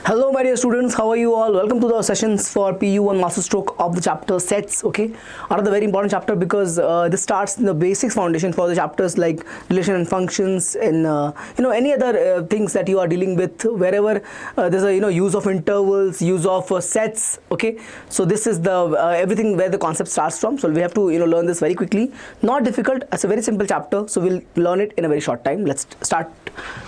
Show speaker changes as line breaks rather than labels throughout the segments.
Hello my dear students, how are you all? Welcome to the sessions for PU1 masterstroke of the chapter sets. Okay, another very important chapter because this starts in the basics foundation for the chapters like relation and functions and any other things that you are dealing with wherever there's a use of intervals, use of sets. Okay, so this is the everything where the concept starts from. So we have to learn this very quickly, not difficult. It's a very simple chapter, so we'll learn it in a very short time. Let's start.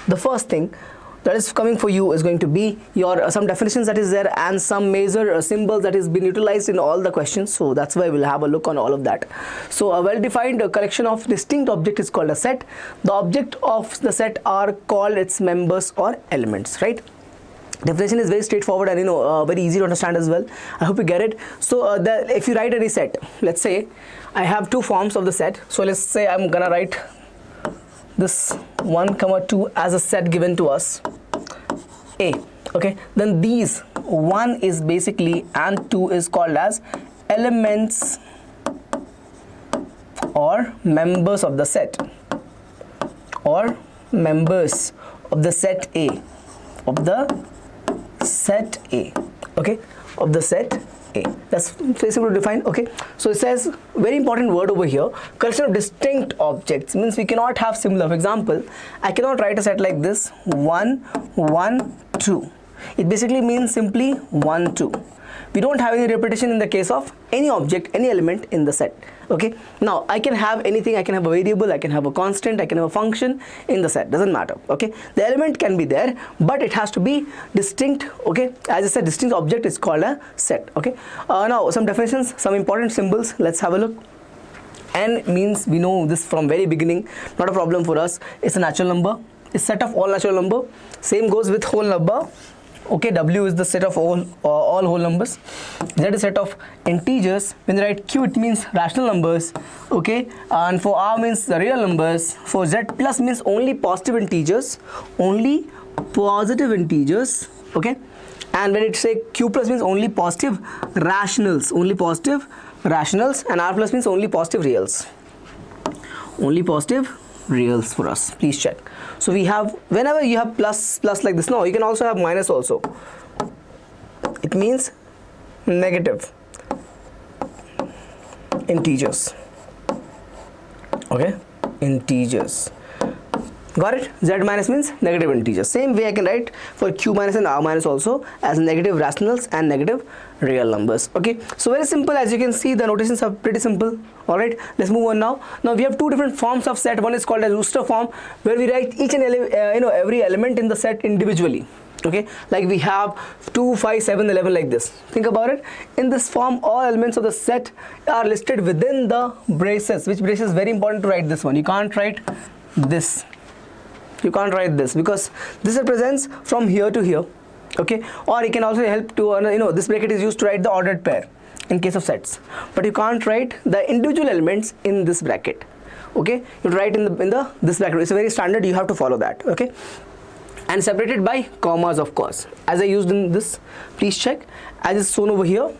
The first thing that is coming for you is going to be your some definitions that is there and some major symbols that is been utilized in all the questions. So that's why we'll have a look on all of that. So a well-defined collection of distinct object is called a set. The object of the set are called its members or elements, right? Definition is very straightforward and very easy to understand as well. I hope you get it. So if you write any set, let's say I have two forms of the set. So let's say I'm gonna write this 1, 2 as a set given to us A. Okay, then these 1 is basically and 2 is called as elements or members of the set, or members of the set A, of the set A. Okay, of the set A. That's very simple to define. Okay, so it says very important word over here, collection of distinct objects, means we cannot have similar. For example, I cannot write a set like this 1 1 2. It basically means simply 1 2. We don't have any repetition in the case of any object, any element in the set. Okay, now I can have anything. I can have a variable, I can have a constant, I can have a function in the set, doesn't matter. Okay, the element can be there, but it has to be distinct. Okay, as I said, distinct object is called a set. Okay, now some definitions, some important symbols, let's have a look. N means, we know this from very beginning, not a problem for us. It's a natural number, it's set of all natural number. Same goes with whole number. Okay, W is the set of all whole numbers. Z is set of integers. When you write Q, it means rational numbers. Okay, and for R means the real numbers. For Z plus means only positive integers, only positive integers. Okay, and when it say Q plus means only positive rationals, only positive rationals, and R plus means only positive reals, only positive reals for us. Please check. So we have, whenever you have plus like this, no, you can also have minus also. It means negative integers. Okay, integers. Got it? Z minus means negative integers. Same way I can write for Q minus and R minus also as negative rationals and negative real numbers. Okay, so very simple. As you can see, the notations are pretty simple. All right, let's move on now. Now we have two different forms of set. One is called a rooster form, where we write each and every element in the set individually. Okay, like we have 2, 5, 7, 11 like this. Think about it. In this form, all elements of the set are listed within the braces. Which braces? Very important to write this one. You can't write this. You can't write this because this represents from here to here. Okay, or it can also help to this bracket is used to write the ordered pair in case of sets, but you can't write the individual elements in this bracket. Okay, you write in this bracket. It's a very standard, you have to follow that. Okay, and separated by commas, of course, as I used in this. Please check, as is shown over here,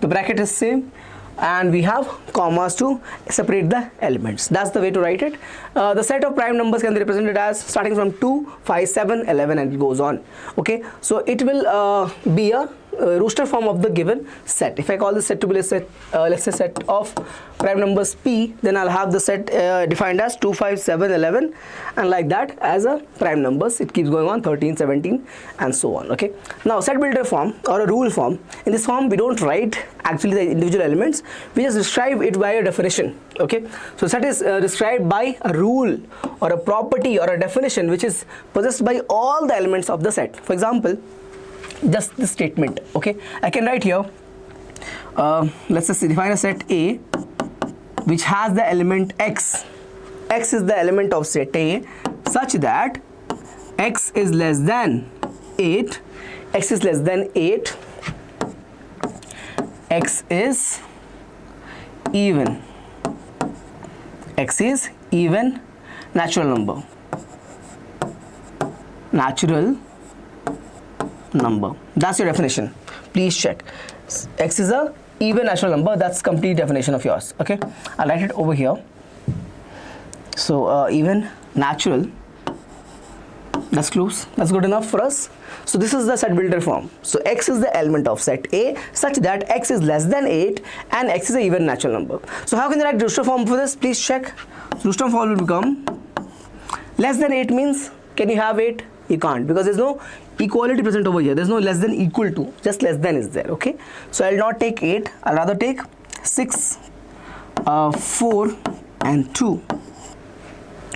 the bracket is same and we have commas to separate the elements. That's the way to write it. The set of prime numbers can be represented as starting from 2, 5, 7, 11 and it goes on. Okay, so it will be a rooster form of the given set. If I call this set to be a set, let's say set of prime numbers P, then I'll have the set defined as 2, 5, 7, 11 and like that as a prime numbers. It keeps going on 13, 17 and so on. Okay, now set builder form or a rule form. In this form we don't write actually the individual elements, we just describe it by a definition. Okay, so set is described by a rule or a property or a definition which is possessed by all the elements of the set. For example, just this statement. Okay, I can write here, let's just define a set A which has the element X. X is the element of set A such that X is less than 8, X is less than 8, X is even, X is even natural number, natural number. That's your definition. Please check. X is a even natural number. That's complete definition of yours. Okay, I'll write it over here. So even natural That's close. That's good enough for us. So this is the set builder form. So x is the element of set A such that x is less than 8 and x is an even natural number. So how can you write Rooster form for this? Please check. Rooster form will become less than 8 means can you have 8? You can't, because there's no equality present over here. There's no less than equal to, just less than is there. Okay. So I'll not take 8. I'll rather take 6, 4 and 2.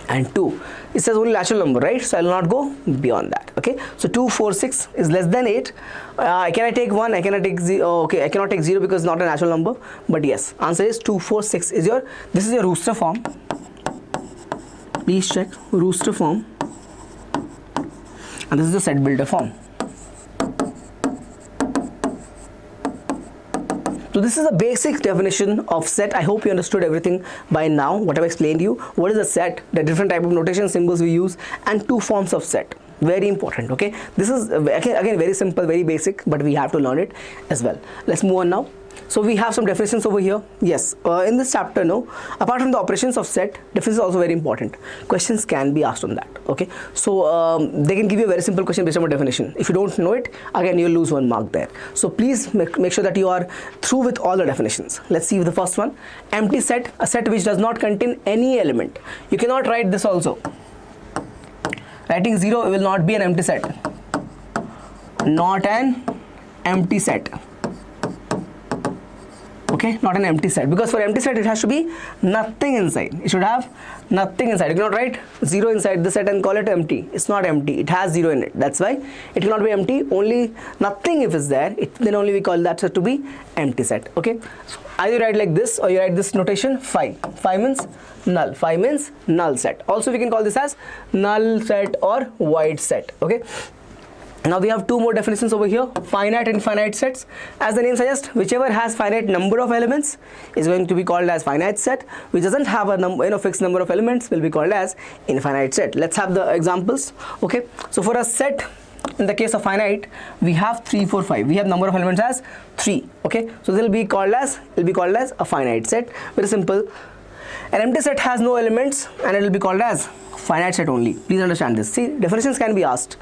And 2. It says only natural number, right? So I will not go beyond that. Okay. So 2, 4, 6 is less than 8. Can I take 1? I cannot take 0. Okay, I cannot take 0 because it's not a natural number. But yes, answer is 2, 4, 6 is your. This is your Rooster form. Please check Rooster form. And this is the set builder form. So this is a basic definition of set. I hope you understood everything by now, what I've explained to you. What is a set, the different type of notation symbols we use, and two forms of set. Very important, okay? This is again very simple, very basic, but we have to learn it as well. Let's move on now. So we have some definitions over here. Yes, in this chapter, no, apart from the operations of set, definitions is also very important. Questions can be asked on that, okay? So they can give you a very simple question based on a definition. If you don't know it, again you'll lose 1 mark there. So please make sure that you are through with all the definitions. Let's see the first one. Empty set, a set which does not contain any element. You cannot write this also. Writing 0 will not be an empty set. Not an empty set. Okay, not an empty set, because for empty set it has to be nothing inside. It should have nothing inside. You cannot write 0 inside the set and call it empty. It's not empty. It has 0 in it. That's why it cannot be empty. Only nothing if it's there, then only we call that set to be empty set. Okay, so either you write like this or you write this notation phi. Phi means null. Phi means null set. Also we can call this as null set or void set. Okay. Now we have 2 more definitions over here, finite and infinite sets. As the name suggests, whichever has finite number of elements is going to be called as finite set. Which doesn't have a fixed number of elements will be called as infinite set. Let's have the examples. Okay, so for a set, in the case of finite, we have 3, 4, 5. We have number of elements as 3. Okay, so this will be called as a finite set. Very simple. An empty set has no elements and it will be called as finite set only. Please understand this. See, definitions can be asked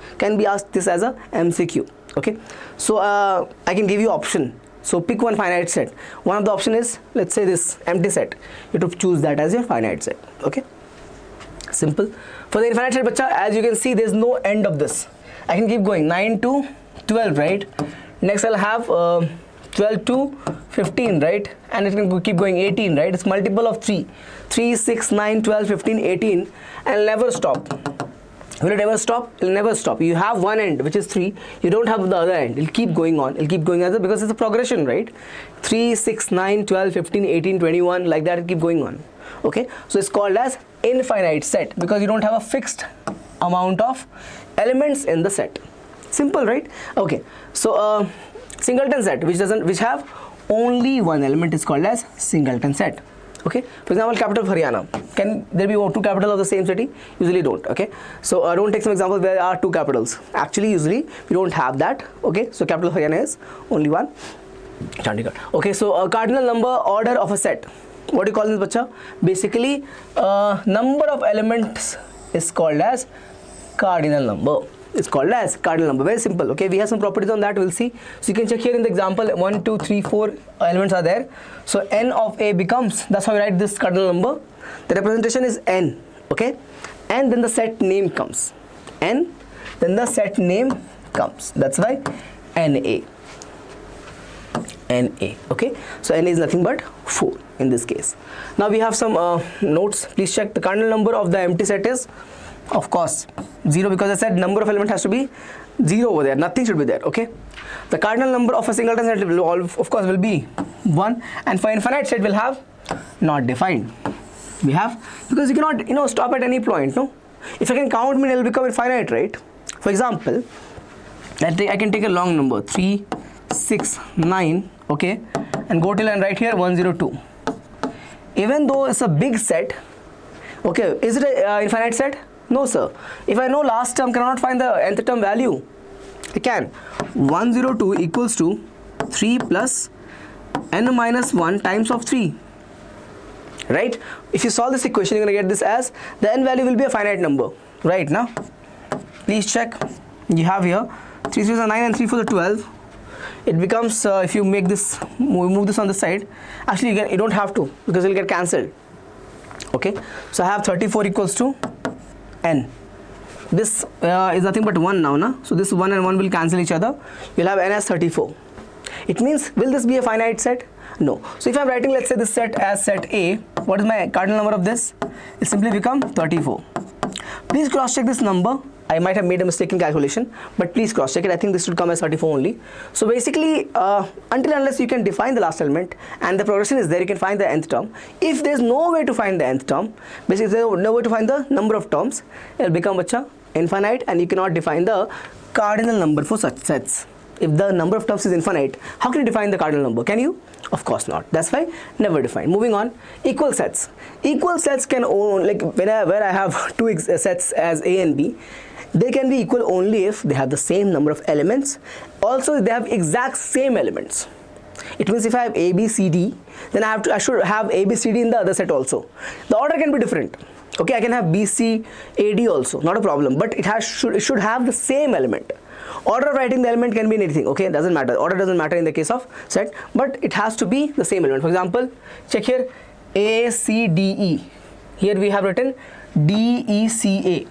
this as a MCQ. Okay, so I can give you option. So pick one finite set. One of the option is, let's say this empty set. You have to choose that as your finite set. Okay, simple. For the infinite set, bacha, as you can see, there is no end of this. I can keep going 9 to 12, right? Next I'll have 12 to 15, right? And it can keep going 18, right? It's multiple of 3. 3, 6, 9, 12, 15, 18, and never stop. Will it ever stop? It will never stop. You have one end, which is 3. You don't have the other end. It'll keep going on. It'll keep going as because it's a progression, right? 3, 6, 9, 12, 15, 18, 21, like that. It'll keep going on. Okay, so it's called as infinite set because you don't have a fixed amount of elements in the set. Simple, right? Okay, so singleton set, which have only one element, is called as singleton set. Okay, for example, capital of Haryana. Can there be 2 capitals of the same city? Usually don't. Okay, so don't take some examples where there are 2 capitals. Actually, usually we don't have that. Okay, so capital of Haryana is only one. Chandigarh. Okay, so cardinal number order of a set. What do you call this, bacha? Basically, number of elements is called as cardinal number. It's called as cardinal number. Very simple. Okay, we have some properties on that. We'll see. So you can check here in the example. 1, 2, 3, 4 elements are there. So n of a becomes. That's how we write this cardinal number. The representation is n. Okay, and then the set name comes. N. Then the set name comes. That's why NA. NA. Okay. So n is nothing but 4 in this case. Now we have some notes. Please check. The cardinal number of the empty set is, of course, 0, because I said number of elements has to be 0 over there. Nothing should be there. Okay. The cardinal number of a singleton set will of course will be 1, and for infinite set will have not defined. We have, because you cannot stop at any point. No, if I can count, it will become infinite, right? For example, I can take a long number 3, 6, 9. Okay, and go till and right here 102. Even though it's a big set, okay, is it an infinite set? No, sir. If I know last term cannot find the nth term value, I can. 102 equals to 3 plus n minus 1 times of 3. Right? If you solve this equation, you're going to get this as the n value will be a finite number. Right now? please check. You have here 3 3s are 9 and 3 4s are 12. It becomes, if you make this, move this on the side, actually you don't have to, because it will get cancelled. Okay, so I have 34 equals to n. This is nothing but 1 now, na? So this 1 and 1 will cancel each other. You'll have n as 34. It means, will this be a finite set? No. So if I'm writing, let's say, this set as set A, what is my cardinal number of this? It simply become 34. Please cross check this number. I might have made a mistake in calculation, but please cross check it. I think this should come as 34 only. So basically, until unless you can define the last element and the progression is there, you can find the nth term. If there's no way to find the nth term, basically if there's no way to find the number of terms, it will become infinite, and you cannot define the cardinal number for such sets. If the number of terms is infinite, how can you define the cardinal number? Can you? Of course not. That's why never define. Moving on, equal sets. Equal sets can only, like where I have two sets as A and B, they can be equal only if they have the same number of elements. Also, if they have exact same elements. It means if I have A, B, C, D, then I should have A, B, C, D in the other set also. The order can be different. Okay, I can have B, C, A, D also, not a problem, but it should have the same element. Order of writing the element can be anything, okay, doesn't matter. Order doesn't matter in the case of set, but it has to be the same element. For example, check here, A, C, D, E. Here we have written D, E, C, A.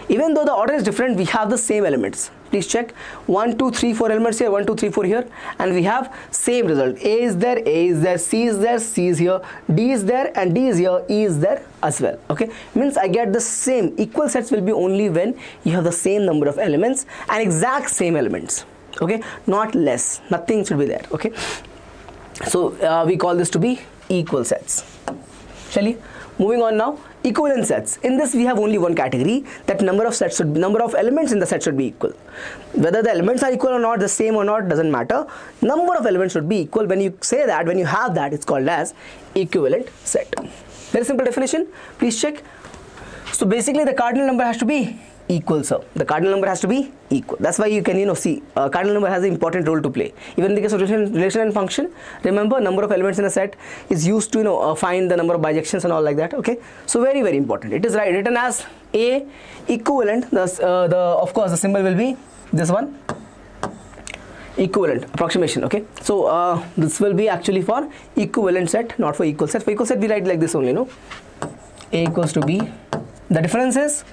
Even though the order is different, we have the same elements. Please check, 1, 2, 3, 4 elements here, 1, 2, 3, 4 here, and we have same result. A is there, C is there, C is here, D is there, and D is here, E is there as well. Okay, means I get the same. Equal sets will be only when you have the same number of elements and exact same elements. Okay, not less, nothing should be there. Okay, so we call this to be equal sets. Shall moving on now, equivalent sets. In this we have only one category, that number of elements in the set should be equal. Whether the elements are equal or not, the same or not, doesn't matter. Number of elements should be equal. When you say that, when you have that, it's called as equivalent set. Very simple definition. Please check. So basically the cardinal number has to be equal, sir. The cardinal number has to be equal. That's why you can see cardinal number has an important role to play. Even in the case of relation and function, remember number of elements in a set is used to find the number of bijections and all like that. Okay, so very very important. It is written as A equivalent. Of course the symbol will be this one, equivalent approximation. Okay, so this will be actually for equivalent set, not for equal set. For equal set we write like this only, A equals to B. The difference is,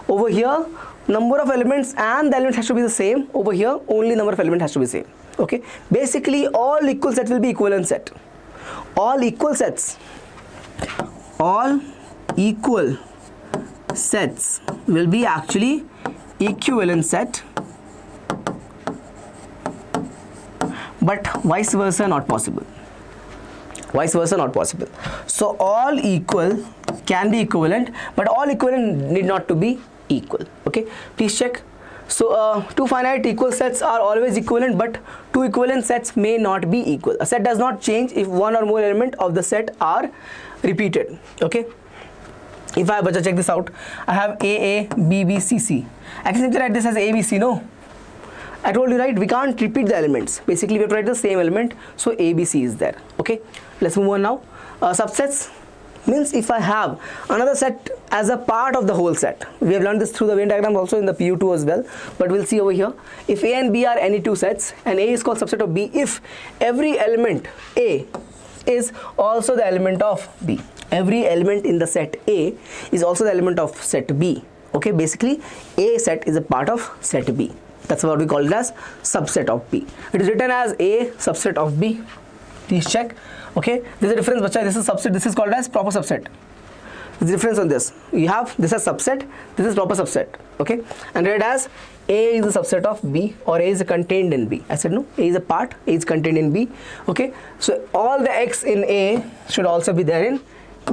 over here number of elements and the element has to be the same. Over here only number of elements has to be same. Okay, basically all equal sets will be equivalent set. All equal sets will be actually equivalent set, but vice versa not possible. So all equal can be equivalent, but all equivalent need not to be equal. Okay, please check. So two finite equal sets are always equivalent, but two equivalent sets may not be equal. A set does not change if one or more element of the set are repeated. Okay, if I have, check this out, I have A, B, B, C, C. I can simply write this as A, B, C. No, I told you, right, we can't repeat the elements. Basically we have to write the same element, so A, B, C is there. Okay, let's move on now. Subsets means if I have another set as a part of the whole set. We have learned this through the Venn diagram also in the PU2 as well, but we'll see over here. If A and B are any two sets, and A is called subset of B if every element A is also the element of B. Every element in the set A is also the element of set B. Okay, basically A set is a part of set B. That's what we call it as subset of B. It is written as A subset of B. Please check. Okay, there's a difference, bacha. This is subset, this is called as proper subset. There's a difference on this. You have this as subset, this is proper subset. Okay, and read as A is a subset of B, or A is contained in B. I said no, A is a part, A is contained in B. Okay, so all the X in A should also be there in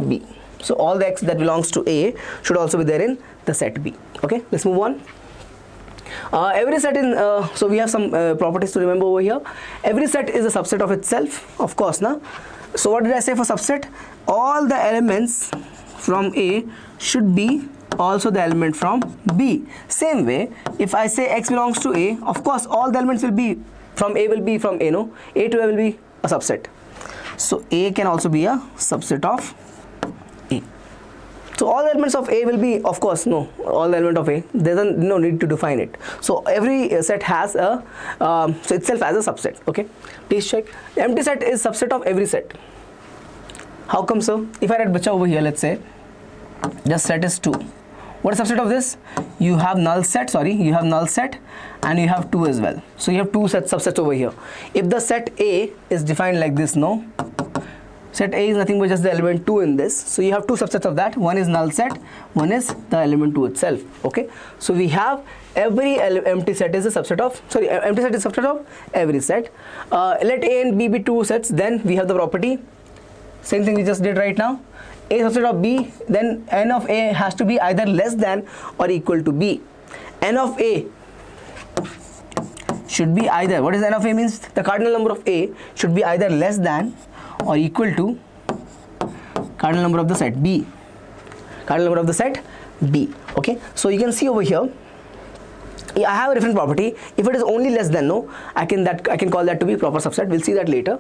B. So all the X that belongs to A should also be there in the set B. Okay, let's move on. Every set in, so we have some properties to remember over here. Every set is a subset of itself, of course, na. So what did I say for subset? All the elements from A should be also the element from B. Same way, if I say X belongs to A, of course all the elements will be from A, will be from A, no? A to A will be a subset. So A can also be a subset of A. So all the elements of A will be, of course, no, all the element of A, there's no need to define it. So every set has a, so itself as a subset, okay? Please check. The empty set is subset of every set. How come so? If I write bacha over here, let's say, the set is 2. What is subset of this? You have null set, you have null set and you have 2 as well. So you have 2 subsets over here. If the set A is defined like this, no? Set A is nothing but just the element 2 in this. So you have 2 subsets of that. One is null set, one is the element 2 itself. Okay. So we have every empty set is a subset of, empty set is a subset of every set. Let A and B be 2 sets, then we have the property. Same thing we just did right now. A subset of B, then n of A has to be either less than or equal to B. N of A should be either, what is n of A means? The cardinal number of A should be either less than or equal to cardinal number of the set B. Cardinal number of the set B. Okay, so you can see over here, I have a different property. If it is only less than, no, I can call that to be proper subset. We'll see that later.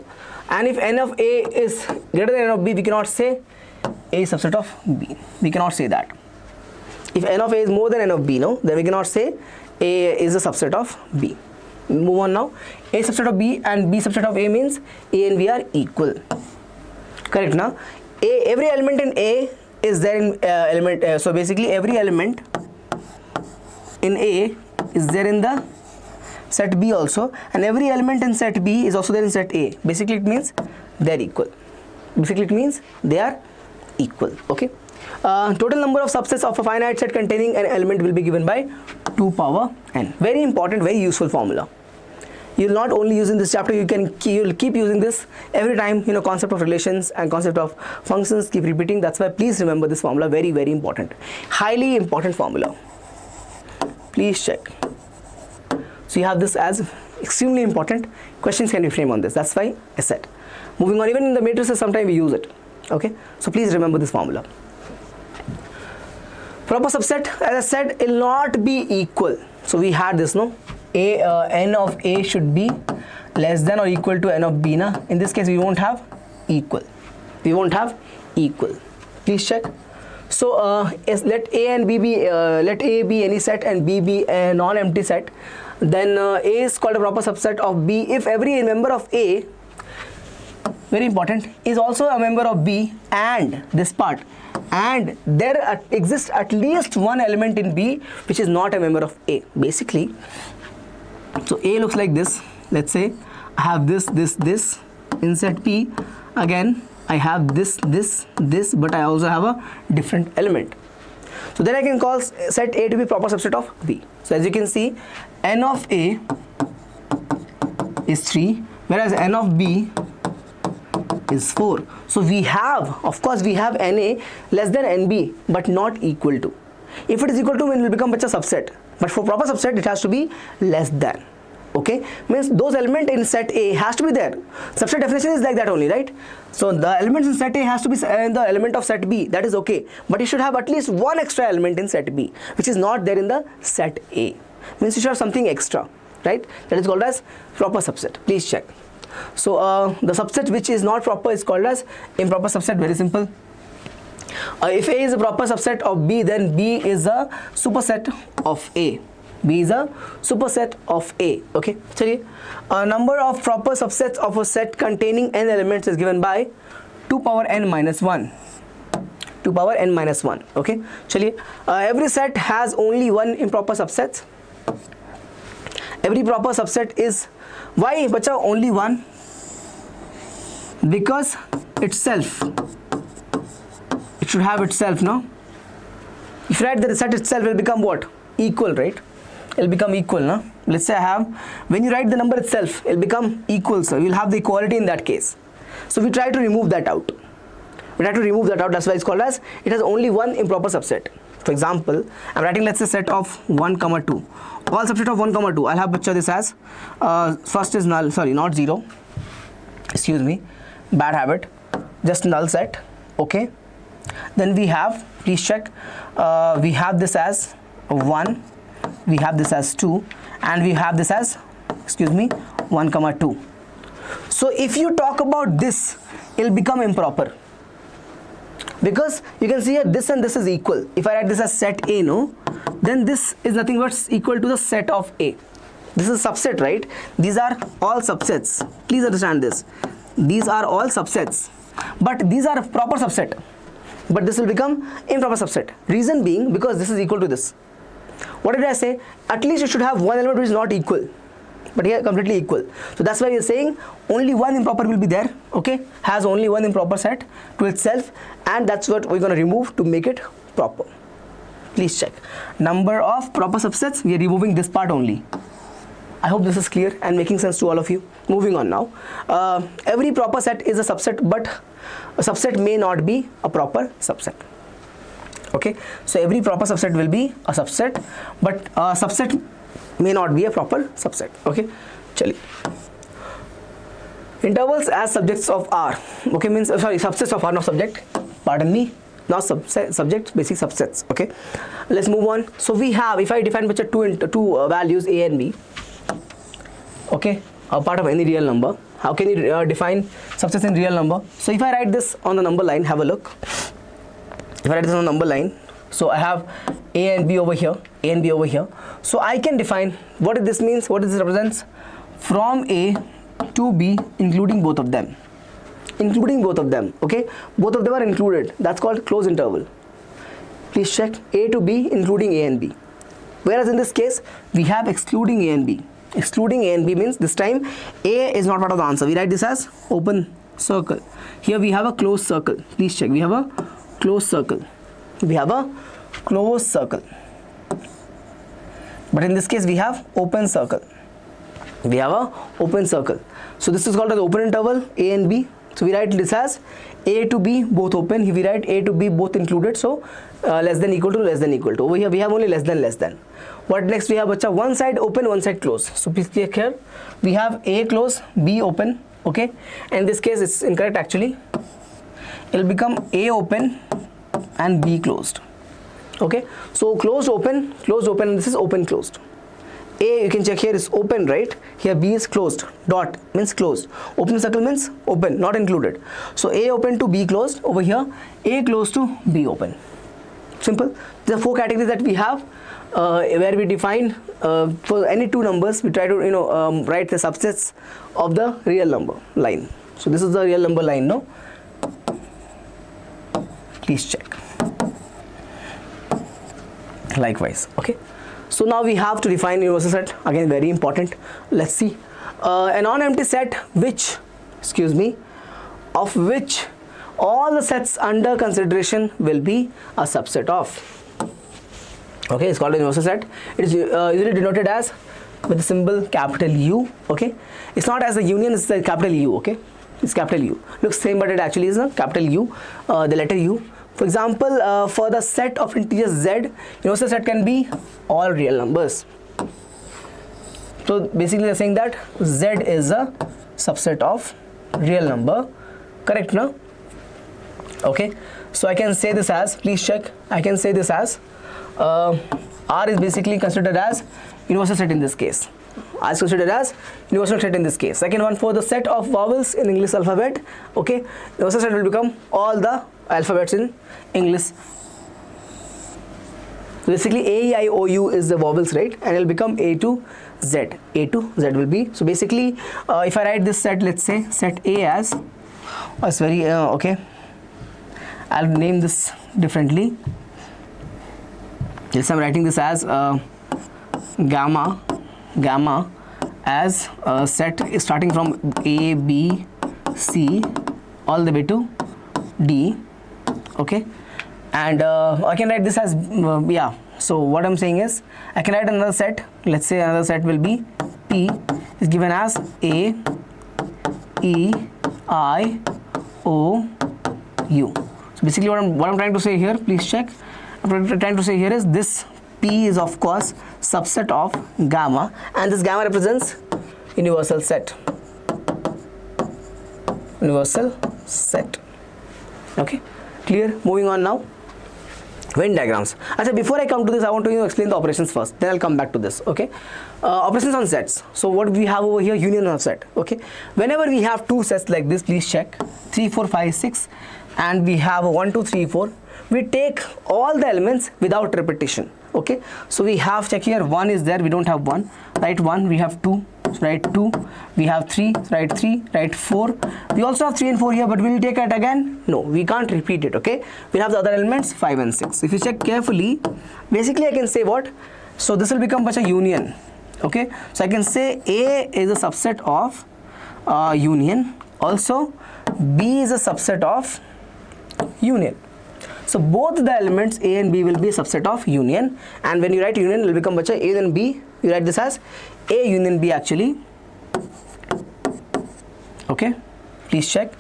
And if n of A is greater than n of B, we cannot say A is subset of B. We cannot say that. If n of A is more than n of B, no, then we cannot say A is a subset of B. Move on now. A subset of B and B subset of A means A and B are equal. Correct now? Every element in A is there in so basically every element in A is there in the set B also, and every element in set B is also there in set A. Basically it means they are equal. Basically it means they are equal. Okay. Total number of subsets of a finite set containing an element will be given by 2 power n. Very important, very useful formula. You'll not only use in this chapter, you'll keep using this every time, concept of relations and concept of functions keep repeating. That's why please remember this formula, very, very important. Highly important formula. Please check. So you have this as extremely important. Questions can be framed on this. That's why I said. Moving on, even in the matrices, sometimes we use it. Okay. So please remember this formula. Proper subset, as I said, will not be equal. So we had this, no? N of A should be less than or equal to n of B. Na? In this case, we won't have equal. We won't have equal. Please check. So let A and B be let A be any set and B be a non-empty set. Then A is called a proper subset of B if every member of A, very important, is also a member of B and this part, and there exists at least one element in B which is not a member of A. Basically, so A looks like this. Let's say I have this in set P. Again I have this, but I also have a different element. So then I can call set A to be proper subset of B. So as you can see, n of A is 3, whereas n of B is 4. So we have, of course, we have NA less than NB, but not equal to. If it is equal to, it will become a subset. But for proper subset, it has to be less than. Okay, means those elements in set A has to be there. Subset definition is like that only, right? So the elements in set A has to be the element of set B. That is okay, but you should have at least one extra element in set B, which is not there in the set A. Means you should have something extra, right? That is called as proper subset. Please check. So the subset which is not proper is called as improper subset. Very simple. If A is a proper subset of B, then B is a superset of A. B is a superset of A. Okay, chaliye, a number of proper subsets of a set containing n elements is given by 2 power n minus 1. 2 power n minus 1. Okay, chaliye, every set has only one improper subset. Every proper subset is, why bacha only one? Because itself, it should have itself, no? If you write the set itself, will become what? Equal, right? It will become equal, no? Let's say I have, when you write the number itself, it will become equal, so we will have the equality in that case. So we try to remove that out. We try to remove that out. That's why it's called as, it has only one improper subset. For example, I'm writing, let's say, set of 1, 2. All subset of 1, 2. I'll have this as, first is null, sorry, not 0. Excuse me, bad habit. Just null set. Okay. Then we have, please check, we have this as 1, we have this as 2, and we have this as, excuse me, 1, 2. So if you talk about this, it will become improper. because you can see here this and this is equal. If I write this as set A, no, then this is nothing but equal to the set of A. This is a subset, right? These are all subsets. Please understand this. These are all subsets, but these are a proper subset. But this will become improper subset. Reason being, because this is equal to this. What did I say? At least you should have one element which is not equal, but here completely equal. So that's why we are saying only one improper will be there, okay? Has only one improper set to itself, and that's what we're going to remove to make it proper. Please check. Number of proper subsets, we are removing this part only. I hope this is clear and making sense to all of you. Moving on now. Every proper set is a subset, but a subset may not be a proper subset. Okay, so every proper subset will be a subset, but a subset may not be a proper subset. Okay, chali. Intervals as subjects of R. Okay, means subsets of R, not subject. Pardon me, not subject, basic subsets. Okay, let's move on. So we have, if I define two values A and B. Okay, a part of any real number. How can you define subsets in real number? So if I write this on the number line, have a look. If I write this on the number line, so I have A and B over here, A and B over here. So I can define what this means, what this represents. From A to B, including both of them. Including both of them, okay? Both of them are included. That's called closed interval. Please check A to B, including A and B. Whereas in this case, we have excluding A and B. Excluding A and B means this time A is not part of the answer. We write this as open circle. Here we have a closed circle. Please check. We have a closed circle. We have a closed circle. But in this case we have open circle. We have a open circle. So this is called as open interval, A and B. So we write this as A to B both open. Here we write A to B both included. So less than equal to less than equal to. Over here we have only less than less than. What next we have? One side open, one side closed. So please check here. We have A closed, B open. Okay. In this case it's incorrect actually. It will become A open and B closed. Okay. So closed open, and this is open closed. A, you can check here, is open, right? Here B is closed. Dot means closed. Open circle means open, not included. So A open to B closed. Over here A closed to B open. Simple. There are four categories that we have, where we define for any two numbers we try to write the subsets of the real number line. So this is the real number line, no? Please check. Likewise, okay. So now we have to define universal set. Again, very important. Let's see. A non-empty set of which all the sets under consideration will be a subset of. Okay, it's called a universal set. It is usually denoted as with the symbol capital U. Okay, it's not as a union, it's the capital U. Okay, it's capital U. Looks same, but it actually is a capital U, the letter U. For example, for the set of integers Z, universal set can be all real numbers. So basically they're saying that Z is a subset of real number. Correct, no? Okay. So I can say this as, please check, I can say this as R is basically considered as universal set in this case. R is considered as universal set in this case. Second one, for the set of vowels in English alphabet, okay, universal set will become all the alphabets in English. Basically A, E, I, O, U is the vowels, right? And it will become A to Z. A to Z will be. So basically, if I write this set, let's say set A as, it's very okay. I'll name this differently. Yes, I'm writing this as gamma as a set starting from A, B, C all the way to D. Okay, and I can write this as yeah. So what I'm saying is I can write another set. Let's say another set will be P is given as A, E, I, O, U. So basically what I'm trying to say here, please check. What I'm trying to say here is this P is of course subset of gamma, and this gamma represents universal set. Universal set. Okay, clear? Moving on now. Venn diagrams. Actually, before I come to this, I want to explain the operations first. Then I'll come back to this. Okay, operations on sets. So what we have over here, union of set. Okay, whenever we have two sets like this, please check 3, 4, 5, 6. and we have 1 2 3 4. We take all the elements without repetition. Okay, so we have, check here, 1 is there, we don't have 1, write 1, we have 2, write 2, we have 3, write 3, write 4, we also have 3 and 4 here, but will we take it again? No, we can't repeat it. Okay, we have the other elements 5 and 6. If you check carefully, basically I can say what, so this will become a union. Okay, so I can say A is a subset of union, also B is a subset of union. So both the elements A and B will be a subset of union, and when you write union, it will become bacha A and B. You write this as A union B actually. Okay, please check.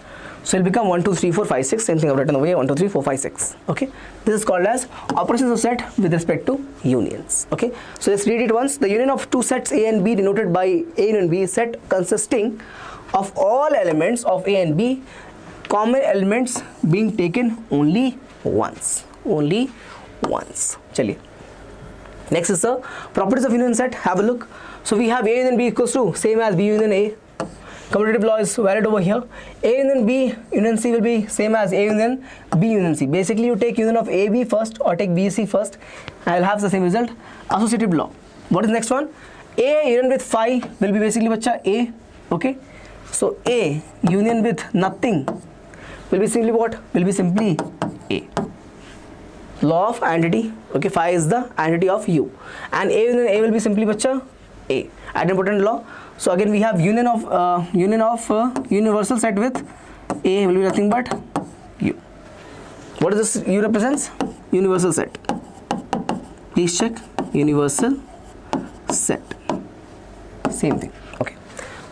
So it will become 1 2 3 4 5 6. Same thing I've written over here, 1 2 3 4 5 6. Okay, this is called as operations of set with respect to unions. Okay, so let's read it once. The union of two sets A and B denoted by A and B is set consisting of all elements of A and B, common elements being taken only once. Chaliye. Next is the properties of union set. Have a look. So we have A union B equals to same as B union A. Commutative law is valid over here. A union B union C will be same as A union B union C. Basically you take union of A B first or take B C first, and I'll have the same result. Associative law. What is the next one? A union with phi will be basically bacha A. Okay, so A union with nothing will be simply what? Will be simply A. Law of identity. Okay, phi is the identity of U, and A union A will be simply bacha A. Idempotent law. So again we have union of universal set with A will be nothing but U. What is this U represents? Universal set. Please check. Universal set. Same thing. Okay.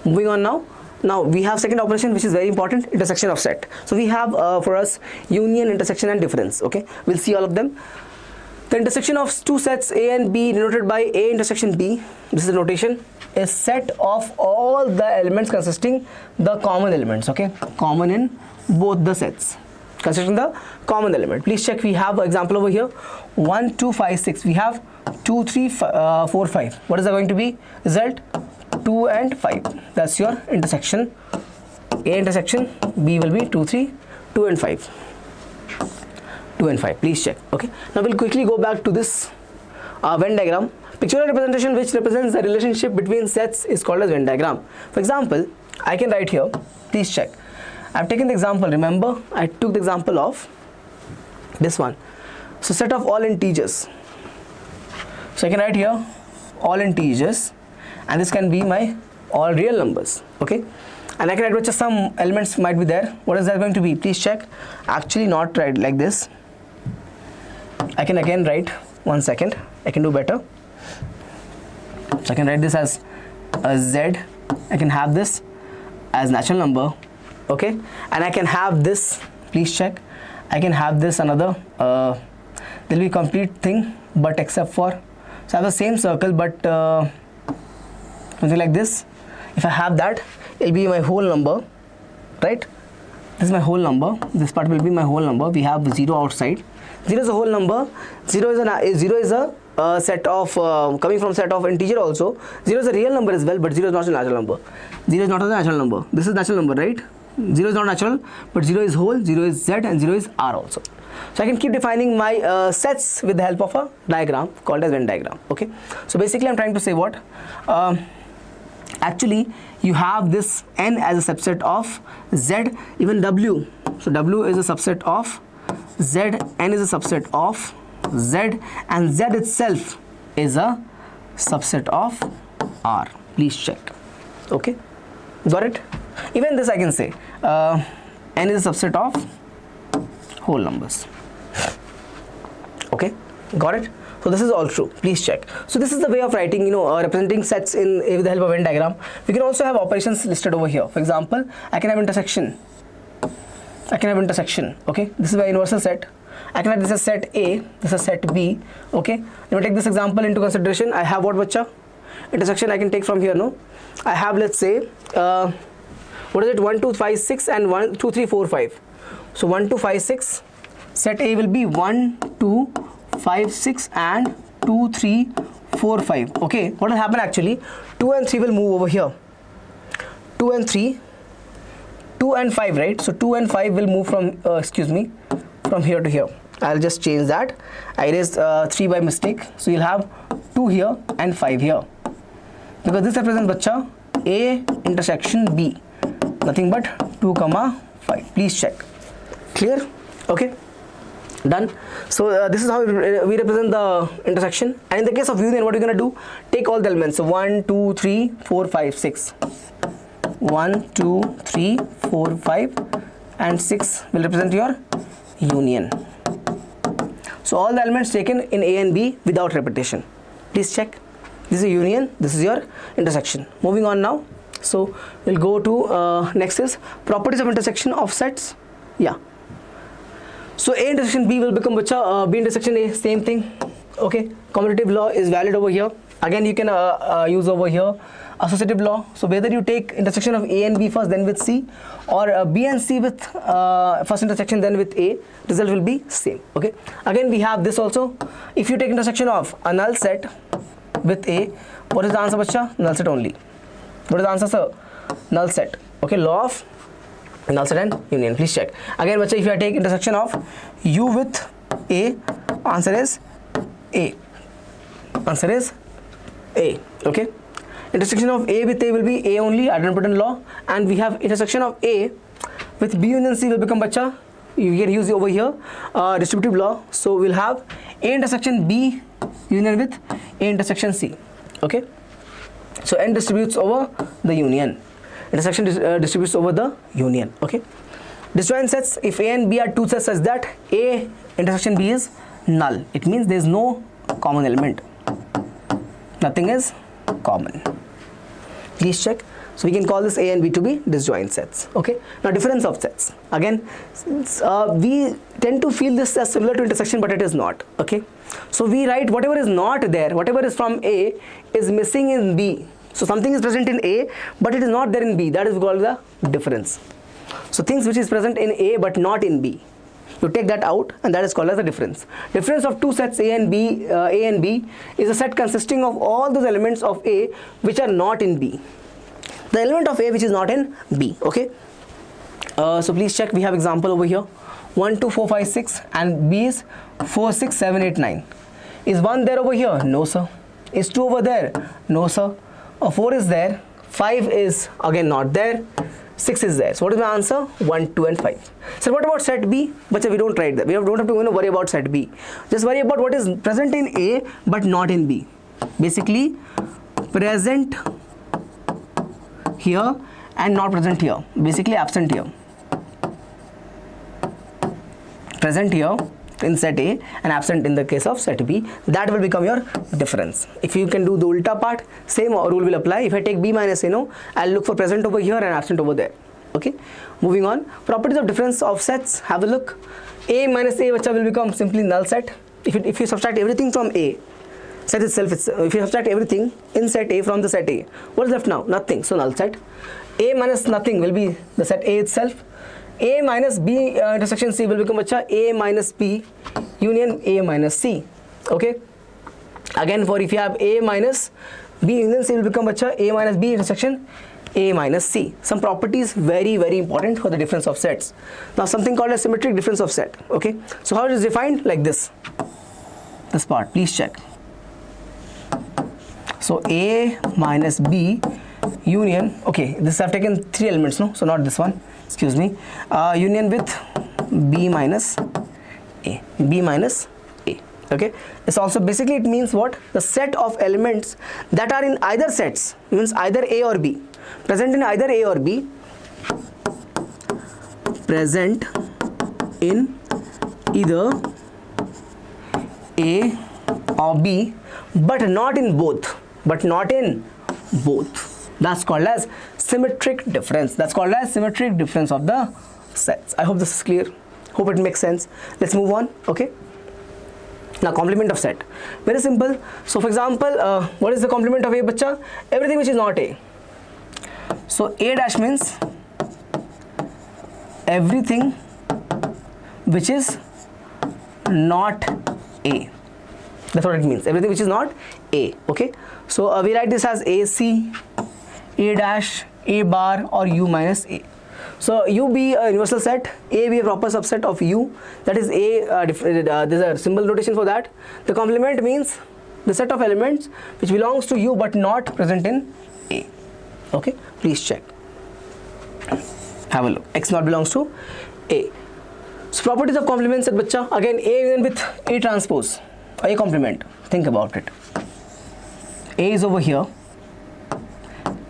Moving on now. Now we have second operation, which is very important, intersection of set. So we have for us union, intersection and difference. Okay, we'll see all of them. The intersection of two sets A and B denoted by A intersection B, this is the notation, is set of all the elements consisting the common elements. Okay, common in both the sets, consisting the common element. Please check. We have an example over here, 1 2 5 6. We have 2 3 4 5. What is that going to be? Result 2 and 5. That's your intersection. A intersection B will be 2 3 2 and 5. 2 and 5. Please check. Okay, now we'll quickly go back to this Venn diagram. Pictorial representation which represents the relationship between sets is called as Venn diagram. For example, I can write here, please check. I've taken the example, remember I took the example of this one. So set of all integers. So I can write here all integers, and this can be my all real numbers. Okay, and I can write just some elements might be there. What is that going to be? Please check. Actually not write like this. I can again write, one second, I can do better. So I can write this as a Z. I can have this as natural number. Okay, and I can have this, please check, I can have this another there will be complete thing, but except for, so I have the same circle, but something like this. If I have that, it will be my whole number, right? This is my whole number, this part will be my whole number. We have 0 outside. 0 is a whole number. 0 is a set of coming from set of integer also. 0 is a real number as well, but 0 is not a natural number. 0 is not a natural number. This is natural number, right? 0 is not natural, but 0 is whole, 0 is Z, and 0 is R also. So I can keep defining my sets with the help of a diagram called as Venn diagram. Okay, so basically I'm trying to say what, actually you have this N as a subset of Z, even W. So W is a subset of Z, N is a subset of Z, and Z itself is a subset of R. Please check. Okay, got it? Even this I can say N is a subset of whole numbers. Okay, got it? So this is all true. Please check. So this is the way of writing, representing sets in with the help of Venn diagram. We can also have operations listed over here. For example, I can have intersection. Okay, this is my universal set. I can have this as set A, this is set B. Okay, let me take this example into consideration. I have what, bacha? Intersection I can take from here, no? I have, let's say, what is it, 1 2 5 6 and 1 2 3 4 5. So 1 2 5 6, set A will be 1 2 5 6 and 2 3 4 5. Okay, what will happen actually? 2 and 3 will move over here. 2 and 3 2 and 5, right? So 2 and 5 will move from from here to here. I'll just change that. I erased 3 by mistake, so you'll have 2 here and 5 here, because this represents bacha A intersection B, nothing but 2 comma 5. Please check. Clear? Okay, done. So this is how we represent the intersection. And in the case of union, what you're going to do, take all the elements. So 1 2 3 4 5 6, 1 2 3 4 5 and 6 will represent your union. So all the elements taken in A and B without repetition. Please check. This is a union, this is your intersection. Moving on now. So we'll go to next is properties of intersection of sets. Yeah. So A intersection B will become B intersection A, same thing. Okay. Commutative law is valid over here. Again, you can use over here associative law. So whether you take intersection of A and B first, then with C, or B and C with first intersection, then with A, result will be same. Okay. Again, we have this also. If you take intersection of a null set with A, what is the answer, bacha? Null set only. What is the answer, sir? Null set. Okay. Law of null set and union. Please check. Again, bacha, if you take intersection of U with A, answer is A. Answer is A. Okay. Intersection of A with A will be A only, idempotent law. And we have intersection of A with B union C will become, bacha, you can use over here distributive law. So we'll have A intersection B union with A intersection C. Okay. So N distributes over the union. Intersection distributes over the union. Okay. Disjoint sets, if A and B are two sets such that A intersection B is null, it means there is no common element. Nothing is common. Please check. So we can call this A and B to be disjoint sets. Okay. Now difference of sets. Again, we tend to feel this as similar to intersection, but it is not. Okay. So we write whatever is not there, whatever is from A is missing in B. So something is present in A, but it is not there in B. That is called the difference. So things which is present in A but not in B, you take that out, and that is called as a difference. Difference of two sets A and B is a set consisting of all those elements of A which are not in B. The element of A which is not in B. Okay. So please check. We have example over here. 1 2 4 5 6 and B is 4 6 7 8 9. Is 1 there over here? No, sir. Is 2 over there? No, sir. 4 is there. 5 is again not there. 6 is there. So what is my answer? 1 2 and 5. So what about set B? But we don't write that. We don't have to worry about set B. Just worry about what is present in A but not in B. Basically present here and not present here. Basically absent here. Present here in set A and absent in the case of set B. That will become your difference. If you can do the ulta part, same rule will apply. If I take B minus A, no, I'll look for present over here and absent over there. Okay. Moving on. Properties of difference of sets. Have a look. A minus A will become simply null set. If you subtract everything from A, set itself, if you subtract everything in set A from the set A, what is left now? Nothing. So null set. A minus nothing will be the set A itself. A minus B intersection C will become A minus B union A minus C. Okay. Again, for if you have A minus B union C will become A minus B intersection A minus C. Some properties very, very important for the difference of sets. Now something called a symmetric difference of set. Okay. So how it is defined? Like this. This part. Please check. So A minus B union. Okay. This I've taken 3 elements. No. So not this one. Excuse me, union with B minus A, B minus A. Okay. It's also basically, it means what? The set of elements that are in either sets, means either A or B, present in either A or B, present in either A or B, but not in both, That's called as symmetric difference. That's called as symmetric difference of the sets. I hope this is clear. Hope it makes sense. Let's move on. Okay. Now complement of set. Very simple. So for example, what is the complement of A, bacha? Everything which is not A. So A dash means everything which is not A. That's what it means. Everything which is not A. Okay. So we write this as AC, A dash, A bar, or U minus A. So U be a universal set, A be a proper subset of U, that is A, there's a symbol notation for that. The complement means the set of elements which belongs to U but not present in A. Okay, please check. Have a look. X not belongs to A. So properties of complement set, bacha. Again, A union with A transpose, A complement. Think about it. A is over here.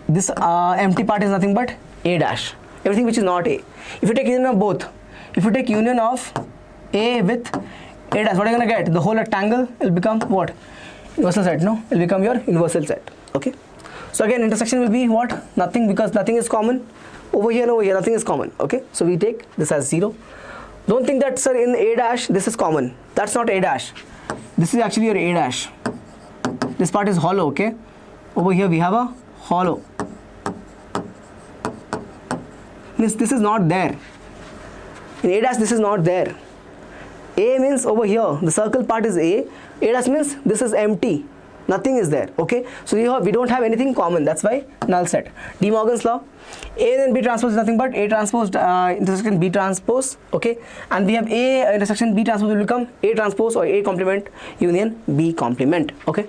This empty part is nothing but A dash. Everything which is not A. If you take union of both, if you take union of A with A dash, what are you gonna get? The whole rectangle will become what? Universal set, no? It will become your universal set. Okay. So again, intersection will be what? Nothing, because nothing is common. Over here and over here, nothing is common. Okay. So we take this as 0. Don't think that, sir, in A dash this is common. That's not A dash. This is actually your A dash. This part is hollow. Okay. Over here we have a hollow. Means this is not there. In A dash this is not there. A means over here, the circle part is A. A dash means this is empty. Nothing is there. Okay. So here we don't have anything common. That's why null set. De Morgan's law. A and B transpose is nothing but A transpose intersection B transpose. Okay. And we have A intersection B transpose will become A transpose or A complement union B complement. Okay.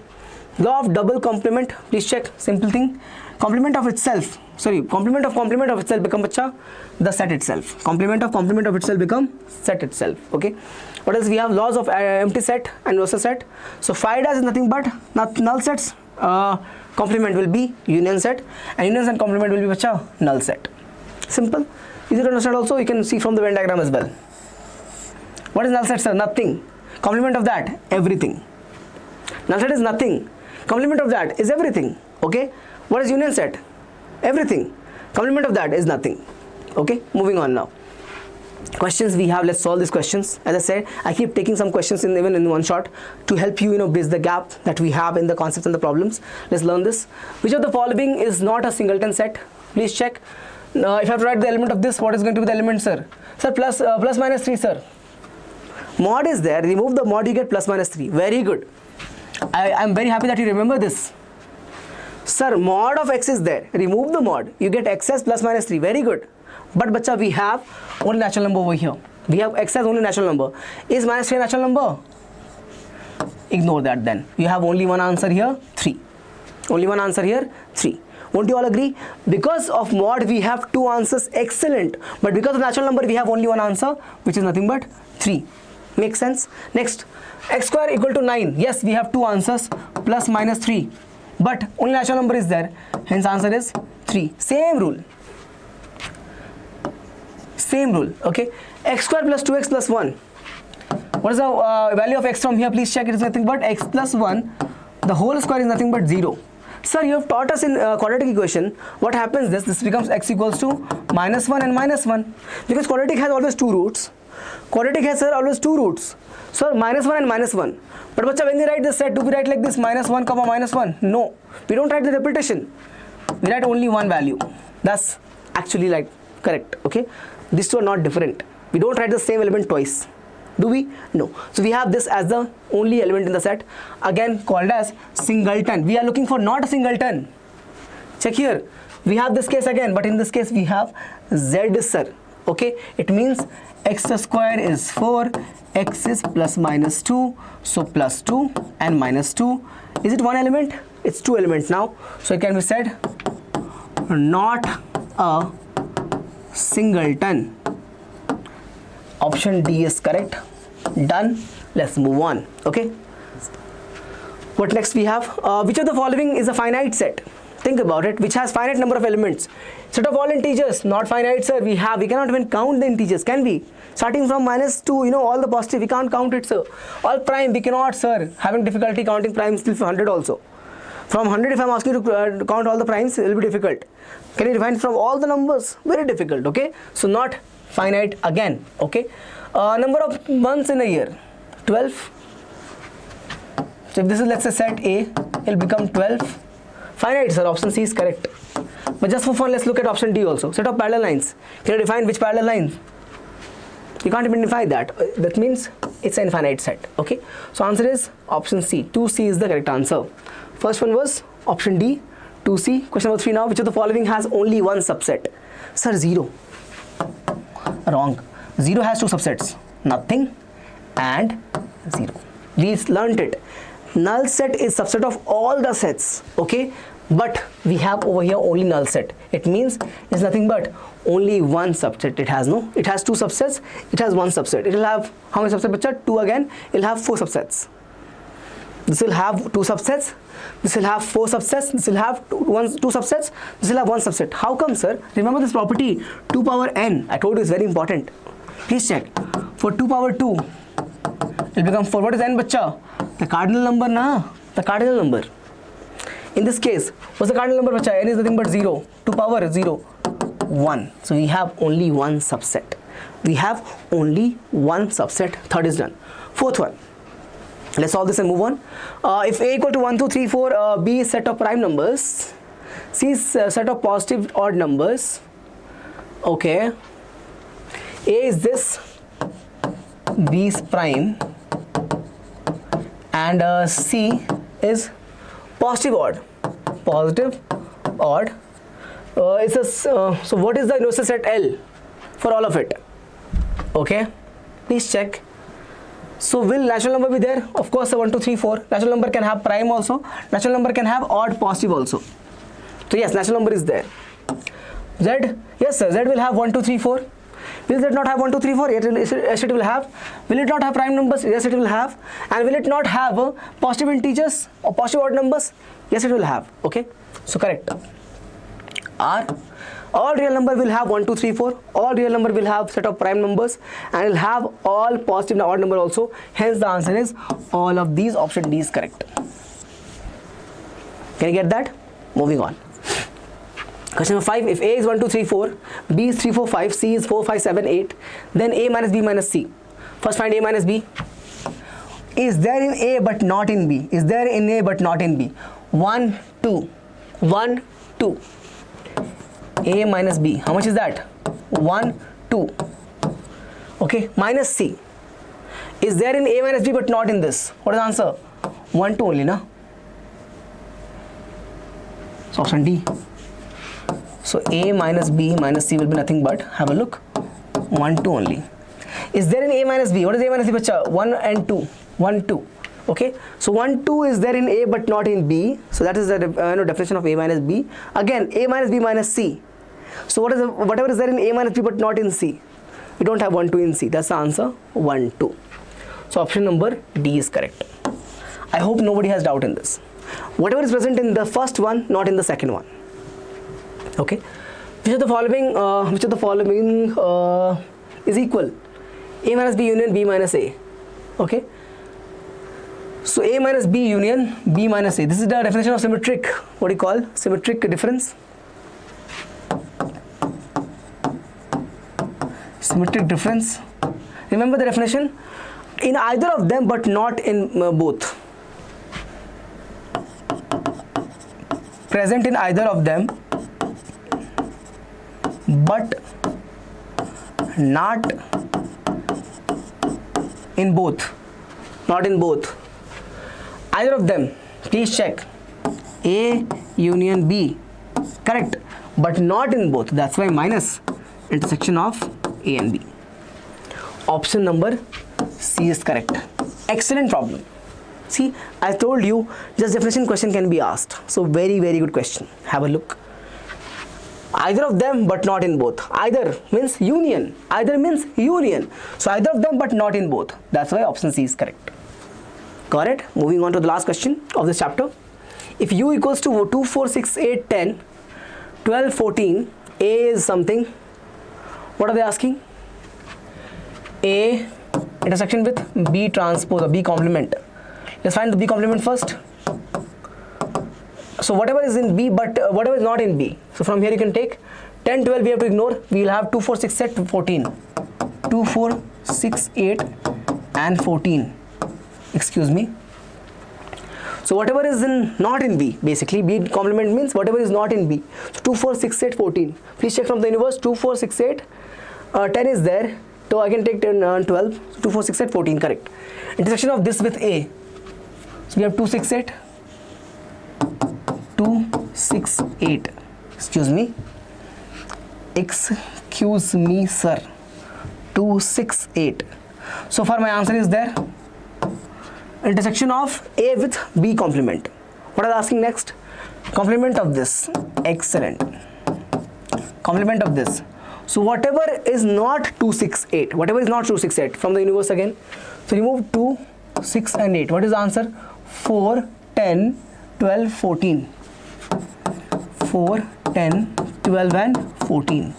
Law of double complement. Please check. Simple thing. Complement of itself. Sorry. Complement of itself become bacha the set itself. Complement of itself become set itself. Okay. What else we have? Laws of empty set and universal set. So phi dash is nothing but null sets. Complement will be union set, and union and complement will be bacha null set. Simple. Easy to understand. Also, you can see from the Venn diagram as well. What is null set, sir? Nothing. Complement of that, everything. Null set is nothing. Complement of that is everything. Okay. What is union set? Everything. Complement of that is nothing. Okay. Moving on now. Questions we have, let's solve these questions. As I said, I keep taking some questions even in one shot to help you, bridge the gap that we have in the concepts and the problems. Let's learn this. Which of the following is not a singleton set? Please check. If I have to write the element of this, what is going to be the element, sir? Sir, plus minus 3, sir. Mod is there. Remove the mod, you get plus minus 3. Very good. I am very happy that you remember this. Sir, mod of x is there. Remove the mod. You get x as plus minus 3. Very good. But bacha, we have only natural number over here. We have x as only natural number. Is minus 3 a natural number? Ignore that then. You have only one answer here, 3. Only one answer here, 3. Won't you all agree? Because of mod we have 2 answers, excellent. But because of natural number we have only one answer, which is nothing but 3. Makes sense? Next, x square equal to 9. Yes, we have 2 answers, plus minus 3. But only natural number is there. Hence answer is 3. Same rule. Same rule. Okay. X square plus 2x plus 1. What is the value of x from here? Please check. It is nothing but x plus 1. The whole square is nothing but 0. Sir, you have taught us in quadratic equation. What happens? This becomes x equals to minus 1 and minus 1. Because quadratic has always 2 roots. Quadratic has, sir, always 2 roots. So minus 1 and minus 1. But bacha, when we write this set, do we write like this minus 1 comma minus 1? No. We don't write the repetition. We write only one value. That's actually like correct. Okay. These two are not different. We don't write the same element twice. Do we? No. So we have this as the only element in the set. Again called as singleton. We are looking for not a singleton. Check here. We have this case again, but in this case we have z, sir. Okay. It means x square is 4. X is plus minus 2. So plus 2 and minus 2. Is it one element? It's 2 elements now. So it can be said not a singleton. Option D is correct. Done. Let's move on. Okay. What next we have? Which of the following is a finite set? Think about it. Which has finite number of elements? Set of all integers. Not finite, sir. We cannot even count the integers. Can we? Starting from minus 2, all the positive, we can't count it, sir. All prime, we cannot, sir. Having difficulty counting primes till 100 also. From 100, if I'm asking you to count all the primes, it will be difficult. Can you define from all the numbers? Very difficult, okay? So not finite again, okay? Number of months in a year, 12. So if this is, let's say, set A, it will become 12. Finite, sir. Option C is correct. But just for fun, let's look at option D also. Set of parallel lines. Can you define which parallel lines? You can't even define that. That means it's an infinite set, okay? So answer is option C. 2C is the correct answer. First one was option D, 2C. Question number 3 now. Which of the following has only one subset? Sir, 0. Wrong. 0 has two subsets, nothing and 0. We learnt it. Null set is subset of all the sets, okay? But we have over here only null set. It means it's nothing but only one subset. It has two subsets, it has one subset. It will have how many subsets, bacha? 2 again. It will have 4 subsets. This will have 2 subsets, this will have 4 subsets, this will have 2 subsets, this will have 1 subset. How come, sir? Remember this property, 2 power n. I told you it's very important. Please check. For 2 power 2, it will become 4. What is n, bacha? The cardinal number, na? The cardinal number. In this case, what's the cardinal number, bacha? N is nothing but 0. 2 power 0, 1. So we have only one subset. We have only one subset. Third is done. Fourth one. Let's solve this and move on. If a equal to 1, 2, 3, 4, b is set of prime numbers, c is set of positive odd numbers. Okay. A is this, b is prime, and c is positive odd. Positive odd. So what is the universal set L for all of it? Okay. Please check. So will natural number be there? Of course, 1, 2, 3, 4. Natural number can have prime also. Natural number can have odd positive also. So yes, natural number is there. Z, yes sir, Z will have 1, 2, 3, 4. Will Z not have 1, 2, 3, 4? Yes, it will have. Will it not have prime numbers? Yes, it will have. And will it not have positive integers or positive odd numbers? Yes, it will have. Okay. So correct. R. All real number will have 1, 2, 3, 4. All real number will have set of prime numbers and will have all positive and odd number also. Hence the answer is all of these. Option D is correct. Can you get that? Moving on. Question number 5. If A is 1, 2, 3, 4, B is 3, 4, 5, C is 4, 5, 7, 8, then A minus B minus C. First find A minus B. Is there in A but not in B? Is there in A but not in B? 1, 2. 1, 2. A minus B. How much is that? 1, 2. Okay. Minus C. Is there in A minus B but not in this? What is the answer? 1, 2 only, na? So option D. So A minus B minus C will be nothing but, have a look, 1, 2 only. Is there in A minus B? What is A minus B, bacha? 1 and 2. 1, 2. Okay. So 1, 2 is there in A but not in B. So that is the definition of A minus B. Again, A minus B minus C. So whatever is there in A minus B but not in C? We don't have 1, 2 in C. That's the answer, 1, 2. So option number D is correct. I hope nobody has doubt in this. Whatever is present in the first one, not in the second one. Okay. Which of the following is equal? A minus B union B minus A. Okay. So A minus B union B minus A. This is the definition of symmetric. What do you call? Symmetric difference. Symmetric difference. Remember the definition? In either of them but not in both. Present in either of them but not in both. Not in both. Either of them. Please check. A union B. Correct. But not in both. That's why minus intersection of A and B. Option number C is correct. Excellent problem. See, I told you just definition question can be asked. So very, very good question. Have a look. Either of them but not in both. Either means union. Either means union. So either of them but not in both. That's why option C is correct. Got it? Moving on to the last question of this chapter. If U equals to 2, 4, 6, 8, 10, 12, 14, A is something. What are they asking? A intersection with B transpose or B complement. Let's find the B complement first. So whatever is in B but whatever is not in B. So from here you can take 10, 12 we have to ignore. We will have 2, 4, 6, 8, 14. 2, 4, 6, 8 and 14. Excuse me. So whatever is not in B, basically B complement means whatever is not in B. So 2, 4, 6, 8, 14. Please check from the universe. 2, 4, 6, 8. 10 is there. So I can take 10, 12. So 2, 4, 6, 8, 14. Correct. Intersection of this with A. So we have 2, 6, 8. 2, 6, 8. Excuse me. Excuse me, sir. 2, 6, 8. So far my answer is there. Intersection of A with B complement. What are they asking next? Complement of this. Excellent. Complement of this. So whatever is not 2, 6, 8. Whatever is not 2, 6, 8 from the universe again. So remove 2, 6 and 8. What is the answer? 4, 10, 12, 14. 4, 10, 12 and 14.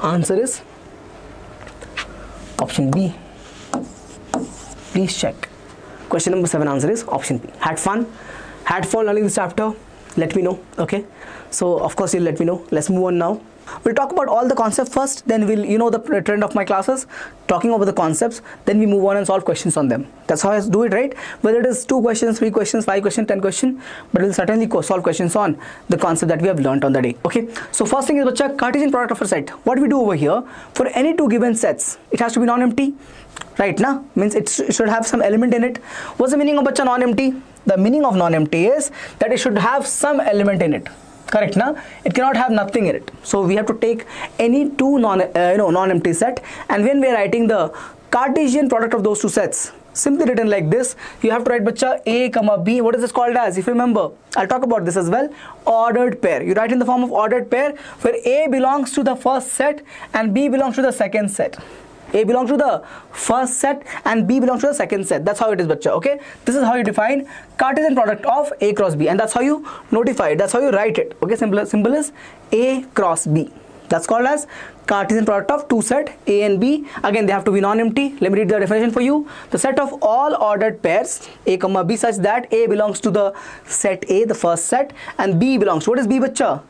Answer is option B. Please check. Question number 7 answer is option B. Had fun learning this chapter? Let me know. Okay. So of course you'll let me know. Let's move on now. We'll talk about all the concepts first, then we'll, you know, the trend of my classes, talking over the concepts, then we move on and solve questions on them. That's how I do it, right? Whether it is 2 questions, 3 questions, 5 questions, 10 questions, but we'll certainly solve questions on the concept that we have learnt on the day. Okay. So first thing is, bacha, Cartesian product of a set. What we do over here, for any 2 given sets, it has to be non-empty, right? Now means it should have some element in it. What's the meaning of, bacha, non-empty? The meaning of non-empty is that it should have some element in it. Correct, na? It cannot have nothing in it. So we have to take any 2 non-empty set, and when we are writing the Cartesian product of those 2 sets, simply written like this, you have to write, bacha, A comma B. What is this called as? If you remember, I'll talk about this as well. Ordered pair. You write in the form of ordered pair, where A belongs to the first set and B belongs to the second set. A belongs to the first set and B belongs to the second set. That's how it is, bacha. Okay, this is how you define Cartesian product of A cross B, and that's how you notify it. That's how you write it. Okay, symbol is A cross B. That's called as Cartesian product of 2 set A and B. Again, they have to be non-empty. Let me read the definition for you. The set of all ordered pairs A comma B such that A belongs to the set A, the first set, and B belongs to, what is B, bacha?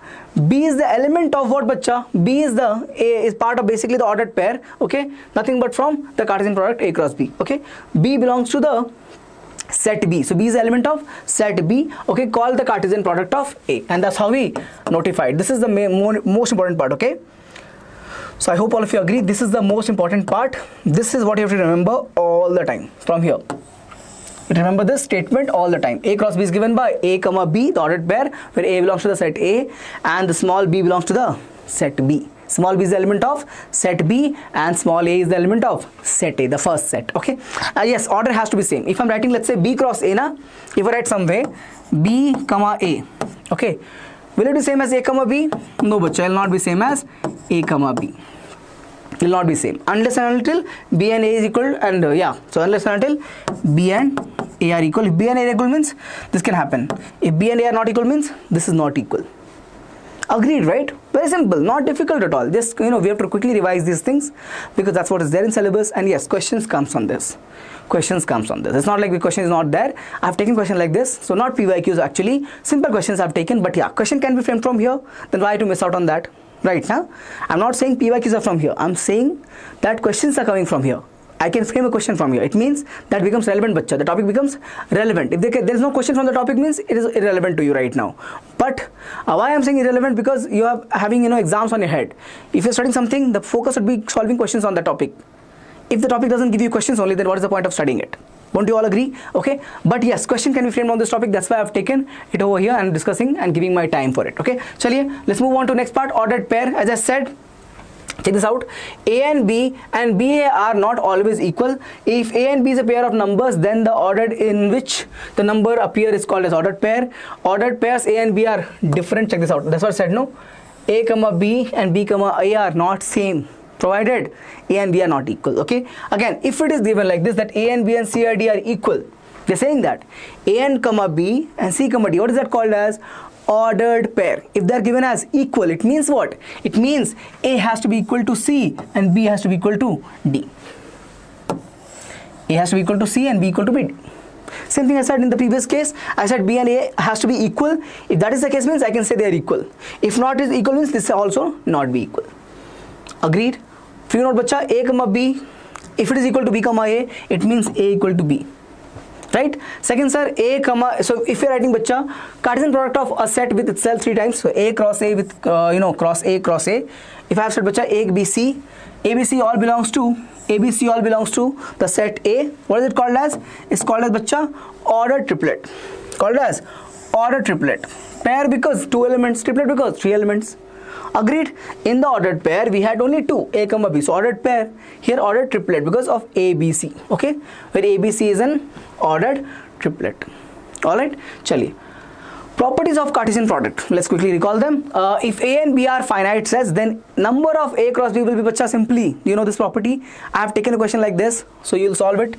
B is the element of what, bacha? B is the A is part of basically the ordered pair. Okay, nothing but from the Cartesian product A cross B. Okay, B belongs to the set B. So B is the element of set B. Okay, called the Cartesian product of A, and that's how we notify it. This is the most important part. Okay, so I hope all of you agree. This is the most important part. This is what you have to remember all the time from here. Remember this statement all the time. A cross B is given by A comma B, the ordered pair, where A belongs to the set A and the small b belongs to the set B. Small b is the element of set B and small a is the element of set A, the first set. Okay. Yes, order has to be same. If I'm writing, let's say, B cross A, na, if I write some way B comma A, okay, will it be same as A comma B? No, but it will not be same as A comma B. Will not be same unless and until B and A is equal, and so unless and until B and A are equal. If B and A are equal means this can happen. If B and A are not equal means this is not equal. Agreed, right? Very simple, not difficult at all. Just, we have to quickly revise these things because that's what is there in syllabus, and yes, questions comes on this. Questions comes on this. It's not like the question is not there. I've taken question like this, so not PYQs actually. Simple questions I've taken, but yeah, question can be framed from here. Then why to miss out on that? Right now, I'm not saying PYQs are from here. I'm saying that questions are coming from here. I can frame a question from here. It means that becomes relevant, bacha. The topic becomes relevant. If there is no question from the topic, means it is irrelevant to you right now. But why I'm saying irrelevant? Because you are having exams on your head. If you're studying something, the focus would be solving questions on the topic. If the topic doesn't give you questions only, then what is the point of studying it? Won't you all agree? Okay. But yes, question can be framed on this topic. That's why I've taken it over here and discussing and giving my time for it. Okay. Chaliye, let's move on to next part. Ordered pair. As I said, check this out. A and B and BA are not always equal. If A and B is a pair of numbers, then the ordered in which the number appear is called as ordered pair. Ordered pairs A and B are different. Check this out. That's what I said, no? A comma B and B comma A are not same, provided A and B are not equal. Okay. Again, if it is given like this, that A and B and C and D are equal, they're saying that A and comma B and C comma D, what is that called as? Ordered pair. If they are given as equal, it means what? It means A has to be equal to C and B has to be equal to D. A has to be equal to C and B equal to B. Same thing I said in the previous case. I said B and A has to be equal. If that is the case, means I can say they are equal. If not is equal, means this also not be equal. Agreed? Figure note, bacha. A comma B, if it is equal to B comma A, it means A equal to B. Right? Second, sir, A comma, so if you're writing, bacha, Cartesian product of a set with itself 3 times, so A cross A with cross A cross A. If I have said, bacha, A B C, ABC all belongs to the set A. What is it called as? It's called as, bacha, ordered triplet. Called as ordered triplet. Pair because 2 elements, triplet because 3 elements. Agreed? In the ordered pair, we had only two, A comma B. So ordered pair, here ordered triplet because of ABC. Okay, where ABC is an ordered triplet. Alright, chaliye. Properties of Cartesian product. Let's quickly recall them. If A and B are finite sets, then number of A cross B will be bacha simply. You know this property. I have taken a question like this, so you'll solve it.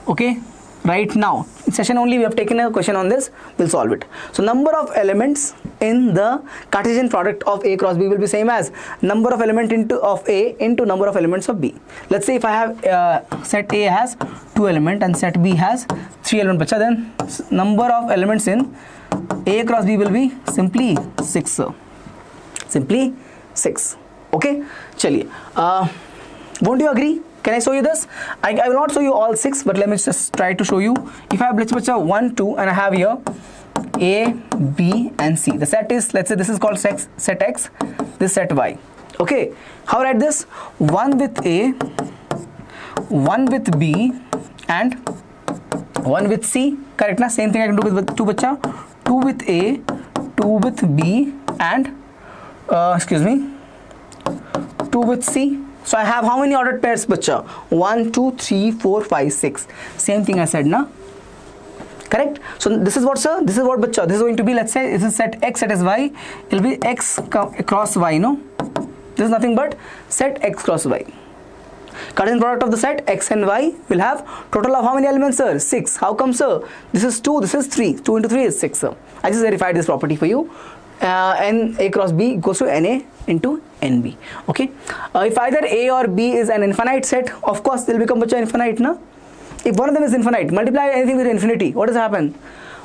Okay, right now in session only we have taken a question on this. We'll solve it. So number of elements in the Cartesian product of A cross B will be same as number of element of A into number of elements of B. Let's say if I have set A has 2 elements and set B has 3 elements, bacha, then number of elements in A cross B will be simply 6, sir. Simply 6. Okay, chaliye. Won't you agree? Can I show you this? I will not show you all 6, but let me just try to show you. If I have, let's say, 1, 2, and I have here A, B, and C. The set is, let's say this is called set X, this set Y. Okay, how write this? 1 with A, 1 with B, and 1 with C. Correct na? Same thing I can do with 2 bacha. 2 with A, 2 with B, and 2 with C. So I have how many ordered pairs, bacha? 1, 2, 3, 4, 5, 6. Same thing I said, na? Correct? So this is what, sir? This is what, bacha? This is going to be, let's say, this is set X, set as Y. It will be X cross Y, no? This is nothing but set X cross Y. Cartesian product of the set X and Y will have total of how many elements, sir? 6. How come, sir? This is 2, this is 3. 2 into 3 is 6, sir. I just verified this property for you. N A cross B equals to NA into NB. Okay. If either A or B is an infinite set, of course they'll become bacha infinite, na? If one of them is infinite, multiply anything with infinity, what does happen?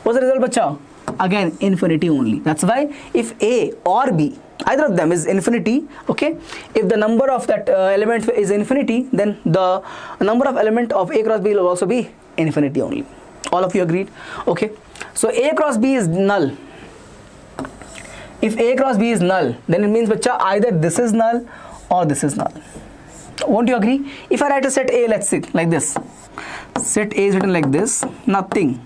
What's the result, bacha? Again, infinity only. That's why if A or B, either of them is infinity, okay, if the number of that element is infinity, then the number of element of A cross B will also be infinity only. All of you agreed? Okay. So A cross B is null. If A cross B is null, then it means, bacha, either this is null or this is null. Won't you agree? If I write a set A, let's see, like this. Set A is written like this, nothing.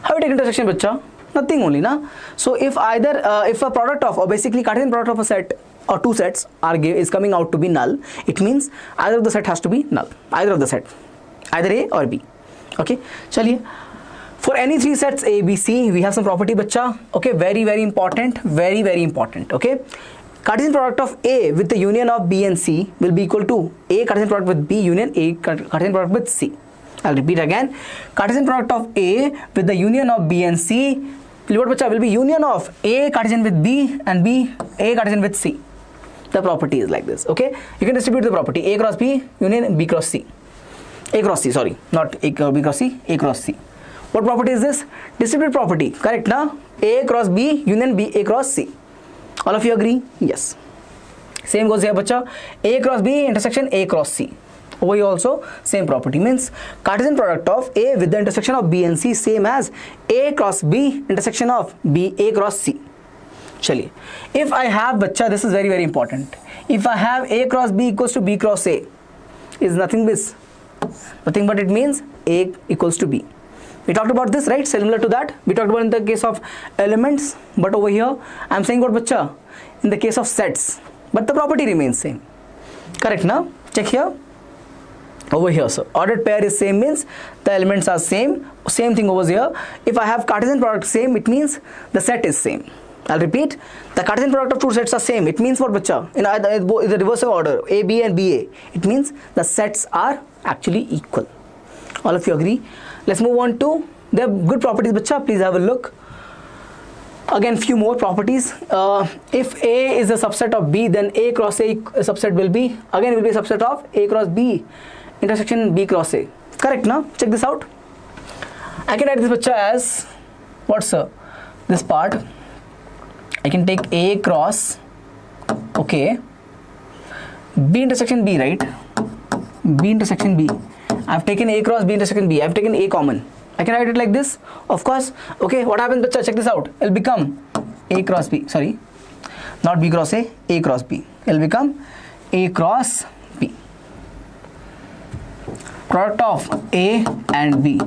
How you take intersection, bacha? Nothing only, na? So if either, if a product of, or basically Cartesian product of a set or two sets is coming out to be null, it means either of the set has to be null. Either of the set. Either A or B. Okay, chaliye. For any three sets A, B, C, we have some property, bacha. Okay, very, very important. Very, very important. Okay. Cartesian product of A with the union of B and C will be equal to A Cartesian product with B union A Cartesian product with C. I'll repeat again. Cartesian product of A with the union of B and C will be union of A Cartesian with B and B A Cartesian with C. The property is like this. Okay. You can distribute the property A cross B union B cross C. A cross C, sorry, not A B cross C, A cross C. What property is this? Distribute property, correct now? A cross B union B A cross C. All of you agree? Yes. Same goes here, bacha. A cross B intersection A cross C. Over here also same property, means Cartesian product of A with the intersection of B and C same as A cross B intersection of B A cross C. Chaliye. If I have, bacha, this is very, very important. If I have A cross B equals to B cross A, is nothing but it means A equals to B. We talked about this, right? Similar to that we talked about in the case of elements, but over here I'm saying what, bacha? In the case of sets, but the property remains same. Correct now? Check here. Over here, so ordered pair is same, means the elements are same. Same thing over here. If I have Cartesian product same, it means the set is same. I'll repeat. The Cartesian product of two sets are same. It means what, bacha? In the reverse order, A, B and B, A. It means the sets are actually equal. All of you agree? Let's move on to the good properties, bacha. Please have a look. Again, few more properties. If A is a subset of B, then A cross A subset will be, again, will be a subset of A cross B intersection B cross A. Correct now? Check this out. I can write this, bacha, as what, sir? This part I can take A cross, okay, B intersection B, right? B intersection B. I've taken A cross B intersection B. I've taken A common. I can write it like this, of course. Okay, what happens, bacha? Check this out. It'll become A cross B. Sorry, not B cross A. A cross B. It'll become A cross B. Product of A and B.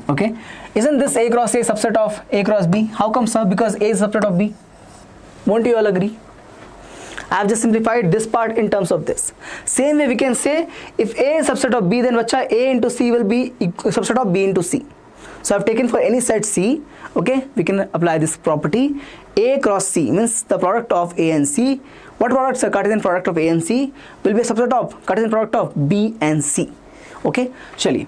Okay, isn't this A cross A subset of A cross B? How come, sir? Because A is subset of B. Won't you all agree? I have just simplified this part in terms of this. Same way we can say if A is subset of B, then bacha A into C will be subset of B into C. So I have taken for any set C, okay, we can apply this property. A cross C means the product of A and C. What product, sir? Cartesian product of A and C will be a subset of Cartesian product of B and C. Okay, chaliye.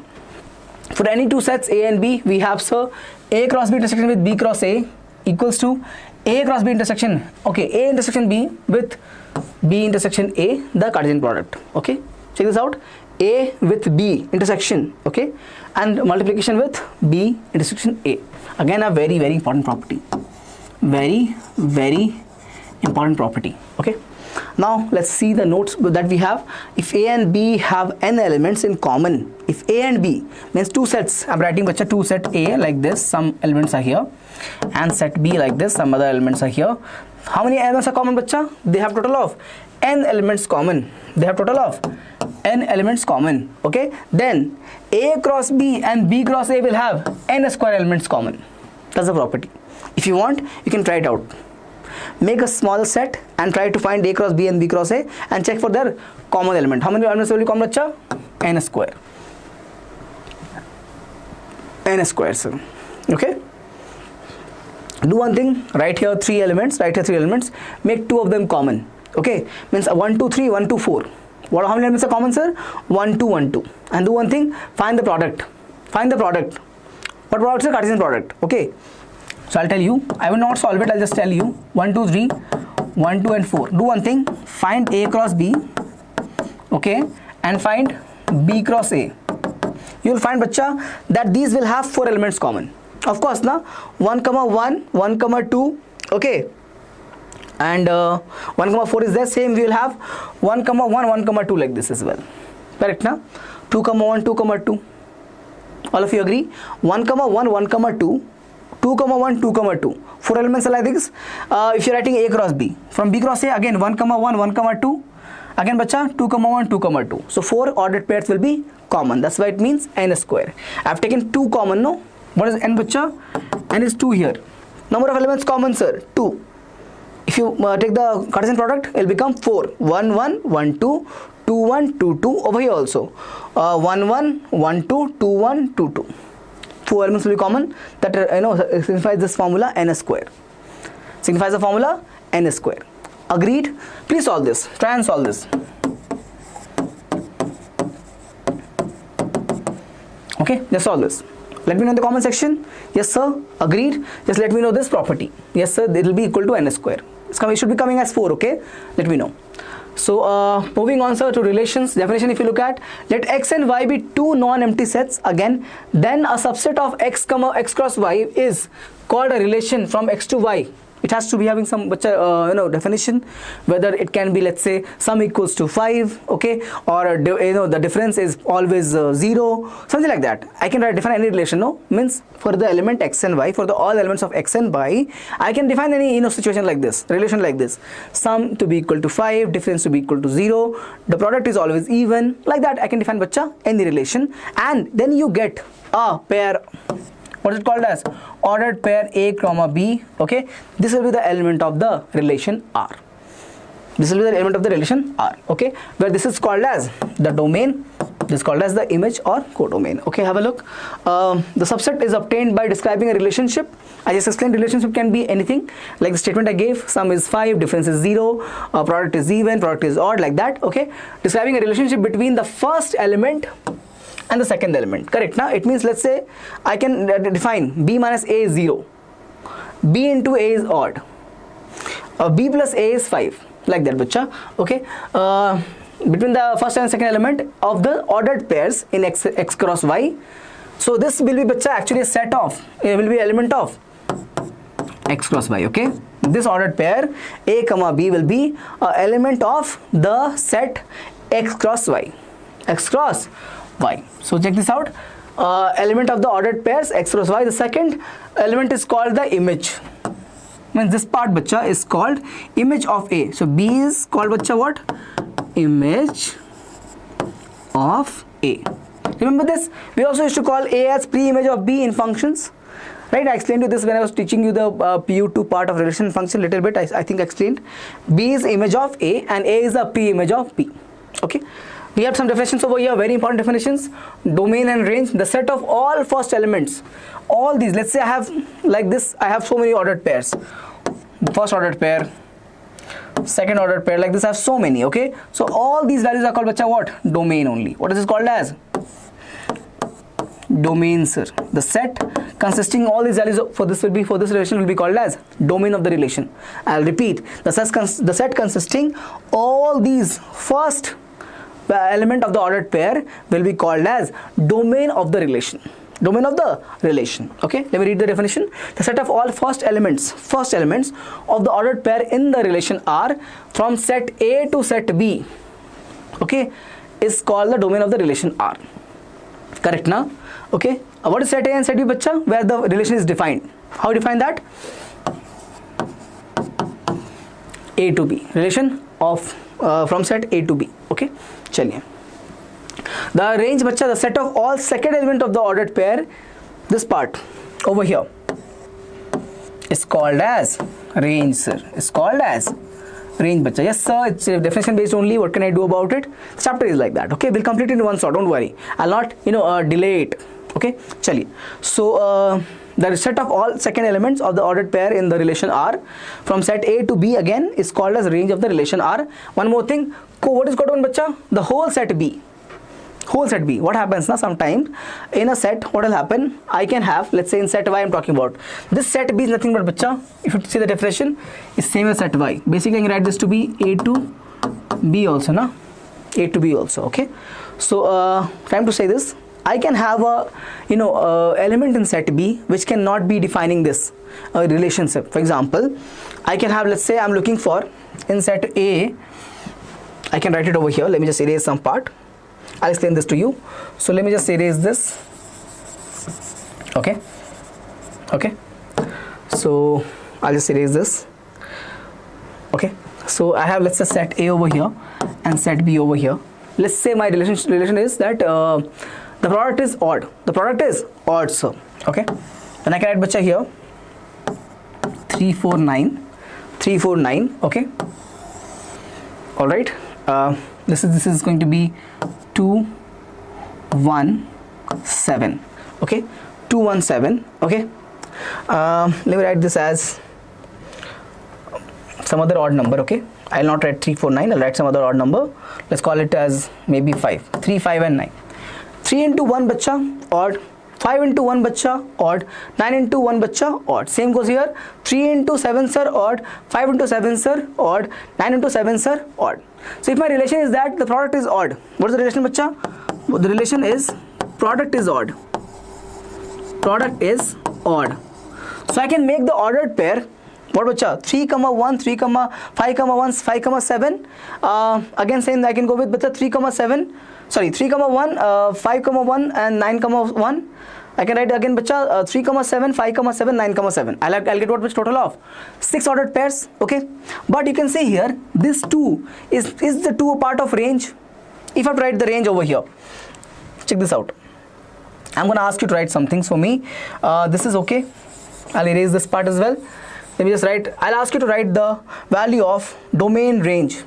For any two sets A and B, we have, sir, A cross B intersection with B cross A equals to A cross B intersection, okay, A intersection B with B intersection A, the Cartesian product. Okay, check this out. A with B intersection, okay, and multiplication with B intersection A. Again, a very, very important property. Very, very important property. Okay. Now let's see the notes that we have. If A and B have n elements in common, if A and B means two sets, I'm writing bacha two set A like this, some elements are here, and set B like this, some other elements are here. How many elements are common, bacha? They have total of n elements common. They have total of n elements common. Okay, then A cross B and B cross A will have n square elements common. That's the property. If you want, you can try it out. Make a small set and try to find A cross B and B cross A and check for their common element. How many elements will be common, bacha? N square. N square, sir. Okay. Do one thing. Write here three elements. Write here three elements. Make two of them common. Okay. Means 1, 2, 3, 1, 2, 4. What? How many elements are common, sir? 1, 2, 1, 2. And do one thing. Find the product. Find the product. What product is a Cartesian product? Okay. So I'll tell you. I will not solve it. I'll just tell you. 1, 2, 3, 1, 2, and 4. Do one thing. Find A cross B. Okay. And find B cross A. You will find, bacha, that these will have 4 elements common. Of course, na 1, 1, 1, 2. Okay. And 1, 4 is there. Same. We will have 1, 1, 1, 2 like this as well. Correct, na? 2, 1, 2, 2. All of you agree? 1, 1, 1, 2. 2, 1, 2, 2. 4 elements are like this. If you're writing A cross B, from B cross A, again 1, 1, 1, 2. Again, bacha, 2, 1, 2, 2. So 4 ordered pairs will be common. That's why it means n square. I've taken 2 common, no? What is n, bacha? N is 2 here. Number of elements common, sir, 2. If you take the Cartesian product, it will become 4. 1, 1, 1, 2, 2, 1, 2, 2. Over here also. 1, 1, 1, 2, 2, 1, 2, 2. 4 elements will be common. That signifies this formula n square. Signifies the formula n square. Agreed? Please solve this. Try and solve this. Okay, just solve this. Let me know in the comment section. Yes, sir. Agreed. Just let me know this property. Yes, sir. It will be equal to n square. It should be coming as 4. Okay. Let me know. So moving on, sir, to relations definition. If you look at, let x and y be two non-empty sets. Again, then a subset of x cross y is called a relation from x to y. It has to be having some definition, whether it can be, let's say, sum equals to 5, okay, or the difference is always 0, something like that. I can define any relation, no? Means for the element x and y, for the all elements of x and y, I can define any situation like this, relation like this. Sum to be equal to 5, difference to be equal to 0, the product is always even, like that. I can define, bacha, any relation, and then you get a pair. What is it called as? Ordered pair A comma B. Okay, this will be the element of the relation R. This will be the element of the relation R. Okay, where this is called as the domain. This is called as the image or codomain. Okay, have a look. The subset is obtained by describing a relationship. I just explained relationship can be anything. Like the statement I gave, sum is 5, difference is 0, product is even, product is odd, like that. Okay, describing a relationship between the first element and the second element. Correct. Now it means, let's say I can define B minus A is 0, B into A is odd, B plus A is 5, like that, bacha. Okay, between the first and second element of the ordered pairs in x cross y. So this will be, bacha, actually a set of, it will be element of x cross y. Okay, this ordered pair A comma B will be an element of the set x cross y. X cross y. So check this out. Element of the ordered pairs x cross y. The second element is called the image. Means this part, bacha, is called image of A. So B is called, bacha, what? Image of A. Remember this? We also used to call A as pre-image of B in functions. right? I explained you this when I was teaching you the PU2 part of relation function little bit. I think I explained. B is image of A and A is a P-image of B. Okay. We have some definitions over here, very important definitions. Domain and range, the set of all first elements. All these, let's say I have like this, I have so many ordered pairs. First ordered pair, second ordered pair, like this I have so many, okay? So all these values are called, bacha, what? Domain only. What is this called as? Domain, sir. The set consisting all these values for this relation will be called as domain of the relation. I'll repeat, the set consisting all these first element of the ordered pair will be called as domain of the relation. Domain of the relation. Okay, let me read the definition. The set of all first elements of the ordered pair in the relation R from set A to set B, okay, is called the domain of the relation R. Correct now? Okay. What is set A and set B, bacha? Where the relation is defined. How define that? A to B. Relation of from set A to B. Okay. Chaliye. The range, bacha, the set of all second element of the ordered pair, this part over here, is called as range, sir. Is called as range, bacha. Yes, sir. It's a definition based only. What can I do about it? The chapter is like that. Okay, we'll complete it in one shot. Don't worry. I'll not, delay it. Okay, chaliye. So the set of all second elements of the ordered pair in the relation R from set A to B again is called as range of the relation R. One more thing. What is called one, bacha? The whole set B. Whole set B. What happens now? Sometimes in a set, what will happen? I can have, let's say in set Y I'm talking about. This set B is nothing but, bacha, if you see the definition, is same as set Y. Basically I can write this to be A to B also, na? A to B also, okay? So time to say this. I can have a element in set B which cannot be defining this relationship. For example, I can have, let's say I'm looking for in set A, I can write it over here. Let me just erase some part. I'll explain this to you. So let me just erase this. Okay. Okay. So I'll just erase this. Okay. So I have, let's say, set A over here and set B over here. Let's say my relation is that the product is odd. The product is odd, sir. Okay. Then I can write, bacha, here 3, 4, 9. 3, 4, 9. Okay. All right. This is going to be 2, 1, 7. Okay, 2, 1, 7. Okay. Let me write this as some other odd number. Okay, I'll not write 3, 4, 9. I'll write some other odd number. Let's call it as maybe 5. 3, 5, and 9. 3 into 1, bacha, odd. 5 into 1, bacha, odd. 9 into 1, bacha, odd. Same goes here. 3 into 7, sir, odd. 5 into 7, sir, odd. 9 into 7, sir, odd. So if my relation is that the product is odd, what is the relation, bacha? The relation is product is odd. Product is odd. So I can make the ordered pair, what, bacha? 3, 1, 3, 5, 1, 5, 7. Again same, I can go with, bacha, 3, 7. Sorry, 3, 1, 5, 1, and 9, 1. I can write again, bacha, 3, 7, 5, 7, 9, 7. I'll get what, which total of 6 ordered pairs. Okay, but you can see here this 2 is the 2 a part of range. If I have to write the range over here, check this out. I'm gonna ask you to write something for me. This is okay. I'll erase this part as well. Let me just write. I'll ask you to write the value of domain range.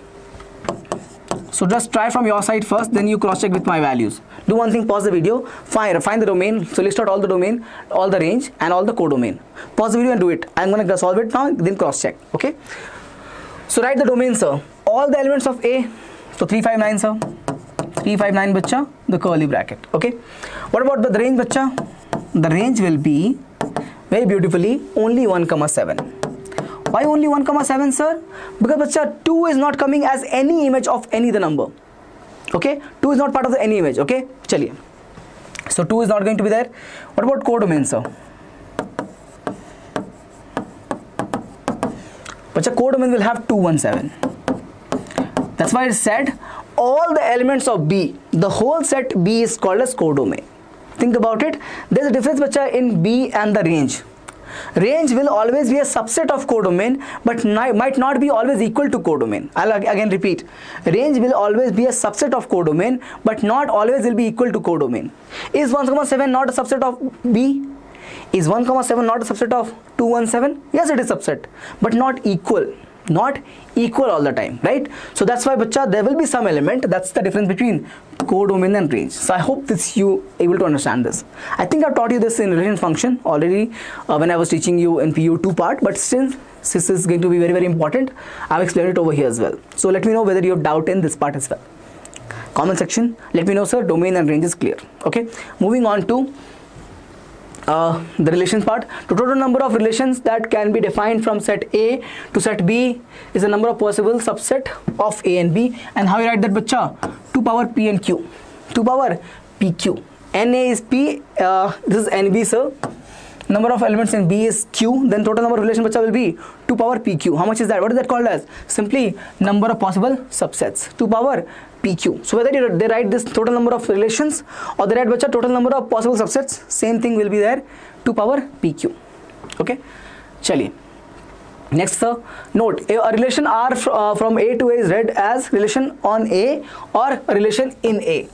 So just try from your side first, then you cross check with my values. Do one thing, pause the video, find the domain. So list out all the domain, all the range, and all the codomain. Pause the video and do it. I'm going to solve it now, then cross check. Okay. So write the domain, sir. All the elements of A. So 3, 5, 9, sir. 3, 5, 9, bacha, the curly bracket. Okay. What about the range, bacha? The range will be very beautifully only 1, 7. Why only 1, 7, sir? Because, bacha, 2 is not coming as any image of any the number. Okay, 2 is not part of the any image. Okay, chaliye. So 2 is not going to be there. What about codomain, sir? Bacha, codomain will have 2, 1, 7. That's why it said all the elements of B, the whole set B is called as codomain. Think about it. There's a difference, bacha, in B and the range. Range will always be a subset of codomain, but might not be always equal to codomain. I'll again repeat. Range will always be a subset of codomain, but not always will be equal to codomain. Is 1, 7 not a subset of B? Is 1 comma 7 not a subset of 2 1 7? Yes, it is subset, but not equal. Not equal all the time, right? So that's why bacha, there will be some element. That's the difference between codomain and range. So I hope this you able to understand this. I think I've taught you this in relation function already when I was teaching you in PU 2 part, but still this is going to be very, very important. I've explained it over here as well. So let me know whether you have doubt in this part as well. Comment section, let me know, sir, domain and range is clear. Okay, moving on to the relations part. The total number of relations that can be defined from set A to set B is the number of possible subset of A and B. And how you write that, bacha? 2 power P and Q. 2 power PQ. NA is P, this is NB, sir. Number of elements in B is Q. Then total number of relations, bacha, will be 2 power PQ. How much is that? What is that called as? Simply number of possible subsets. 2 power PQ. So whether they write this total number of relations or they write bacha total number of possible subsets, same thing will be there, 2 power PQ. Okay, chaliye. Next, sir, note a relation R from A to A is read as relation on A or relation in A.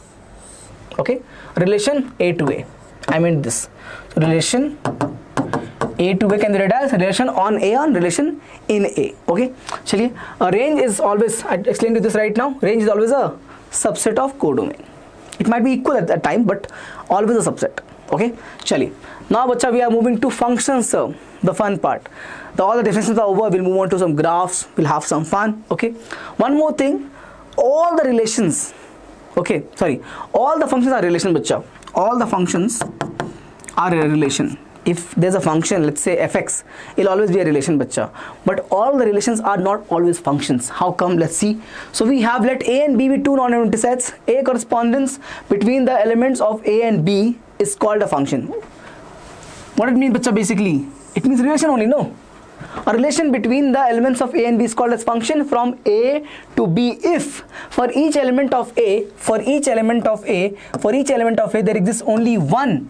Okay, relation A to A. I mean this. So relation A to A can be read as relation on A on relation in A. Okay, chaliye. A range is always, I explained you this right now, range is always a subset of codomain. It might be equal at that time, but always a subset. Okay, chaliye. Now bacha, we are moving to functions, sir, the fun part. All the definitions are over. We'll move on to some graphs, we'll have some fun. Okay, one more thing, all the relations, okay, sorry, all the functions are relation, bacha. All the functions are a relation. If there's a function, let's say fx, it'll always be a relation, bacha. But all the relations are not always functions. How come? Let's see. So we have, let A and B be two non-empty sets. A correspondence between the elements of A and B is called a function. What it means, bacha, basically? It means relation only, no? A relation between the elements of A and B is called as function from A to B if for each element of A, there exists only one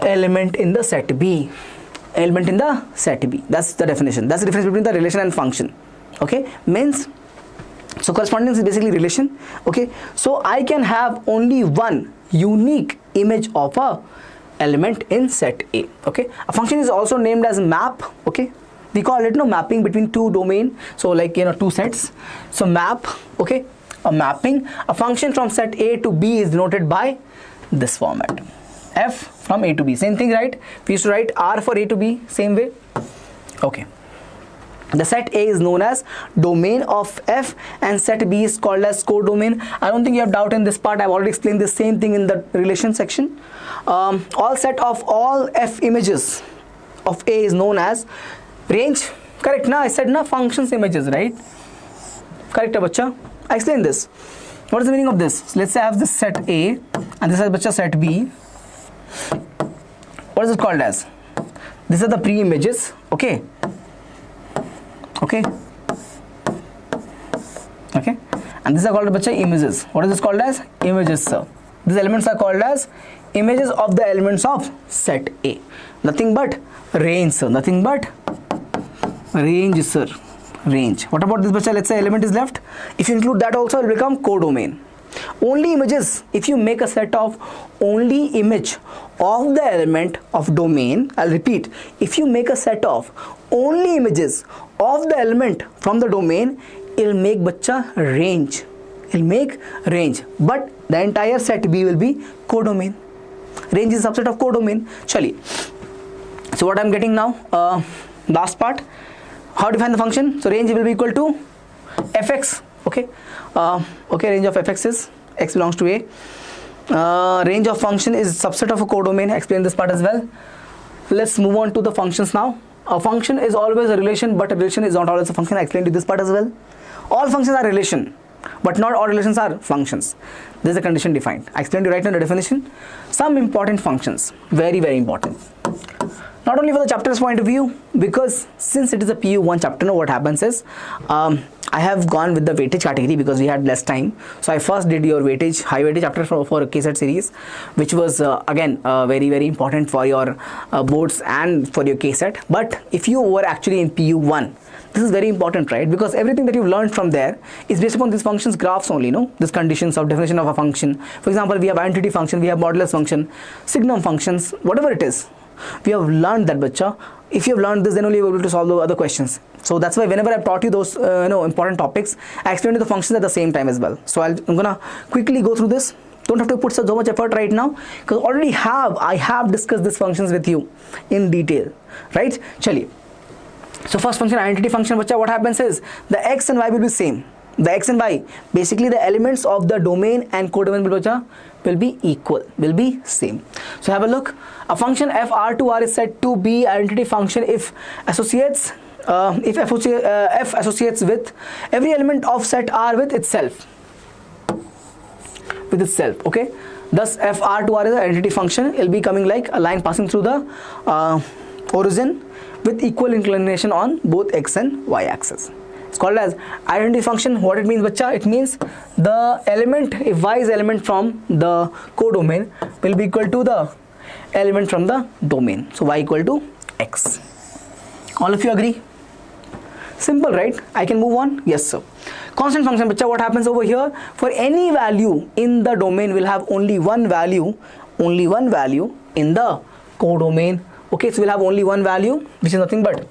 element in the set B. Element in the set B. That's the definition. That's the difference between the relation and function. Okay, means, so correspondence is basically relation. Okay, so I can have only one unique image of a element in set A. Okay, a function is also named as map. Okay, we call it mapping between two domain, so like two sets. So map, okay, a mapping, a function from set A to B is denoted by this format, f from A to B. Same thing, right? We used to write R for A to B, same way. Okay, the set A is known as domain of F and set B is called as codomain. I don't think you have doubt in this part. I've already explained the same thing in the relation section. All set of all F images of A is known as range. Correct na? I said na functions images, right? Correct bacha? I explained this. What is the meaning of this? So let's say I have this set A and this is bacha set B. What is it called as? These are the pre-images. Okay. Okay. Okay. And these are called bacha images. What is this called as? Images, sir. These elements are called as images of the elements of set A. Nothing but range, sir. Nothing but range, sir. Range. What about this bacha? Let's say element is left. If you include that also, it will become codomain. Only images, if you make a set of only image of the element of domain, I'll repeat, if you make a set of only images of the element from the domain, it'll make bacha range. It'll make range, but the entire set B will be codomain. Range is a subset of codomain. Chali. So what I'm getting now, last part, how to define the function? So range will be equal to fx. Okay, okay, range of fx is x belongs to A. Range of function is subset of a codomain. Explain this part as well. Let's move on to the functions now. A function is always a relation, but a relation is not always a function. I explained you this part as well. All functions are relation, but not all relations are functions. There is a condition defined. I explained you right now the definition. Some important functions, very, very important. Not only for the chapter's point of view, because since it is a PU1 chapter, now what happens is, I have gone with the weightage category because we had less time. So I first did your weightage, high weightage chapter for KCET series, which was again very, very important for your boards and for your KCET. But if you were actually in PU1, this is very important, right? Because everything that you've learned from there is based upon these functions graphs only, these conditions of definition of a function. For example, we have identity function, we have modulus function, signum functions, whatever it is. we have learned that bacha. If you have learned this, then only you will be able to solve the other questions. So that's why whenever I've taught you those important topics, I explain you the functions at the same time as well. So I'm gonna quickly go through this. Don't have to put so much effort right now, because already I have discussed these functions with you in detail, right? Chaliye. So first function, identity function, bacha, what happens is the x and y will be same. The x and y, basically the elements of the domain and codomain will be equal, will be same. So have a look. A function f r to r is said to be identity function if f associates with every element of set r with itself. Okay. Thus f r to r is an identity function. It will be coming like a line passing through the origin with equal inclination on both x and y axis. It's called as identity function. What it means, bacha? It means the element, if y is element from the codomain, will be equal to the element from the domain. So y equal to x. All of you agree? Simple, right? I can move on? Yes, sir. Constant function, bacha, what happens over here? For any value in the domain will have only one value in the codomain. Okay, so we'll have only one value, which is nothing but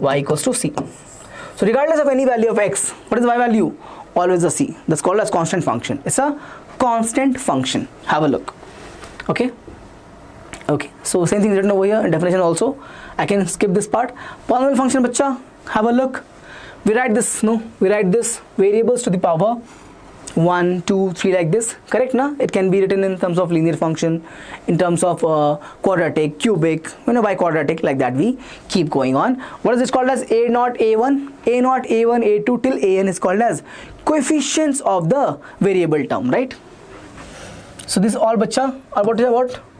y equals to c. So regardless of any value of x, what is y value? Always a c. That's called as constant function. It's a constant function. Have a look. Okay. So same thing written over here in definition also. I can skip this part. Polynomial function, bacha. Have a look. We write this variables to the power 1, 2, 3 like this. Correct, na? It can be written in terms of linear function, in terms of quadratic, cubic, biquadratic, like that. We keep going on. What is this called as? A0, A1, A0, A1, A2 till An is called as coefficients of the variable term, right? So this all, bacha, are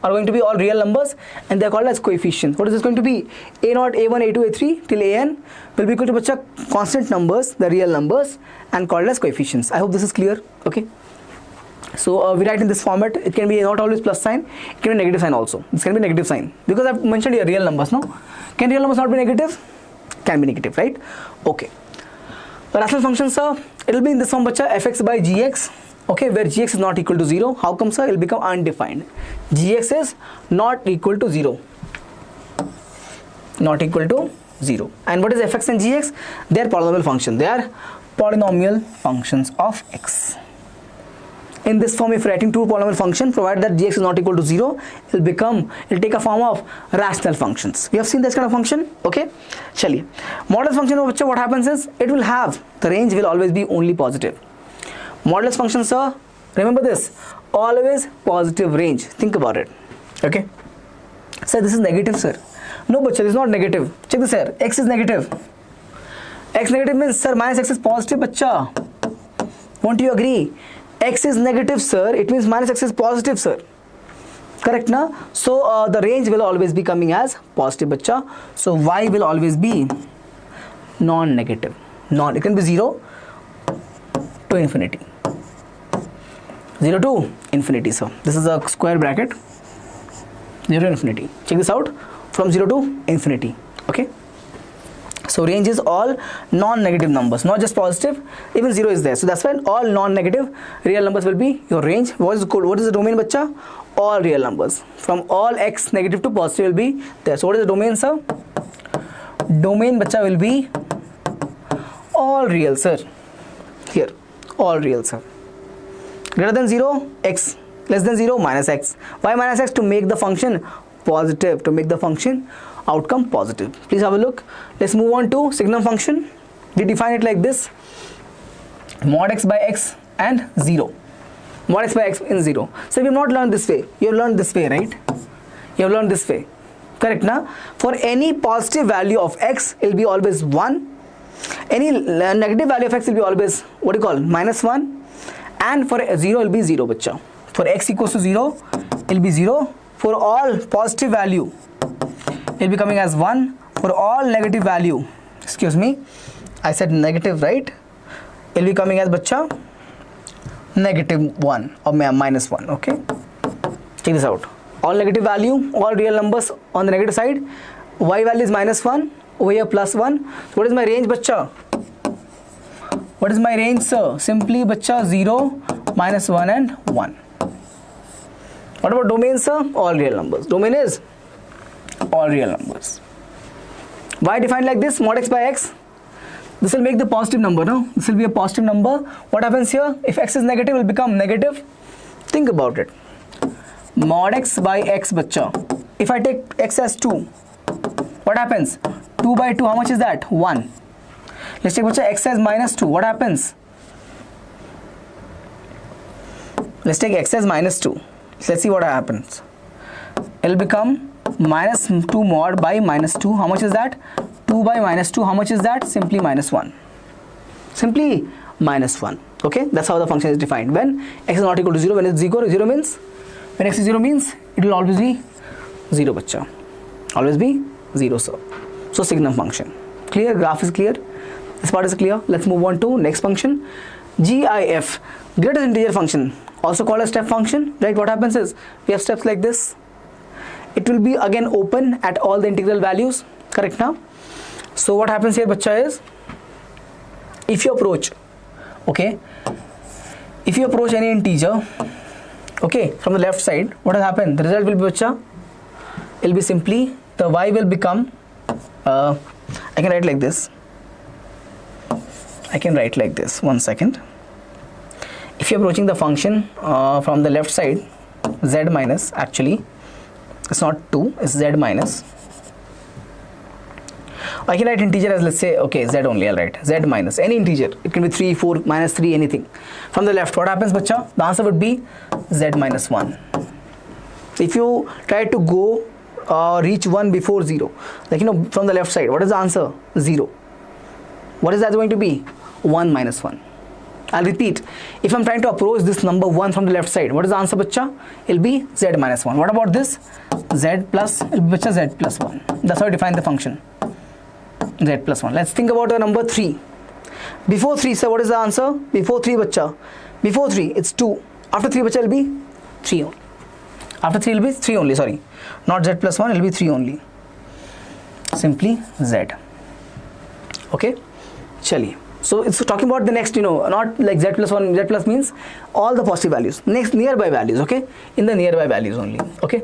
going to be all real numbers, and they are called as coefficients. What is this going to be? A0, A1, A2, A3 till An will be equal to, bacha, constant numbers, the real numbers, and called as coefficients. I hope this is clear. Okay. So we write in this format. It can be not always plus sign. It can be negative sign also. This can be negative sign because I've mentioned here real numbers. No, can real numbers not be negative? Can be negative, right? Okay. The rational function, sir, it will be in this form, bacha, fx by gx. Okay, where gx is not equal to 0. How come, sir? It will become undefined. Gx is not equal to 0. Not equal to 0. And what is fx and gx? They are polynomial function. They are polynomial functions of x. In this form, if writing two polynomial function, provided that gx is not equal to 0, it will take a form of rational functions. We have seen this kind of function. Okay, chaliye. Modulus function of which what happens is it will have the range will always be only positive. Modulus function, sir, remember this, always positive range. Think about it. Okay, sir, this is negative, sir. No, bacha, this is not negative. Check this here. X is negative. X negative means, sir, minus x is positive, bacha. Won't you agree? X is negative, sir. It means minus x is positive, sir. Correct, na? So the range will always be coming as positive, bacha. So y will always be non-negative. It can be 0 to infinity. 0 to infinity, sir. This is a square bracket. 0 to infinity. Check this out. From 0 to infinity. Okay. So range is all non-negative numbers, not just positive. Even 0 is there. So that's why all non-negative real numbers will be your range. What is the code? What is the domain, bacha? All real numbers. From all x negative to positive will be there. So what is the domain, sir? Domain, bacha, will be all real, sir. Here, all real, sir. Greater than 0, x. Less than 0, minus x. Why minus x? To make the function positive, to make the function outcome positive. Please have a look. Let's move on to signum function. We define it like this: mod x by x and 0. Mod x by x in 0. So we have not learned this way. You have learned this way, right? You have learned this way. Correct, na? For any positive value of x, it will be always 1. Any negative value of x will be always, what do you call, minus 1. And for 0 will be 0, bacha. For x equals to 0, it will be 0. For all positive value, it will be coming as 1. For all negative value, excuse me, I said negative, right? It will be coming as, bacha, negative 1 or minus 1. Okay, check this out. All negative value, all real numbers on the negative side. Y value is minus 1, over here plus 1. So what is my range, bacha? What is my range, sir? Simply, bacha, 0, minus 1 and 1. What about domain, sir? All real numbers. Domain is all real numbers. Why defined like this? Mod x by x. This will make the positive number, no? This will be a positive number. What happens here? If x is negative, it will become negative. Think about it. Mod x by x, bacha. If I take x as 2, what happens? 2 by 2, how much is that? 1. Let's take bacha x as minus 2. What happens? Let's take x as minus 2. Let's see what happens. It will become minus 2 mod by minus 2. How much is that? 2 by minus 2. How much is that? Simply minus 1. Simply minus 1. Okay, that's how the function is defined. When x is not equal to 0, when it's 0, 0 means, when x is 0 means, it will always be 0, bacha. Always be 0, sir. So signum function. Clear? Graph is clear? This part is clear. Let's move on to next function. GIF, greatest integer function, also called a step function, right? What happens is, we have steps like this. It will be again open at all the integral values, correct now? So what happens here, bacha, is, if you approach, okay, if you approach any integer, okay, from the left side, what will happen? The result will be, bacha, it will be simply, the y will become, I can write like this. I can write like this, 1 second. If you're approaching the function from the left side, z minus, actually, it's not 2, it's z minus. I can write integer as, let's say, okay, z only, I'll write z minus, any integer. It can be 3, 4, minus 3, anything. From the left, what happens, bacha? The answer would be z minus 1. If you try to go reach 1 before 0, like, you know, from the left side, what is the answer? 0. What is that going to be? 1 minus 1. I'll repeat. If I'm trying to approach this number 1 from the left side, what is the answer, bacha? It'll be z minus 1. What about this? Z plus, it'll be, bacha, z plus 1. That's how I define the function. Z plus 1. Let's think about the number 3. Before 3, sir, what is the answer? Before 3, bacha. Before 3, it's 2. After 3, bacha, it'll be 3 only. After 3, it'll be 3 only, sorry. Not z plus 1, it'll be 3 only. Simply z. Okay? Chali. So it's talking about the next, you know, not like z plus 1, z plus means all the positive values. Next, nearby values, okay? In the nearby values only, okay?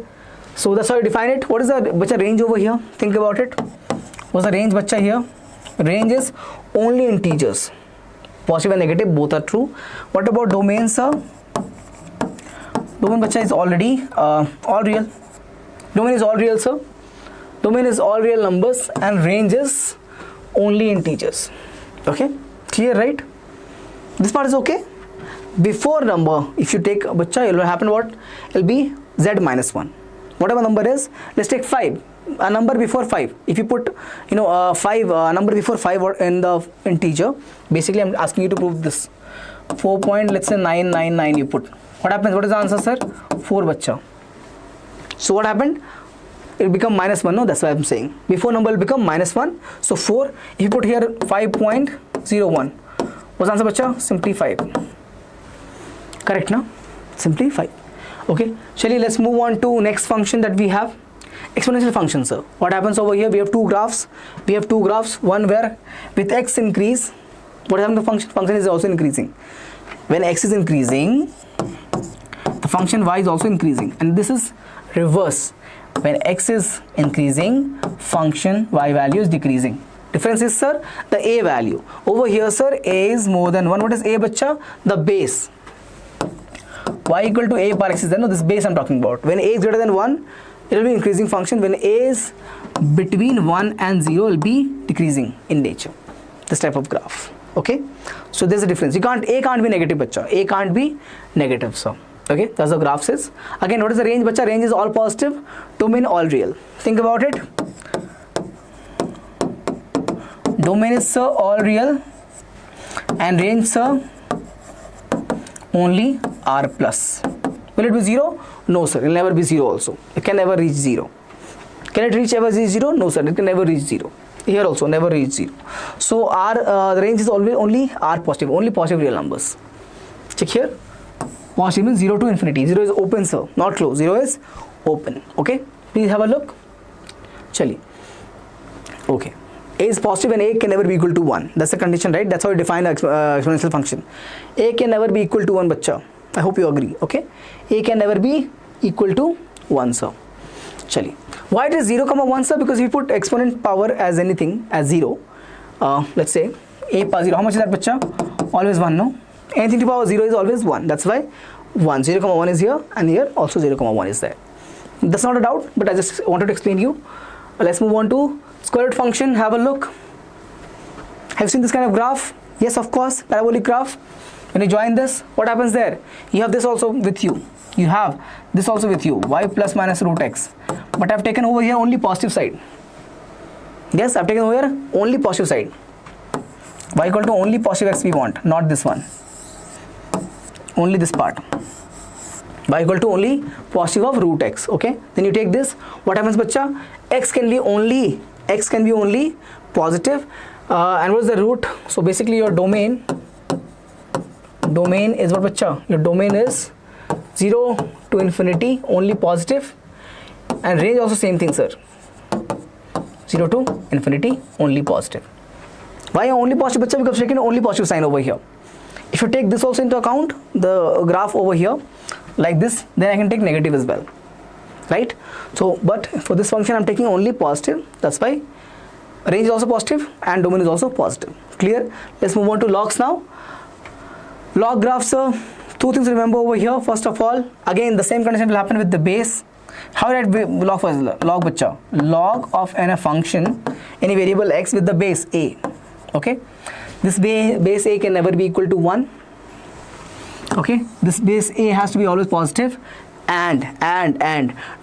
So that's how you define it. What is the, bacha, range over here? Think about it. What's the range, bacha, here? Range is only integers. Positive and negative, both are true. What about domain, sir? Domain, bacha, is already all real. Domain is all real, sir. Domain is all real numbers and range is only integers. Okay? Clear, right? This part is okay. Before number, if you take, bacha, it will happen what? It will be z minus 1. Whatever number is, let's take 5. A number before 5. If you put, you know, 5, a number before 5 or in the integer, basically I'm asking you to prove this. 4 point, let's say 999 you put. What happens? What is the answer, sir? 4, bacha. So what happened? It will become minus 1, no? That's why I'm saying. Before number will become minus 1. So 4, if you put here 5.01. What's the answer, bacha? Simply 5. Correct, no? Simply 5. Okay. Shali, let's move on to next function that we have. Exponential function, sir. What happens over here? We have two graphs. We have two graphs. One where with x increase, what happens? The function is also increasing. When x is increasing, the function y is also increasing. And this is reverse. When x is increasing, function y value is decreasing. Difference is, sir, the a value. Over here, sir, a is more than 1. What is a, bacha? The base. Y equal to a par x is there. No, this base I'm talking about. When a is greater than 1, it will be increasing function. When a is between 1 and 0, it will be decreasing in nature. This type of graph. Okay. So there's a difference. A can't be negative, bacha. A can't be negative, sir. Okay. That's the graph says. Again, what is the range, bacha? Range is all positive. Domain all real. Think about it. Domain is, sir, all real. And range, sir, only r plus. Will it be 0? No, sir. It will never be 0 also. It can never reach 0. Can it reach ever 0? No, sir. It can never reach 0. Here also never reach 0. So the range is always only r positive. Only positive real numbers. Check here. Positive means 0 to infinity. 0 is open, sir. Not close. 0 is open. Okay. Please have a look. Chali. Okay. A is positive and a can never be equal to 1. That's the condition, right? That's how we define the exponential function. A can never be equal to 1, bacha. I hope you agree. Okay. A can never be equal to 1, sir. चलिए why it is 0 comma 1 sir, because if you put exponent power as anything as 0, let's say a power 0, how much is that bachcha? Always 1, no? Anything to power 0 is always 1, that's why 1, 0 comma 1 is here, and here also 0 comma 1 is there. That's not a doubt, but I just wanted to explain you. Let's move on to square root function. Have a look. Have you seen this kind of graph? Yes, of course, parabolic graph. When you join this, what happens there? You have this also with you. You have this also with you, y plus minus root x. But I've taken over here only positive side. Yes, I've taken over here only positive side. Y equal to only positive x we want, not this one. Only this part. Y equal to only positive of root x. Okay. Then you take this. What happens, bacha? X can be only positive. And what is the root? So basically your domain is what, bacha? Your domain is 0 to infinity, only positive, and range also same thing, sir. 0 to infinity, only positive. Why only positive, bacha? Because taken only positive sign over here. If you take this also into account, the graph over here like this, then I can take negative as well, right? So but for this function I'm taking only positive, that's why range is also positive and domain is also positive. Clear? Let's move on to logs now. Log graphs, two things to remember over here. First of all, again the same condition will happen with the base. How did I log first? Log, bacha? Log of a function, any variable x with the base a. Okay, this base a can never be equal to 1. Okay, this base a has to be always positive, and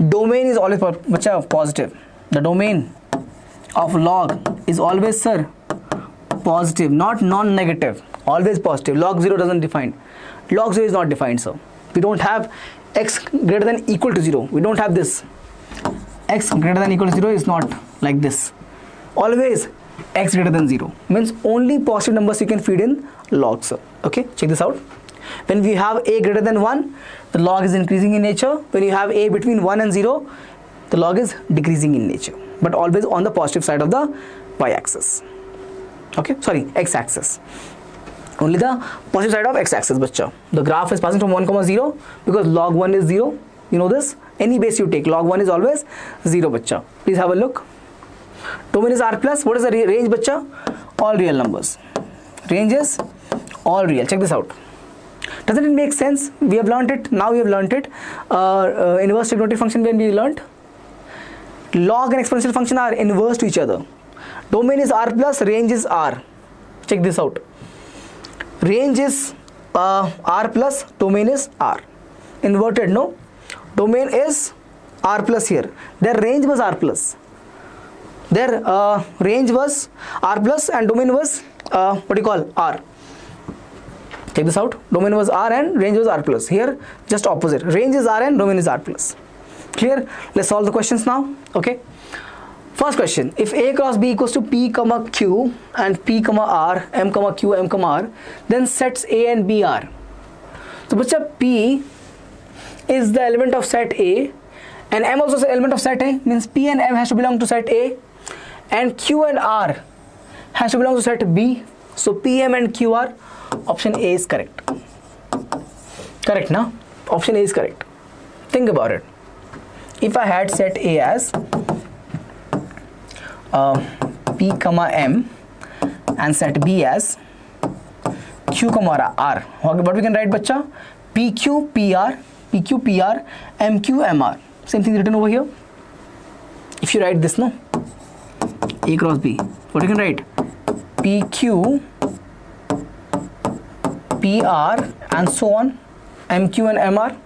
domain is always positive. The domain of log is always, sir, positive, not non-negative, always positive. Log 0 doesn't define. Log 0 is not defined, sir. We don't have x greater than equal to 0. We don't have this. X greater than equal to 0 is not like this. Always x greater than 0 means only positive numbers you can feed in log, sir. Okay, check this out. When we have a greater than 1, the log is increasing in nature. When you have a between 1 and 0, the log is decreasing in nature, but always on the positive side of the y-axis. Okay, sorry, x-axis. Only the positive side of x-axis, bacha. The graph is passing from 1, 0 because log 1 is 0. You know this? Any base you take, log 1 is always 0, bacha. Please have a look. Domain is r plus. What is the range, bacha? All real numbers. Range is all real. Check this out. Doesn't it make sense? We have learned it. Now we have learned it. Inverse trigonometric function, when we learned, log and exponential function are inverse to each other. Domain is r plus, range is r. Check this out. Range is r plus, domain is r. Inverted, no? Domain is r plus here. Their range was r plus. Their range was r plus and domain was what do you call, r. Check this out. Domain was r and range was r plus. Here just opposite. Range is r and domain is r plus. Clear? Let's solve the questions now. Okay. First question. If a cross b equals to p comma q and p comma r, m comma q, m comma r, then sets a and b are. So bacha, p is the element of set a and m also is the element of set a, means p and m has to belong to set a, and q and r has to belong to set b. So p, m and q r, option A is correct. Correct, na? Option A is correct. Think about it. If I had set A as P comma M and set B as Q comma R, what we can write, bacha? PQ PR, PQ PR, MQ MR. Same thing written over here. If you write this, no? A cross B, what you can write? PQ PR and so on, MQ and MR,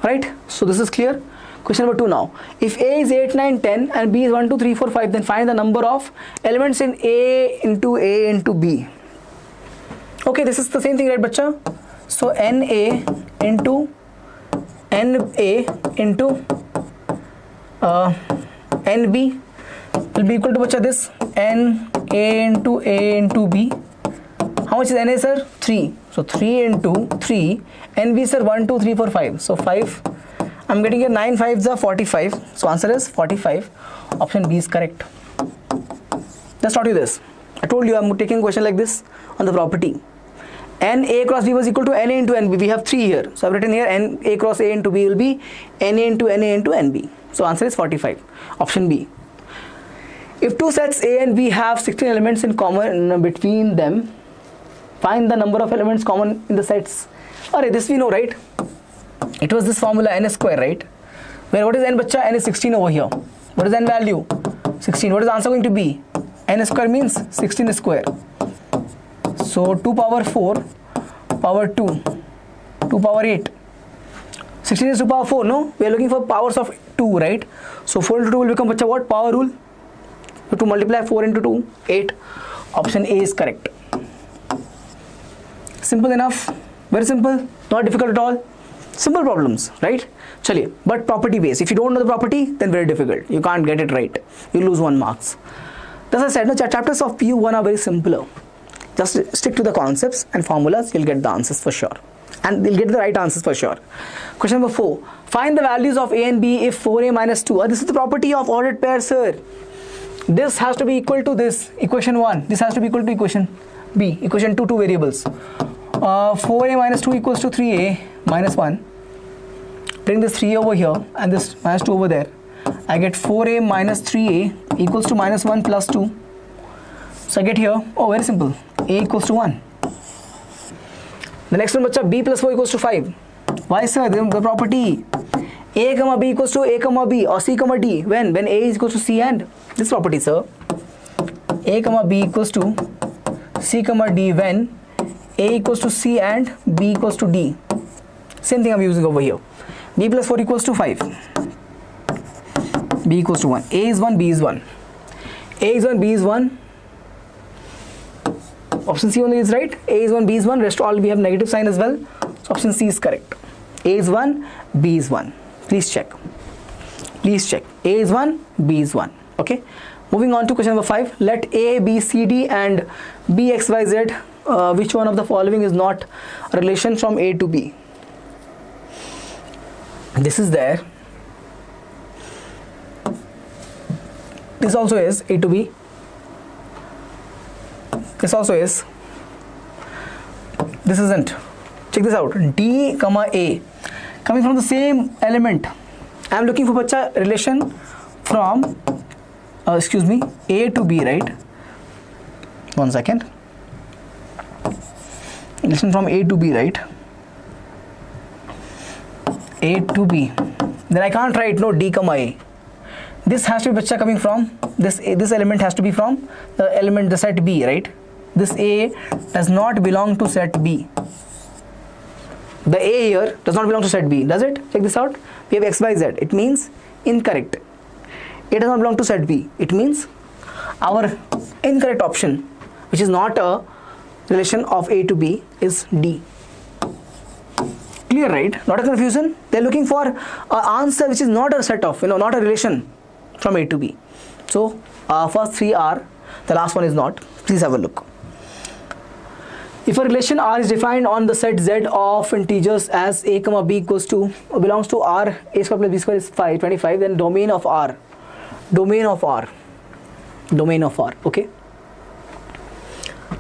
right? So this is clear. Question number 2 now. If A is 8, 9, 10 and B is 1, 2, 3, 4, 5, then find the number of elements in A into B. Okay, this is the same thing, right, bacha? So NA into NA into NB will be equal to, bacha, this NA into B. How much is NA, sir? 3. So 3 into 3. NB, sir, 1, 2, 3, 4, 5. So 5. I'm getting here 9 5s are 45. So answer is 45. Option B is correct. Just taught you this. I told you I'm taking a question like this on the property. NA cross B was equal to NA into NB. We have 3 here. So I've written here NA cross A into B will be NA into NA into NB. So answer is 45. Option B. If two sets A and B have 16 elements in common between them, find the number of elements common in the sets. Alright, this we know, right? It was this formula n square, right? Where what is n bacha? N is 16 over here. What is n value? 16. What is the answer going to be? N square means 16 square. So 2 power 4 power 2 2 power 8. 16 is 2 power 4, no? We are looking for powers of 2, right? So 4 into 2 will become bacha what? Power rule. To multiply 4 into 2, 8. Option A is correct. Simple enough. Very simple. Not difficult at all. Simple problems, right? Chaliye. But property based. If you don't know the property, then very difficult. You can't get it right. You lose 1 marks. As I said, no, chapters of PU1 are very simpler. Just stick to the concepts and formulas. You'll get the answers for sure. And you'll get the right answers for sure. Question number 4. Find the values of A and B if 4A minus 2. This is the property of ordered pairs, sir. This has to be equal to this, equation 1. This has to be equal to equation B, equation 2, 2 variables. 4A minus 2 equals to 3A minus 1. Bring this 3 over here and this minus 2 over there. I get 4A minus 3A equals to minus 1 plus 2. So I get here, oh, very simple, A equals to 1. The next one, bacha, B plus 4 equals to 5. Why, sir? The property A comma B equals to A comma B or C comma D. When A is equals to C and this property, sir. A comma B equals to C comma D when A equals to C and B equals to D. Same thing I'm using over here. B plus 4 equals to 5. B equals to 1. A is 1, B is 1. A is 1, B is 1. Option C only is right. A is 1, B is 1. Rest all we have negative sign as well. So option C is correct. A is 1, B is 1. Please check. Please check. A is 1, B is 1. Okay. Moving on to question number 5. Let A, B, C, D and B, X, Y, Z. Which one of the following is not a relation from A to B? This is there. This also is A to B. This also is. This isn't. Check this out. D comma A. Coming from the same element. I am looking for bacha relation from A to B, right? 1 second. Relation from A to B, right? A to B. Then I can't write no D comma A. This has to be bacha coming from this element has to be from the set B, right? This A does not belong to set B. The A here does not belong to set B, does it? Check this out. We have X, Y, Z. It means incorrect. A does not belong to set B. It means our incorrect option, which is not a relation of A to B, is D. Clear, right? Not a confusion. They're looking for an answer which is not a set of, not a relation from A to B. So first 3 are, the last one is not. Please have a look. If a relation R is defined on the set Z of integers as A comma B equals to belongs to R, A square plus B square is 25, then domain of R. Okay.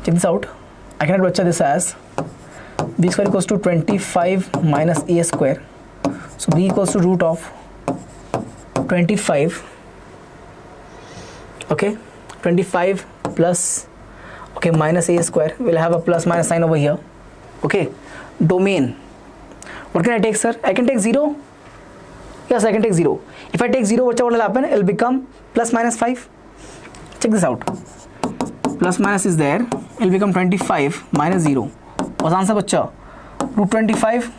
Check this out. I can write this as B square equals to 25 minus A square. So B equals to root of 25. Okay. 25 plus minus A square. We'll have a plus minus sign over here. Okay. Domain. What can I take, sir? I can take 0. Yes, I can take 0. If I take 0, what will happen? It will become plus minus 5. Check this out. Plus minus is there. It will become 25 minus 0. What's answer, bacha? Root 25.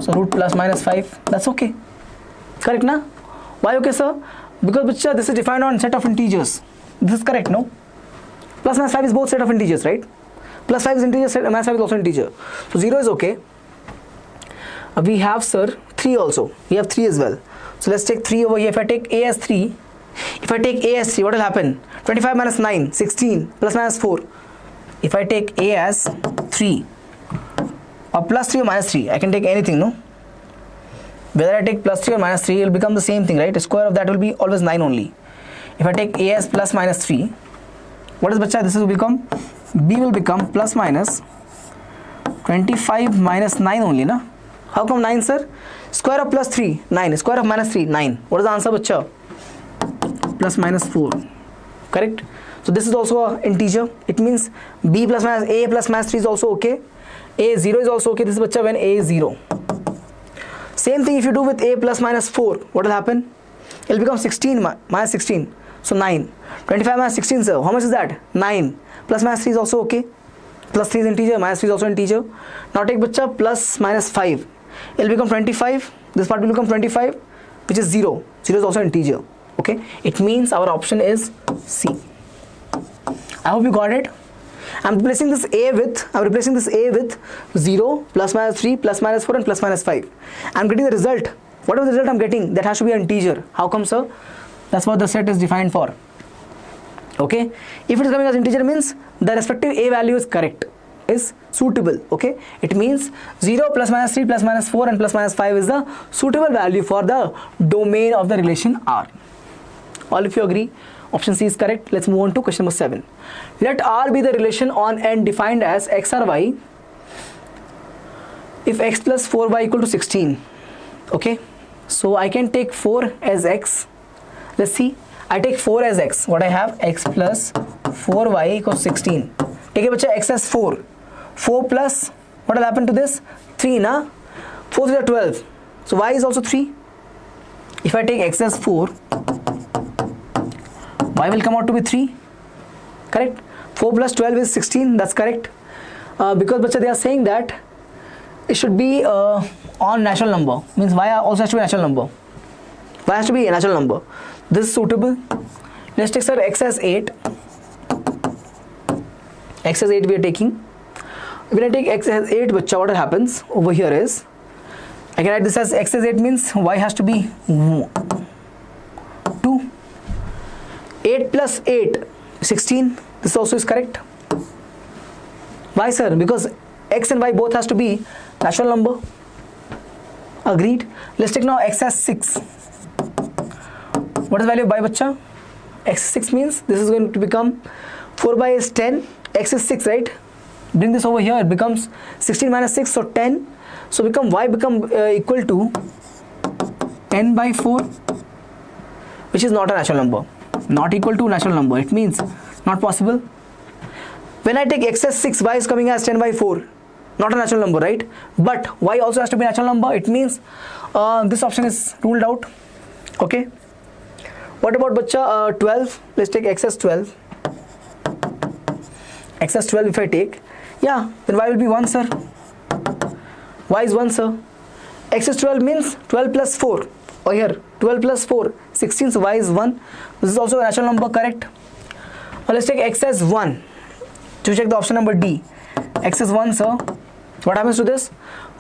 So root plus minus 5. That's okay. Correct, na? Why okay, sir? Because bacha, this is defined on set of integers. This is correct, no? Plus minus 5 is both set of integers, right? Plus 5 is integer, minus 5 is also integer. So 0 is okay. We have, sir, 3 also. We have 3 as well. So let's take 3 over here. If I take A as 3, what will happen? 25 minus 9, 16, plus minus 4. If I take A as 3, or plus 3 or minus 3, I can take anything, no? Whether I take plus 3 or minus 3, it will become the same thing, right? The square of that will be always 9 only. If I take A as plus minus 3, what is bacha? This will become, B will become plus minus 25 minus 9 only, na? How come 9, sir? Square of plus 3, 9. Square of minus 3, 9. What is the answer, bacha? Plus minus 4. Correct? So this is also an integer. It means b plus minus a plus minus 3 is also okay. A 0 is also okay. This is bacha when a is 0. Same thing if you do with a plus minus 4. What will happen? It will become 16 minus 16. So 9. 25 minus 16, sir. How much is that? 9. Plus minus 3 is also okay. Plus 3 is integer. Minus 3 is also integer. Now take bacha plus minus 5. It will become 25. This part will become 25, which is 0. 0 is also integer. Okay. It means our option is C. I hope you got it. I'm replacing this a with 0, plus minus 3, plus minus 4 and plus minus 5. I'm getting the result. Whatever the result I'm getting, that has to be an integer. How come, sir? That's what the set is defined for. Okay. If it is coming as integer, means the respective a value is correct, is suitable. Okay. It means 0 plus minus 3 plus minus 4 and plus minus 5 is the suitable value for the domain of the relation R. All of you agree? Option C is correct. Let's move on to question number 7. Let R be the relation on N defined as x or y if x plus 4y equal to 16. Okay. So I can take 4 as x. Let's see. I take 4 as x. What I have? X plus 4y equals 16. Take a bacha x as 4. 4 plus, what will happen to this? 3, na? 4 is 12. So y is also 3. If I take x as 4, y will come out to be 3. Correct? 4 plus 12 is 16. That's correct. Because bacha, they are saying that it should be on natural number. Means y also has to be a natural number. Y has to be a natural number. This is suitable. Let's take, sir, x as 8. X as 8 we are taking. When I take x as 8, bacha, what happens over here is, I can write this as x as 8 means y has to be 2. 8 plus 8, 16. This also is correct. Why, sir? Because x and y both has to be natural number. Agreed. Let's take now x as 6. What is the value of y, bacha? X 6 means this is going to become 4 by is 10. X is 6, right? Bring this over here. It becomes 16 minus 6, so 10. So y become equal to 10 by 4, which is not a natural number. Not equal to natural number. It means not possible. When I take x as 6, y is coming as 10 by 4. Not a natural number, right? But y also has to be a natural number. It means this option is ruled out. Okay. What about bacha 12? Let's take x as 12. X as 12 if I take, yeah, then y will be 1, sir. Y is 1, sir. X is 12 means 12 plus 4. Oh, here 12 plus 4, 16. So y is 1. This is also a natural number, correct? Now let's take x as 1. To check the option number D. X is 1, sir. What happens to this?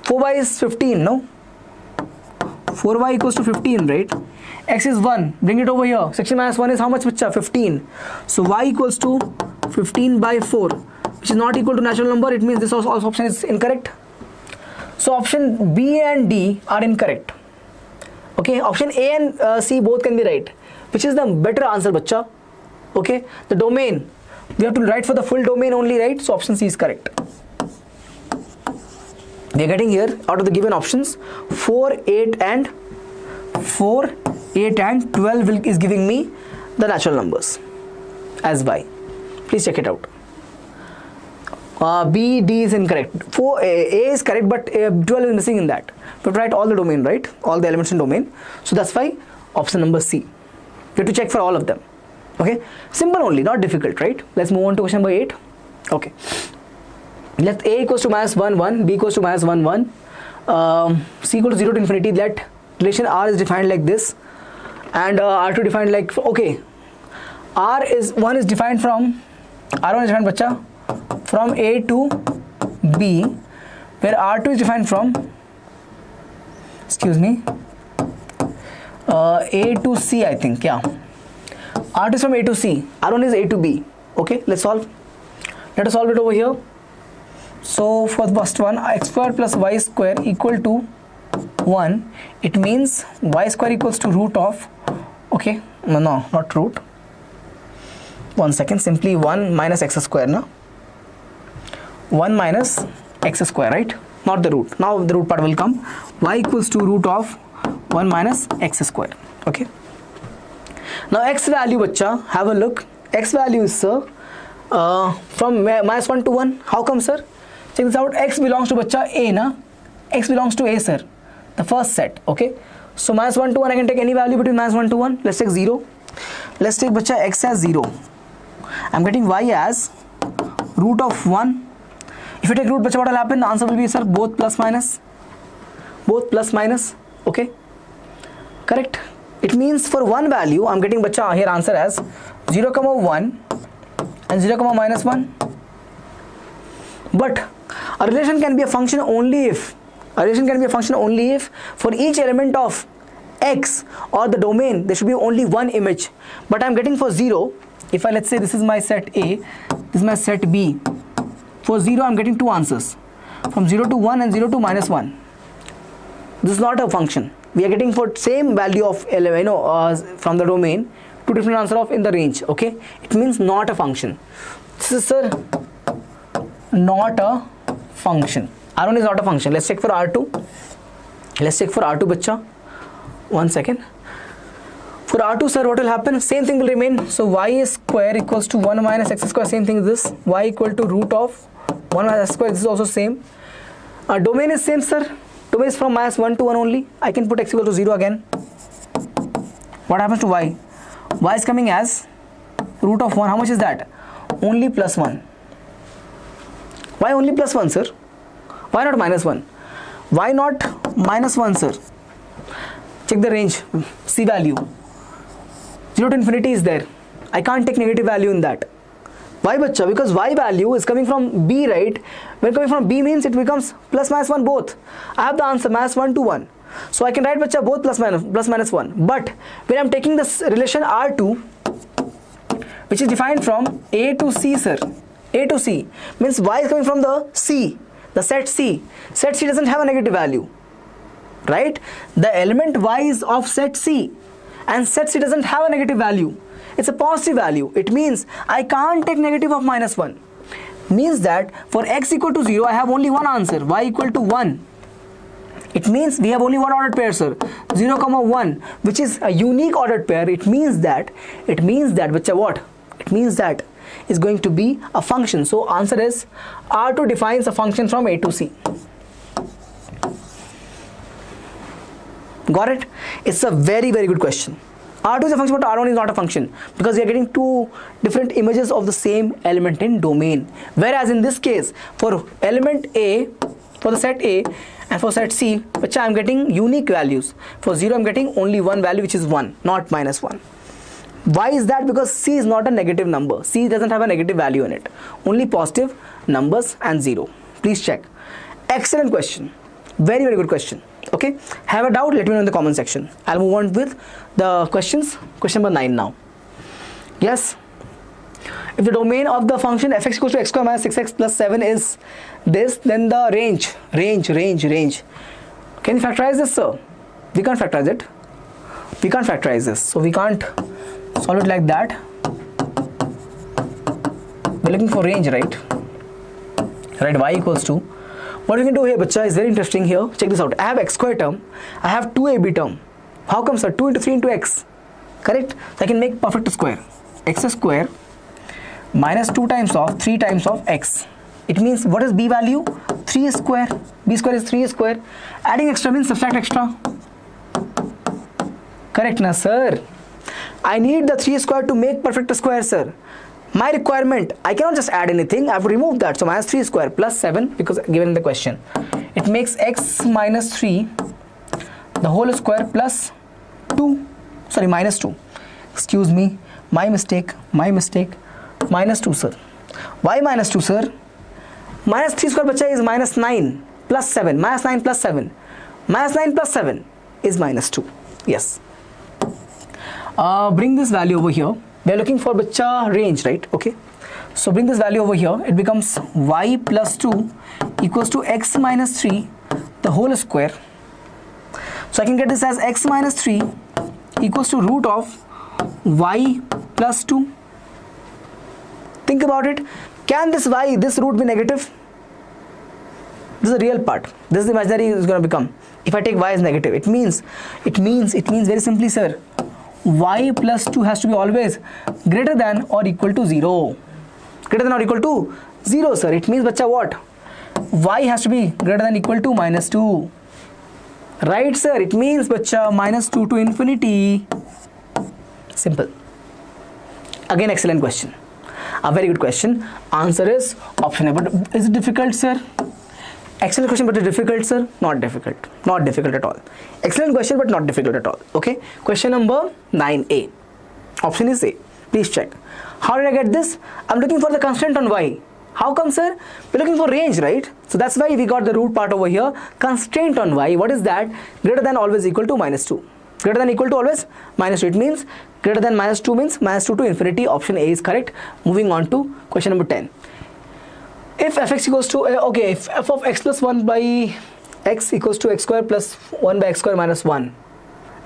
4y is 15, no? 4y equals to 15, right? X is 1. Bring it over here. 16 minus 1 is how much, bacha? 15. So y equals to 15 by 4, which is not equal to natural number. It means this also option is incorrect. So option B and D are incorrect. Okay. Option A and C both can be right. Which is the better answer, bacha? Okay. The domain, we have to write for the full domain only, right? So option C is correct. We are getting here out of the given options 4, 8 and 12 is giving me the natural numbers as y. Please check it out. B, D is incorrect. A is correct, but 12 is missing in that. But write all the domain, right? All the elements in domain. So that's why option number C. You have to check for all of them. Okay. Simple only, not difficult, right? Let's move on to question number 8. Okay. Let A equals to minus 1, 1, B equals to minus 1, 1, C equals to 0 to infinity. That relation R is defined like this, and R2 defined like, okay, R1 is defined from, bacha, from A to B, where R2 is defined from, A to C, I think, yeah. R2 is from A to C, R1 is A to B. Okay, let's solve. Let us solve it over here. So for the first one, x square plus y square equal to 1. It means y square equals to root of, okay, no, not root. 1 second, simply 1 minus x square, no? 1 minus x square, right? not the root. Now the root part will come. Y equals to root of 1 minus x square. Okay. Now x value, bacha, have a look. X value is, sir, from minus 1 to 1. How come, sir? Check this out. X belongs to, bacha, A, na? X belongs to A, sir. The first set. Okay. So minus 1 to 1, I can take any value between minus 1 to 1. Let's take 0. Let's take, bacha, x as 0. I'm getting y as root of 1. If you take root, bacha, what will happen? The answer will be, sir, both plus minus. Both plus minus. Okay. Correct. It means for one value, I'm getting, bacha, here answer as 0, 1 and 0, minus 1. But a relation can be a function only if for each element of x or the domain there should be only one image. But I'm getting for 0, if I, let's say this is my set A, this is my set B. For 0 I'm getting two answers, from 0 to 1 and 0 to minus 1. This is not a function. We are getting for same value of from the domain, two different answer of in the range. Okay, it means not a function. This is, sir, not a function. R1 is not a function. Let's check for R2. Let's check for R2, bacha. 1 second. For R2, sir, what will happen? Same thing will remain. So y square equals to 1 minus x square. Same thing is this. Y equal to root of 1 minus x square. This is also same. Domain is same, sir. Domain is from minus 1 to 1 only. I can put x equal to 0 again. What happens to y? Y is coming as root of 1. How much is that? Only plus 1. Why only plus 1, sir? Why not minus 1? Why not minus 1, sir? Check the range. C value. 0 to infinity is there. I can't take negative value in that. Why, bacha? Because y value is coming from B, right? When coming from B means it becomes plus minus 1 both. I have the answer minus 1 to 1. So I can write, bacha, both plus minus 1. But when I'm taking this relation R2, which is defined from A to C, sir. A to C means y is coming from the C, the set C. Set C doesn't have a negative value, right? The element y is of set C, and set C doesn't have a negative value. It's a positive value. It means I can't take negative of minus 1. Means that for x equal to 0, I have only one answer, y equal to 1. It means we have only one ordered pair, sir. 0, 1, which is a unique ordered pair. It means that, bacha, what? It means that is going to be a function. So answer is R2 defines a function from A to C. Got it? It's a very, very good question. R2 is a function, but R1 is not a function, because we are getting two different images of the same element in domain. Whereas in this case, for element A, for the set A, and for set C, which I am getting unique values. For 0, I am getting only one value, which is 1, not minus 1. Why is that? Because C is not a negative number. C doesn't have a negative value in it. Only positive numbers and 0. Please check. Excellent question. Very, very good question. Okay. Have a doubt? Let me know in the comment section. I'll move on with the questions. Question number 9 now. Yes. If the domain of the function fx equals to x square minus 6x plus 7 is this, then the range. Can you factorize this, sir? We can't factorize it. We can't factorize this. So we can't solve it like that. We're looking for range, right? Right, y equals to. What we can do here, bacha, is very interesting here. Check this out. I have x square term. I have 2ab term. How come, sir? 2 into 3 into x. Correct? So I can make perfect square. X square minus 2 times of 3 times of x. It means what is b value? 3 square. B square is 3 square. Adding extra means subtract extra. Correct, na, sir? I need the 3 square to make perfect square, sir. My requirement, I cannot just add anything. I have to remove that. So minus 3 square plus 7, because given in the question. It makes x minus 3 the whole square plus 2. Sorry, minus 2. Excuse me. My mistake. Minus 2, sir. Why minus 2, sir? Minus 3 square, bacha, is minus 9 plus 7. Minus 9 plus 7. Minus 9 plus 7 is minus 2. Yes. Bring this value over here. We are looking for, bacha, range, right? Okay. So bring this value over here. It becomes y plus 2 equals to x minus 3 the whole square. So I can get this as x minus 3 equals to root of y plus 2. Think about it. Can this root be negative? This is the real part. This is the imaginary is going to become. If I take y as negative, it means very simply, sir, y plus 2 has to be always greater than or equal to 0. Greater than or equal to 0, sir. It means, bacha, what? Y has to be greater than or equal to minus 2. Right, sir? It means, bacha, minus 2 to infinity. Simple. Again, excellent question. A very good question. Answer is option A. But is it difficult, sir? Excellent question, but difficult, sir? Not difficult. Not difficult at all. Excellent question, but not difficult at all. Okay. Question number 9A. Option is A. Please check. How did I get this? I'm looking for the constant on y. How come, sir? We're looking for range, right? So that's why we got the root part over here. Constraint on y. What is that? Greater than always equal to minus 2. Greater than equal to always minus 2. It means greater than minus 2 means minus 2 to infinity. Option A is correct. Moving on to question number 10. If fx equals to, if f of x plus 1 by x equals to x square plus 1 by x square minus 1,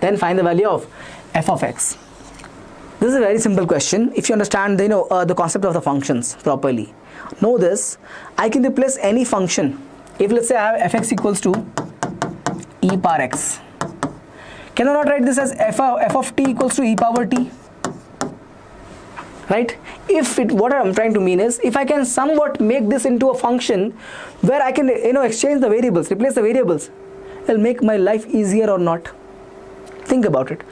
then find the value of f of x. This is a very simple question. If you understand the concept of the functions properly, know this, I can replace any function. If let's say I have fx equals to e power x, can I not write this as f of t equals to e power t? Right? What I'm trying to mean is, if I can somewhat make this into a function where I can exchange the variables, replace the variables, it'll make my life easier or not. Think about it.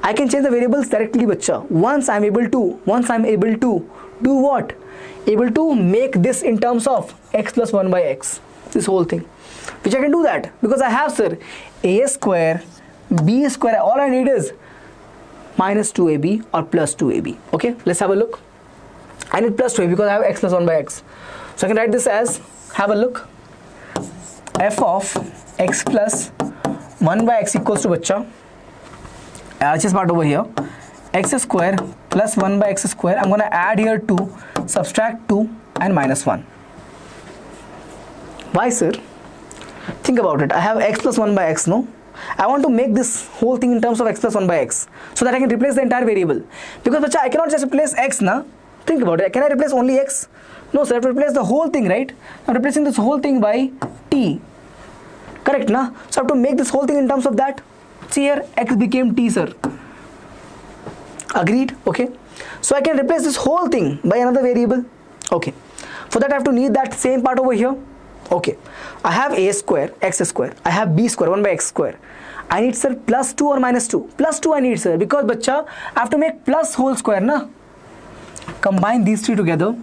I can change the variables directly, bacha. Once I'm able to do what? Able to make this in terms of x plus 1 by x, this whole thing, which I can do that because I have, sir, a square b square. All I need is minus 2ab or plus 2ab. Okay, let's have a look. I need plus 2ab because I have x plus 1 by x. So I can write this as, have a look, f of x plus 1 by x equals to, bacha, just part over here, x square plus 1 by x square. I'm going to add here 2, subtract 2 and minus 1. Why, sir? Think about it. I have x plus 1 by x, no? I want to make this whole thing in terms of x plus 1 by x so that I can replace the entire variable. Because, bacha, I cannot just replace x, na? Think about it. Can I replace only x? No, sir. I have to replace the whole thing, right? I'm replacing this whole thing by t. Correct, na? So I have to make this whole thing in terms of that. See here, x became t, sir. Agreed? Okay. So I can replace this whole thing by another variable. Okay. For that I have to need that same part over here. Okay. I have a square, x square. I have b square, 1 by x square. I need, sir, plus 2 or minus 2. Plus 2 I need, sir, because, bacha, I have to make plus whole square, na? Combine these three together.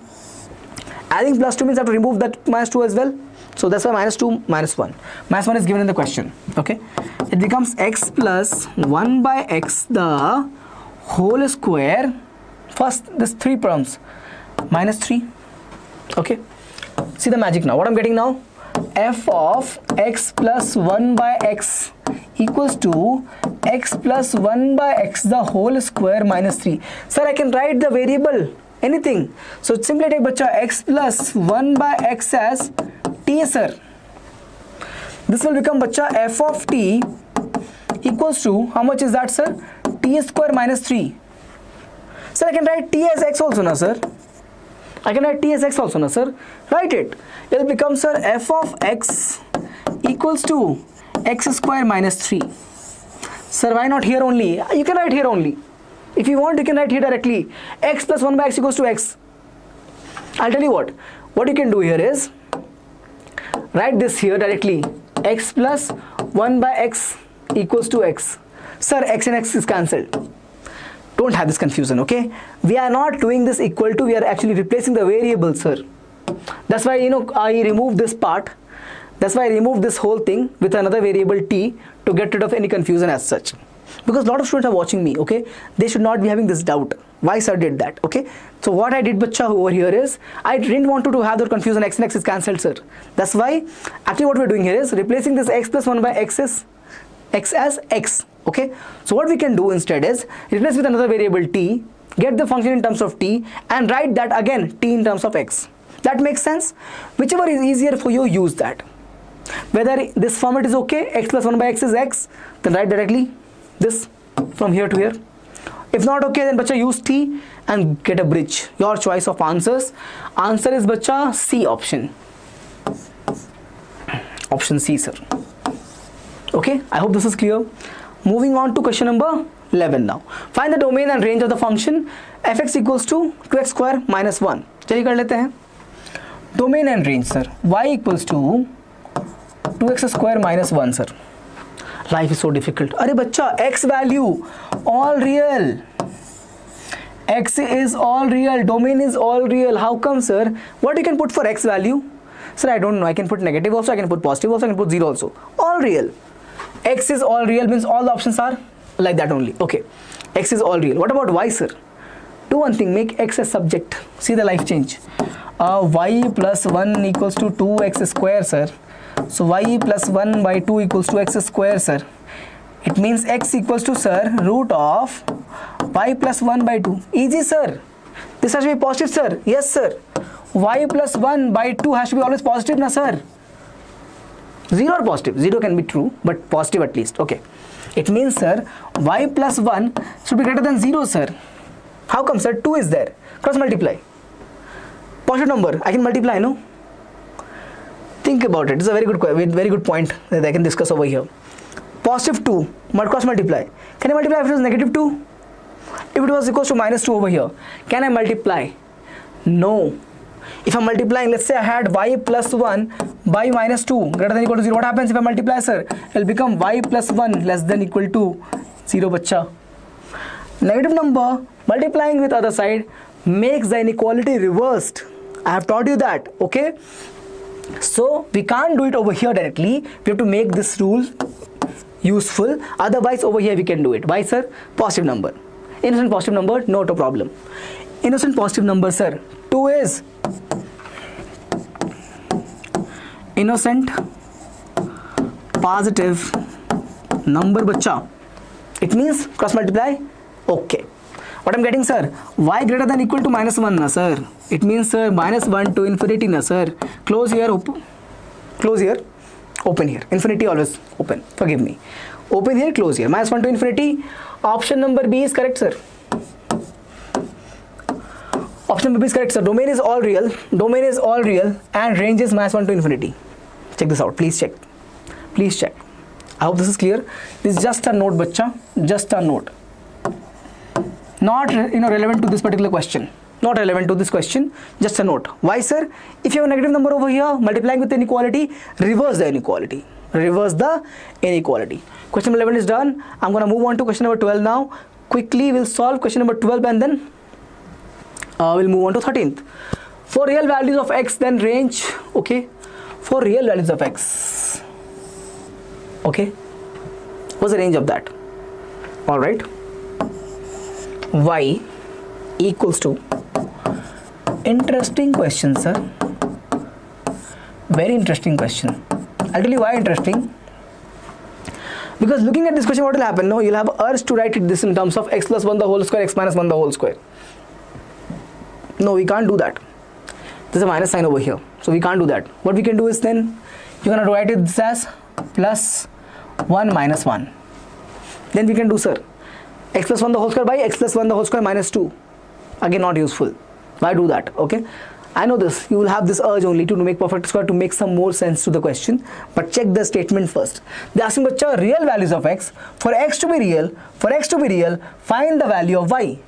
Adding plus 2 means I have to remove that minus 2 as well. So that's why minus 2, minus 1. Minus 1 is given in the question. Okay. It becomes x plus 1 by x the whole square. First, this 3 terms. Minus 3. Okay. See the magic now. What I'm getting now? F of x plus 1 by x equals to x plus 1 by x the whole square minus 3. Sir, I can write the variable, anything. So simply take, bacha, x plus 1 by x as t, sir. This will become, bacha, f of t equals to, how much is that, sir? T square minus 3. Sir, I can write t as x also, na, sir? I can write t as x also, na, sir? Write it. It will become, sir, f of x equals to x square minus 3. Sir, why not here only? You can write here only. If you want, you can write here directly. X plus 1 by x equals to x. I'll tell you what. What you can do here is, write this here directly. X plus 1 by x equals to x. Sir, x and x is cancelled. Don't have this confusion, okay? We are not doing this equal to, we are actually replacing the variable, sir. That's why, I removed this part. That's why I removed this whole thing with another variable t to get rid of any confusion as such. Because a lot of students are watching me, okay? They should not be having this doubt. Why sir did that, okay? So what I did, bacha, over here is, I didn't want to have that confusion, x and x is cancelled, sir. That's why, actually what we're doing here is, replacing this x plus 1 by x as x, okay? So what we can do instead is, replace with another variable t, get the function in terms of t, and write that again, t in terms of x. That makes sense? Whichever is easier for you, use that. Whether this format is okay, x plus 1 by x is x, then write directly this from here to here. If not okay, then bacha, use t and get a bridge. Your choice of answers. Answer is, bacha, C option. Option C, sir. Okay, I hope this is clear. Moving on to question number 11 now. Find the domain and range of the function fx equals to 2x square minus 1. चलिए कर लेते हैं. Domain and range, sir. Y equals to 2x square minus 1, sir. Life is so difficult. अरे बच्चा, x value all real. X is all real. Domain is all real. How come, sir? What you can put for x value? Sir, I don't know. I can put negative also. I can put positive also. I can put 0 also. All real. X is all real means all the options are like that only. Okay. X is all real. What about y, sir? Do one thing. Make x a subject. See the life change. Y plus 1 equals to 2x square, sir. So y plus 1 by 2 equals to x square, sir. It means x equals to, sir, root of y plus 1 by 2. Easy, sir. This has to be positive, sir. Yes, sir. Y plus 1 by 2 has to be always positive, na, sir. 0 or positive. 0 can be true, but positive at least. Okay. It means, sir, y plus 1 should be greater than 0, sir. How come, sir? 2 is there. Cross multiply. Positive number. I can multiply, no? Think about it. It's a very good point that I can discuss over here. Positive 2, cross multiply. Can I multiply if it was negative 2? If it was equals to minus 2 over here, can I multiply? No. If I'm multiplying, let's say I had y plus 1 by minus 2 greater than equal to 0. What happens if I multiply, sir? It will become y plus 1 less than equal to 0, bacha. Negative number multiplying with other side makes the inequality reversed. I have taught you that, okay? So we can't do it over here directly. We have to make this rule useful. Otherwise over here we can do it. Why, sir? Positive number. Innocent positive number, not a problem. Innocent positive number, sir. 2 is innocent positive number, bacha. It means cross multiply. Okay. What I'm getting, sir? Y greater than equal to minus 1, na, sir. It means, sir, minus 1 to infinity, na, sir. Close here, close here, open here. Infinity always open. Forgive me. Open here, close here. Minus 1 to infinity. Option number B is correct, sir. Option number B is correct, sir. Domain is all real. Domain is all real, and range is minus 1 to infinity. Check this out. Please check. Please check. I hope this is clear. This is just a note, bacha. Just a note. Not relevant to this particular question. Not relevant to this question. Just a note. Why, sir? If you have a negative number over here multiplying with inequality, reverse the inequality. Reverse the inequality. Question number 11 is done. I'm going to move on to question number 12 now. Quickly we'll solve question number 12 and then we'll move on to 13th. For real values of x, then range. Okay. For real values of x. Okay. What's the range of that? Alright. Y equals to, interesting question, sir. Very interesting question. I'll tell you why interesting. Because looking at this question, what will happen? No, you'll have urge to write it this in terms of x plus 1 the whole square, x minus 1 the whole square. No, we can't do that. There's a minus sign over here, so we can't do that. What we can do is then you're gonna write it this as plus 1 minus 1. Then we can do, sir, x plus 1 the whole square by x plus 1 the whole square minus 2. Again, not useful. Why do that? Okay. I know this. You will have this urge only to make perfect square to make some more sense to the question. But check the statement first. They are asking, bacha, real values of x. For x to be real, find the value of y.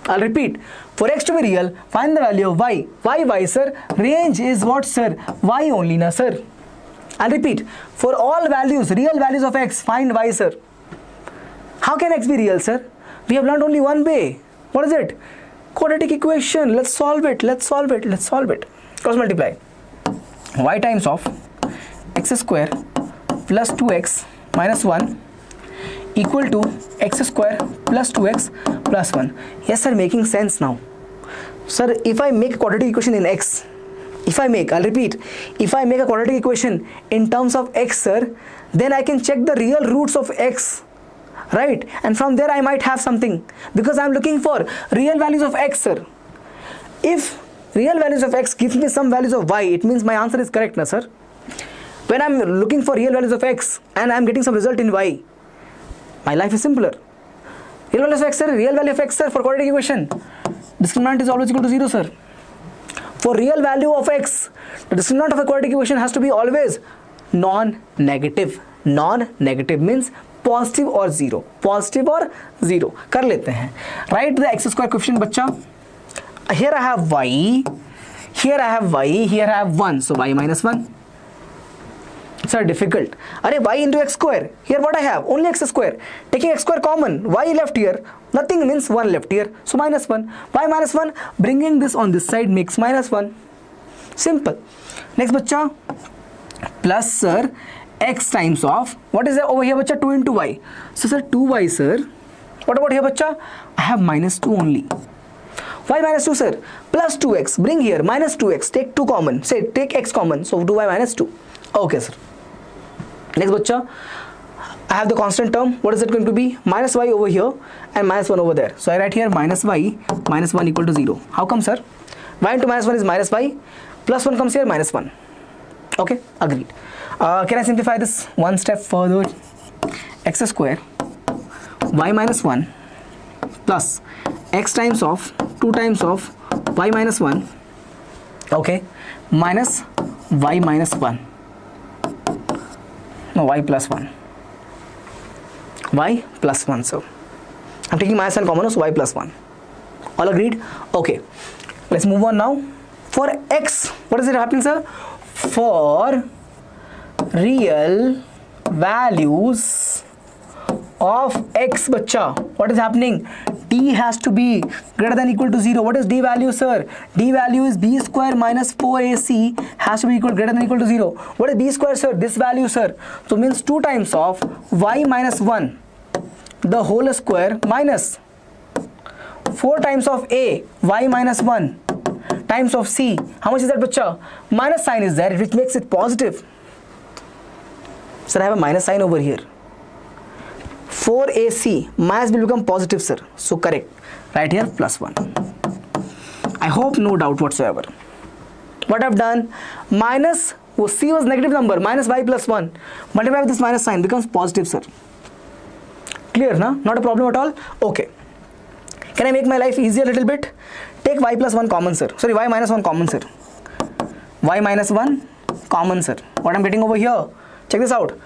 I'll repeat. For x to be real, find the value of y. Why, sir? Range is what, sir? Y only, na, sir. I'll repeat. For all values, real values of x, find y, sir. How can x be real, sir? We have learned only one way. What is it? Quadratic equation. Let's solve it. Cross multiply. Y times of x square plus 2x minus 1 equal to x square plus 2x plus 1. Yes, sir, making sense now. Sir, if I make a quadratic equation in x, I'll repeat, if I make a quadratic equation in terms of x, sir, then I can check the real roots of x. Right, and from there I might have something, because I am looking for real values of x, sir. If real values of x gives me some values of y, it means my answer is correct, na, sir. When I am looking for real values of x and I am getting some result in y, my life is simpler. Real value of x, sir, real value of x, sir, for quadratic equation, discriminant is always equal to 0, sir. For real value of x, the discriminant of a quadratic equation has to be always non-negative. Non-negative means positive और zero, positive और zero कर लेते हैं. Write the x square coefficient बच्चा. Here I have y, here I have y, here I have 1, so y minus 1. Sir, difficult. Arey y into x square. Here what I have? Only x square. Taking x square common, y left here, nothing means 1 left here, so minus 1. Y minus 1, bringing this on this side makes minus 1. Simple. Next bachcha, plus sir x times of, what is there over here bachcha? 2 into y. So sir 2y sir. What about here bachcha? I have minus 2 only. Y minus 2 sir, plus 2x, bring here minus 2x, take 2 common, say take x common, so 2y minus 2. Okay sir. Next bachcha, I have the constant term. What is it going to be? Minus y over here and minus 1 over there. So I write here minus y minus 1 equal to 0. How come sir? Y into minus 1 is minus y, plus 1 comes here minus 1. Okay, agreed. Can I simplify this one step further? X square y minus 1 plus x times of 2 times of y minus 1, okay, minus y minus 1, no, y plus 1, y plus 1. So I'm taking minus 1 common, so y plus 1. All agreed? Okay, let's move on now. For x, what is it happening sir? For real values of x bachcha, what is happening? D has to be greater than equal to 0. What is D value sir? D value is b square minus 4ac has to be equal greater than equal to 0. What is b square sir? This value sir. So means 2 times of y minus 1 the whole square minus 4 times of a y minus 1 times of c. How much is that bachcha? Minus sign is there, which makes it positive. Sir, I have a minus sign over here. 4ac minus will become positive sir, so correct. Right here plus 1. I hope no doubt whatsoever. What I've done, minus c was negative number, minus y plus 1 multiply with this minus sign becomes positive sir. Clear na? Not a problem at all. Okay, can I make my life easier a little bit? Take y plus 1 common sir, sorry, y minus 1 common sir, y minus 1 common sir. What I'm getting over here, check this out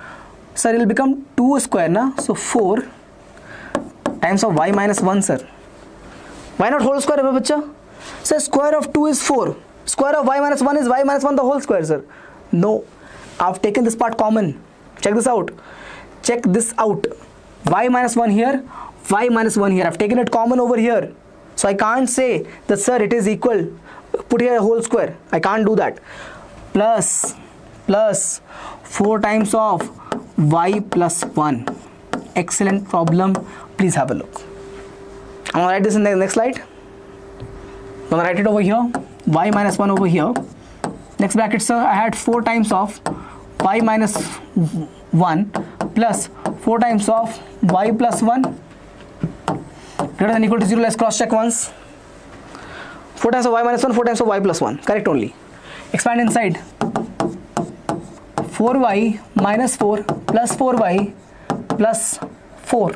sir, it will become 2 square na, so 4 times of y minus 1 sir. Why not whole square bachcha? Sir, square of 2 is 4, square of y minus 1 is y minus 1 the whole square sir. No, I've taken this part common. Check this out, check this out. Y minus 1 here, y minus 1 here, I've taken it common over here, so I can't say that sir it is equal, put here a whole square, I can't do that. Plus 4 times of y plus 1. Excellent problem. Please have a look. I'm gonna write this in the next slide. I'm gonna write it over here, y minus 1 over here. Next bracket sir, I had 4 times of y minus 1 plus 4 times of y plus 1 greater than equal to 0. Let's cross check once. 4 times of y minus 1, 4 times of y plus 1, correct only. Expand inside. 4y minus 4 plus 4y plus 4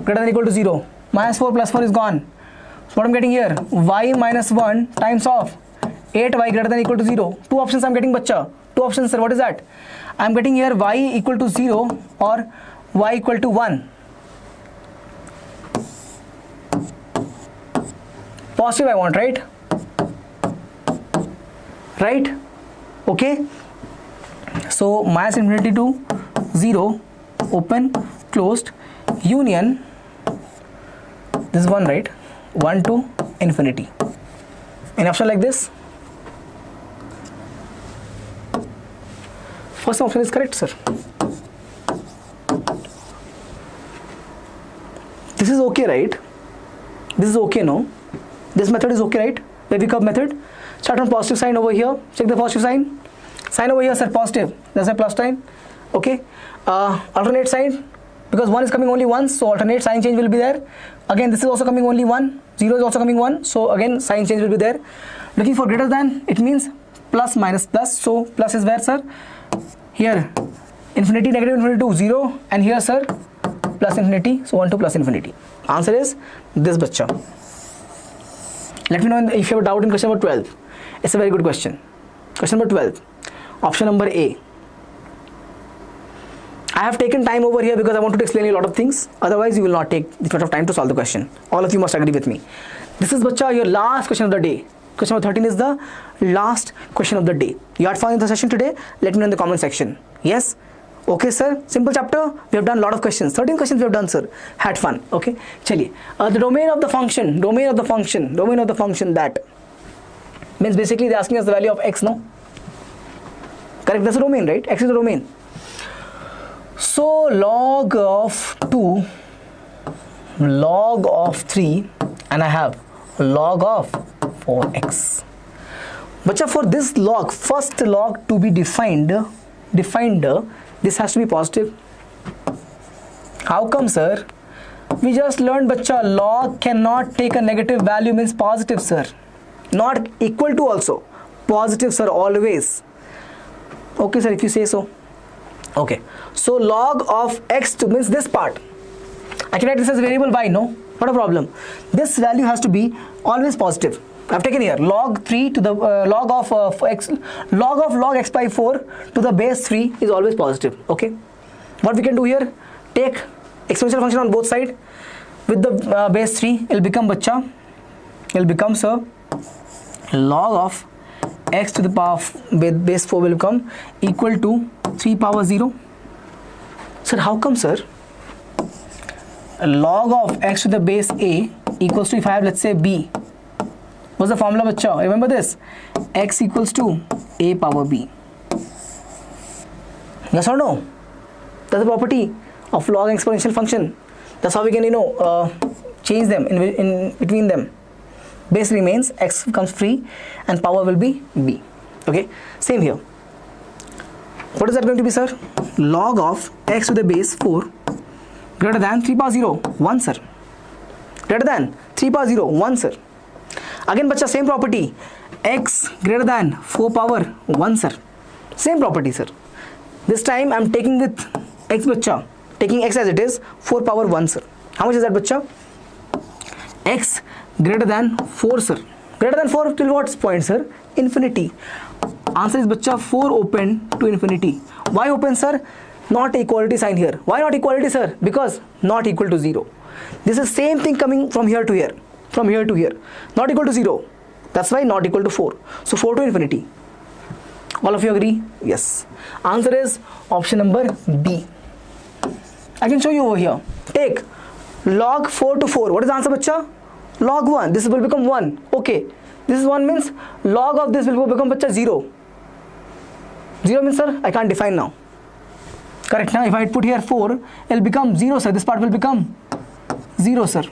greater than equal to 0. Minus 4 plus 4 is gone. So what I'm getting here, y minus 1 times of 8y greater than equal to 0. Two options I'm getting bachcha. Two options sir, what is that? I'm getting here y equal to 0 or y equal to 1. Positive I want, right? Right? Okay. So minus infinity to 0, open, closed, union, this is 1, right? 1 to infinity. An option like this? First option is correct, sir. This is okay, right? This is okay, no? This method is okay, right? Baby curve method. Start on positive sign over here. Check the positive sign. Sign over here, sir, positive. That's a plus sign. Okay. Alternate sign, because 1 is coming only once, so alternate sign change will be there. Again, this is also coming only 1. 0 is also coming 1, so again sign change will be there. Looking for greater than, it means plus minus plus. So plus is where, sir? Here infinity, negative infinity to 0, and here, sir, plus infinity, so 1 to plus infinity. Answer is this bachcha. Let me know if you have a doubt in question number 12. It's a very good question. Question number 12, option number A. I have taken time over here because I wanted to explain you a lot of things. Otherwise, you will not take this much of time to solve the question. All of you must agree with me. This is, bacha, your last question of the day. Question number 13 is the last question of the day. You had fun in the session today? Let me know in the comment section. Yes? Okay, sir. Simple chapter. We have done a lot of questions. 13 questions we have done, sir. Had fun. Okay. Chaliye. The domain of the function that means basically they're asking us the value of x, no? Correct. That's the domain, right? X is the domain. So log of 2, log of 3, and I have log of 4x. Bacha, for this log, first log to be defined, this has to be positive. How come, sir? We just learned, bacha, log cannot take a negative value, means positive, sir. Not equal to also. Positive, sir, always. Okay, sir, if you say so. Okay. So log of x means this part. I can write this as a variable y, no? Not a problem. This value has to be always positive. I've taken here log 3 to the log of x, log x by 4 to the base 3 is always positive. Okay. What we can do here? Take exponential function on both sides. With the base 3, it'll become, bacha, it'll become, sir, log of x to the power of base 4 will become equal to 3 power 0. Sir, how come, sir? Log of x to the base a equals to, if I have, let's say, b. What's the formula, bacha? Remember this? X equals to a power b. Yes or no? That's the property of log exponential function. That's how we can, change them in between them. Base remains, x becomes free, and power will be b. Okay, same here. What is that going to be, sir? Log of x to the base 4 greater than 3 power 0, 1, sir. Greater than 3 power 0, 1, sir. Again, bacha, same property. X greater than 4 power 1, sir. Same property, sir. This time I'm taking with x, bacha. Taking x as it is, 4 power 1, sir. How much is that, bacha? X greater than 4, sir. Greater than 4 till what point, sir? Infinity. Answer is, bacha, 4 open to infinity. Why open, sir? Not equality sign here. Why not equality, sir? Because not equal to 0. This is same thing coming from here to here. From here to here. Not equal to 0. That's why not equal to 4. So 4 to infinity. All of you agree? Yes. Answer is option number B. I can show you over here. Take log 4 to 4. What is the answer, bacha? Log 1. This will become 1. Okay. This is 1 means log of this will become, bacha, 0. 0 means, sir, I can't define now. Correct now? If I put here 4, it will become 0, sir. This part will become 0, sir.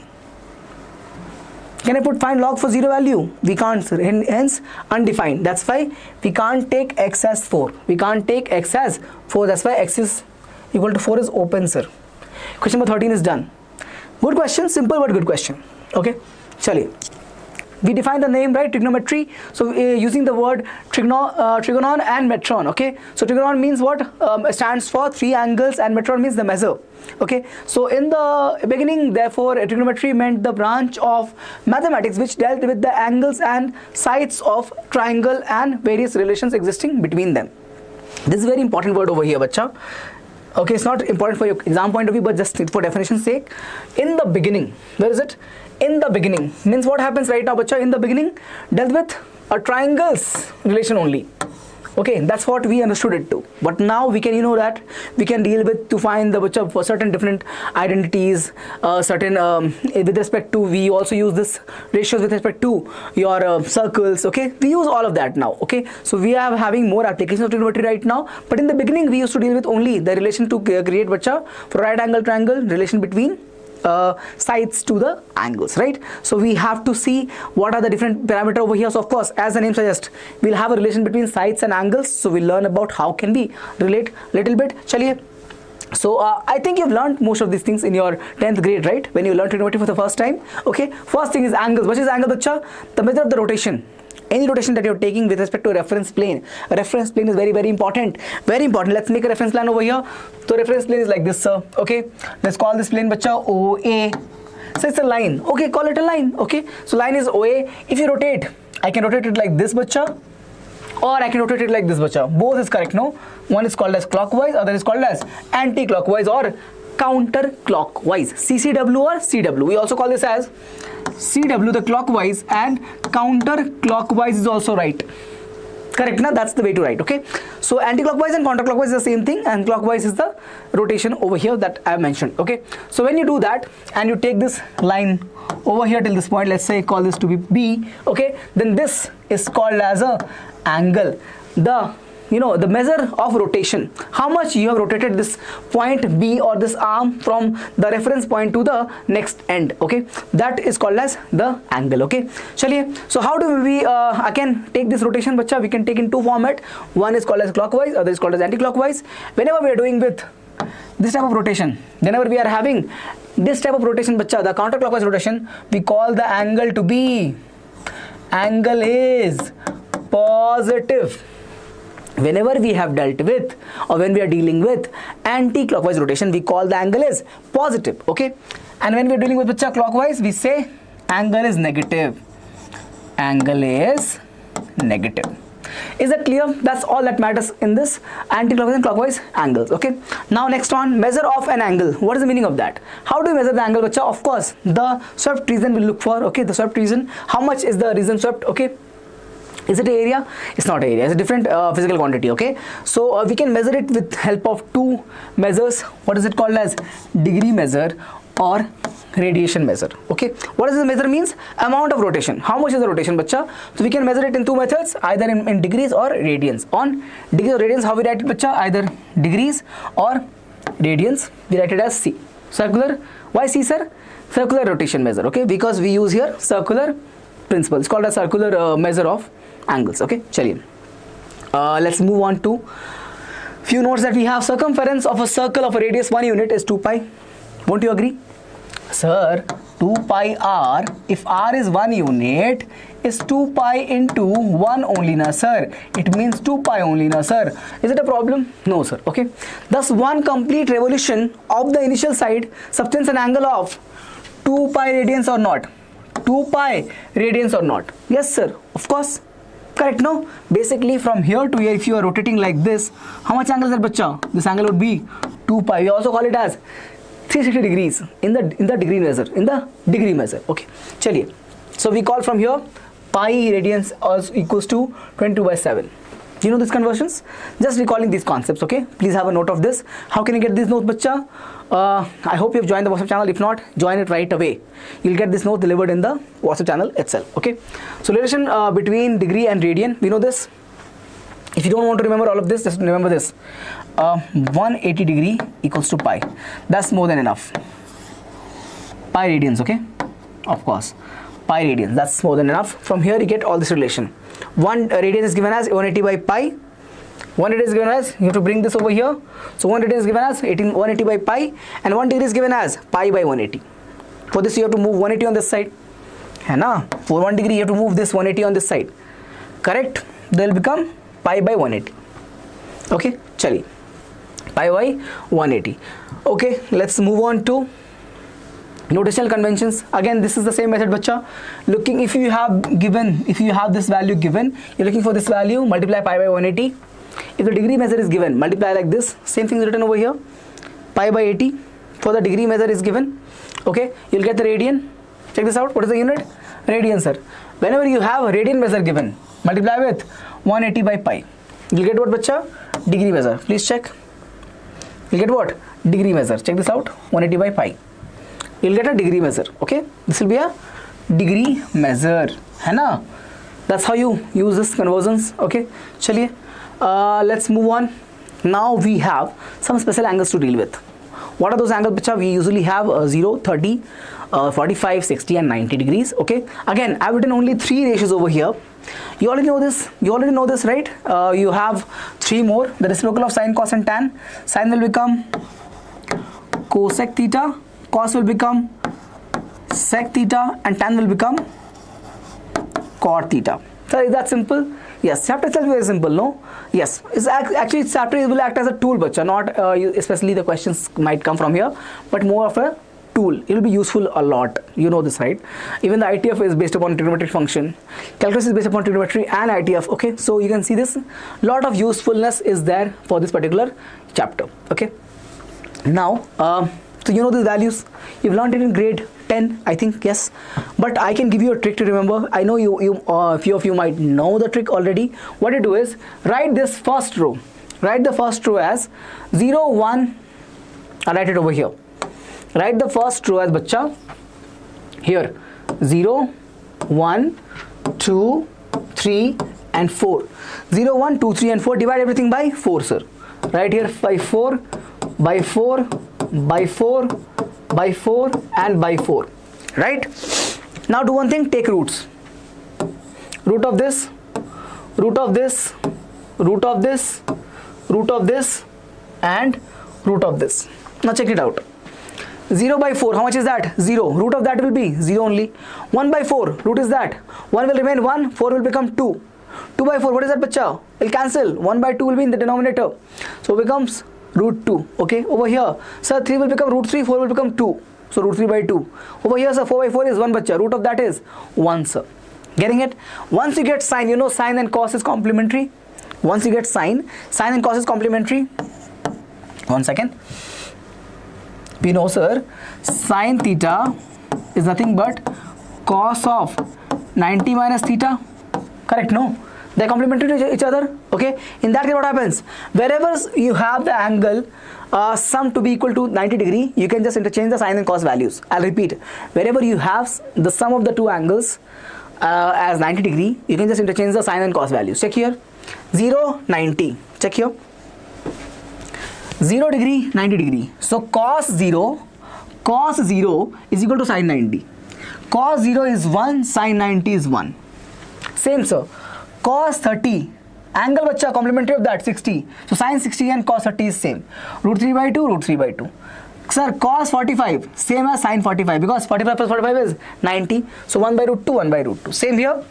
Can I find log for 0 value? We can't, sir. Hence, undefined. That's why we can't take x as 4. We can't take x as 4. That's why x is equal to 4 is open, sir. Question number 13 is done. Good question. Simple but good question. Okay. Chaliye. We define the name, right? Trigonometry. So using the word trigonon and metron. Okay. So trigonon means what? Stands for 3 angles, and metron means the measure. Okay. So in the beginning, therefore, trigonometry meant the branch of mathematics which dealt with the angles and sides of triangle and various relations existing between them. This is a very important word over here, bacha. Okay, it's not important for your exam point of view, but just for definition's sake. In the beginning, where is it? In the beginning means what happens right now, bacha? In the beginning, dealt with a triangles relation only. Okay, that's what we understood it to. But now we can, that we can deal with to find the, bacha, for certain different identities, certain with respect to, we also use this ratios with respect to your circles. Okay, we use all of that now. Okay, so we are having more applications of trigonometry right now. But in the beginning, we used to deal with only the relation to create, bacha, for right angle triangle, relation between sides to the angles, right? So we have to see what are the different parameters over here. So of course, as the name suggests, we'll have a relation between sides and angles. So we'll learn about how can we relate little bit. Chaliye. So I think you've learned most of these things in your 10th grade, right? When you learn trigonometry for the first time. Okay, first thing is angles. What is angle, bacha? The measure of the rotation. Any rotation that you're taking with respect to a reference plane. A reference plane is very, very important. Very important. Let's make a reference plane over here. So reference plane is like this, sir. Okay. Let's call this plane, bacha, OA. So it's a line. Okay, call it a line. Okay. So line is OA. If you rotate, I can rotate it like this, bacha. or I can rotate it like this, bacha. Both is correct, no? One is called as clockwise, other is called as anti-clockwise or counter-clockwise. CCW or CW. We also call this as CW, the clockwise, and counter-clockwise is also right. Correct, na? That's the way to write, okay? So anti-clockwise and counterclockwise is the same thing, and clockwise is the rotation over here that I have mentioned, okay? So when you do that and you take this line over here till this point, let's say call this to be B, okay? Then this is called as a angle. The measure of rotation, how much you have rotated this point B or this arm from the reference point to the next end, okay? That is called as the angle, okay? Chaliye, so how do we again take this rotation, bacha? We can take in two format. One is called as clockwise, other is called as anti-clockwise. Whenever we are doing with this type of rotation, whenever we are having this type of rotation, bacha, the counterclockwise rotation, we call the angle to be, angle is positive. Whenever we have dealt with or when we are dealing with anti-clockwise rotation, we call the angle is positive, okay? And when we are dealing with bacha clockwise, we say angle is negative. Angle is negative. Is that clear? That's all that matters in this anti-clockwise and clockwise angles, okay? Now next on, measure of an angle. What is the meaning of that? How do we measure the angle, bacha? Of course, the swept region we'll look for, okay? The swept region. How much is the region swept, okay? Is it area? It's not area. It's a different physical quantity, okay? So we can measure it with help of two measures. What is it called as? Degree measure or radiation measure, okay? What does this measure means? Amount of rotation. How much is the rotation, bacha? So we can measure it in two methods, either in degrees or radians. On degrees or radians, how we write it, bacha? Either degrees or radians, we write it as C. Circular. Why C, sir? Circular rotation measure, okay? Because we use here circular principle. It's called a circular measure of angles, okay? Chaliye. Let's move on to few notes that we have. Circumference of a circle of a radius 1 unit is 2 pi. Won't you agree? Sir, 2 pi r, if r is 1 unit, is 2 pi into 1 only, na sir. It means 2 pi only, na sir. Is it a problem? No, sir, okay? Thus, one complete revolution of the initial side subtends an angle of 2 pi radians or not? 2 pi radians or not? Yes, sir, of course. Correct, no? Basically from here to here, if you are rotating like this, how much angle is that, bacha? This angle would be 2 pi. We also call it as 360 degrees in the degree measure, okay? Chaliye. So we call from here pi radians equals to 22/7. You know these conversions? Just recalling these concepts, okay? Please have a note of this. How can you get these notes, bacha? I hope you've joined the WhatsApp channel. If not, join it right away. You'll get this note delivered in the WhatsApp channel itself, okay? So relation between degree and radian, we know this. If you don't want to remember all of this, just remember this. 180 degree equals to pi. That's more than enough. Pi radians, okay? Of course. Pi radians, that's more than enough. From here you get all this relation. One radian is given as 180 by pi. 180 is given as, you have to bring this over here. So 1 radian is given as 180 by pi, and 1 degree is given as pi by 180. For this you have to move 180 on this side. For 1 degree you have to move this 180 on this side. Correct? They will become pi by 180. Okay, chali. Pi by 180. Okay, let's move on to notational conventions. Again, this is the same method, bacha. Looking, if you have this value given, you're looking for this value, multiply pi by 180. If the degree measure is given, multiply like this. Same thing is written over here, pi by 80. For the degree measure is given, okay, you'll get the radian. Check this out. What is the unit? Radian, sir. Whenever you have a radian measure given, multiply with 180 by pi. You'll get what, bacha? Degree measure. Please check. You'll get what? Degree measure. Check this out. 180 by pi. You'll get a degree measure, okay? This will be a degree measure, है ना? That's how you use this conversions, okay? चलिए, let's move on. Now we have some special angles to deal with. What are those angles, bacha? We usually have 0, 30, 45, 60 and 90 degrees, okay? Again, I've written only 3 ratios over here. You already know this. You already know this, right? You have 3 more. The reciprocal of sine, cos and tan. Sine will become cosec theta. Cos will become sec theta and tan will become cot theta. So is that simple? Yes. Chapter itself is very simple, no? Yes. It's actually chapter will act as a tool, bacha. Not especially the questions might come from here, but more of a tool, it will be useful a lot. You know this, right? Even the ITF is based upon trigonometric function. Calculus is based upon trigonometry and ITF. Okay, so you can see this. Lot of usefulness is there for this particular chapter. Okay. Now, so you know these values. You've learned it in grade 10, I think, yes. But I can give you a trick to remember. I know a few of you might know the trick already. What you do is write this first row. Write the first row as 0, 1. I'll write it over here. Write the first row as bacha here 0, 1, 2, 3 and 4. 0, 1, 2, 3 and 4. Divide everything by 4, sir. Right here by 4, by 4, by 4, by 4 and by 4. Right? Now do one thing, take roots. Root of this, root of this, root of this, root of this and root of this. Now check it out. 0 by 4, how much is that? 0. Root of that will be 0 only. 1 by 4, root is that? 1 will remain 1, 4 will become 2. 2 by 4, what is that, bacha? Will cancel. 1 by 2 will be in the denominator. So it becomes root 2. Okay, over here, sir, 3 will become root 3, 4 will become 2. So root 3 by 2. Over here, sir, 4 by 4 is 1, bacha. Root of that is 1, sir. Getting it? Once you get sine, you know sine and cos is complementary. Once you get sine and cos is complementary. 1 second. We know, sir, sine theta is nothing but cos of 90 minus theta. Correct? No? They're complementary to each other. Okay? In that case, what happens? Wherever you have the angle sum to be equal to 90 degree, you can just interchange the sine and cos values. I'll repeat. Wherever you have the sum of the two angles as 90 degree, you can just interchange the sine and cos values. Check here. 0, 90. Check here. 0 degree, 90 degree. So cos 0 is equal to sine 90. Cos 0 is 1, sine 90 is 1. Same, sir. Cos 30, angle bacha complementary of that 60. So sine 60 and cos 30 is same. Root 3 by 2, root 3 by 2. Sir, cos 45, same as sine 45 because 45 plus 45 is 90. So 1 by root 2, 1 by root 2. Same here.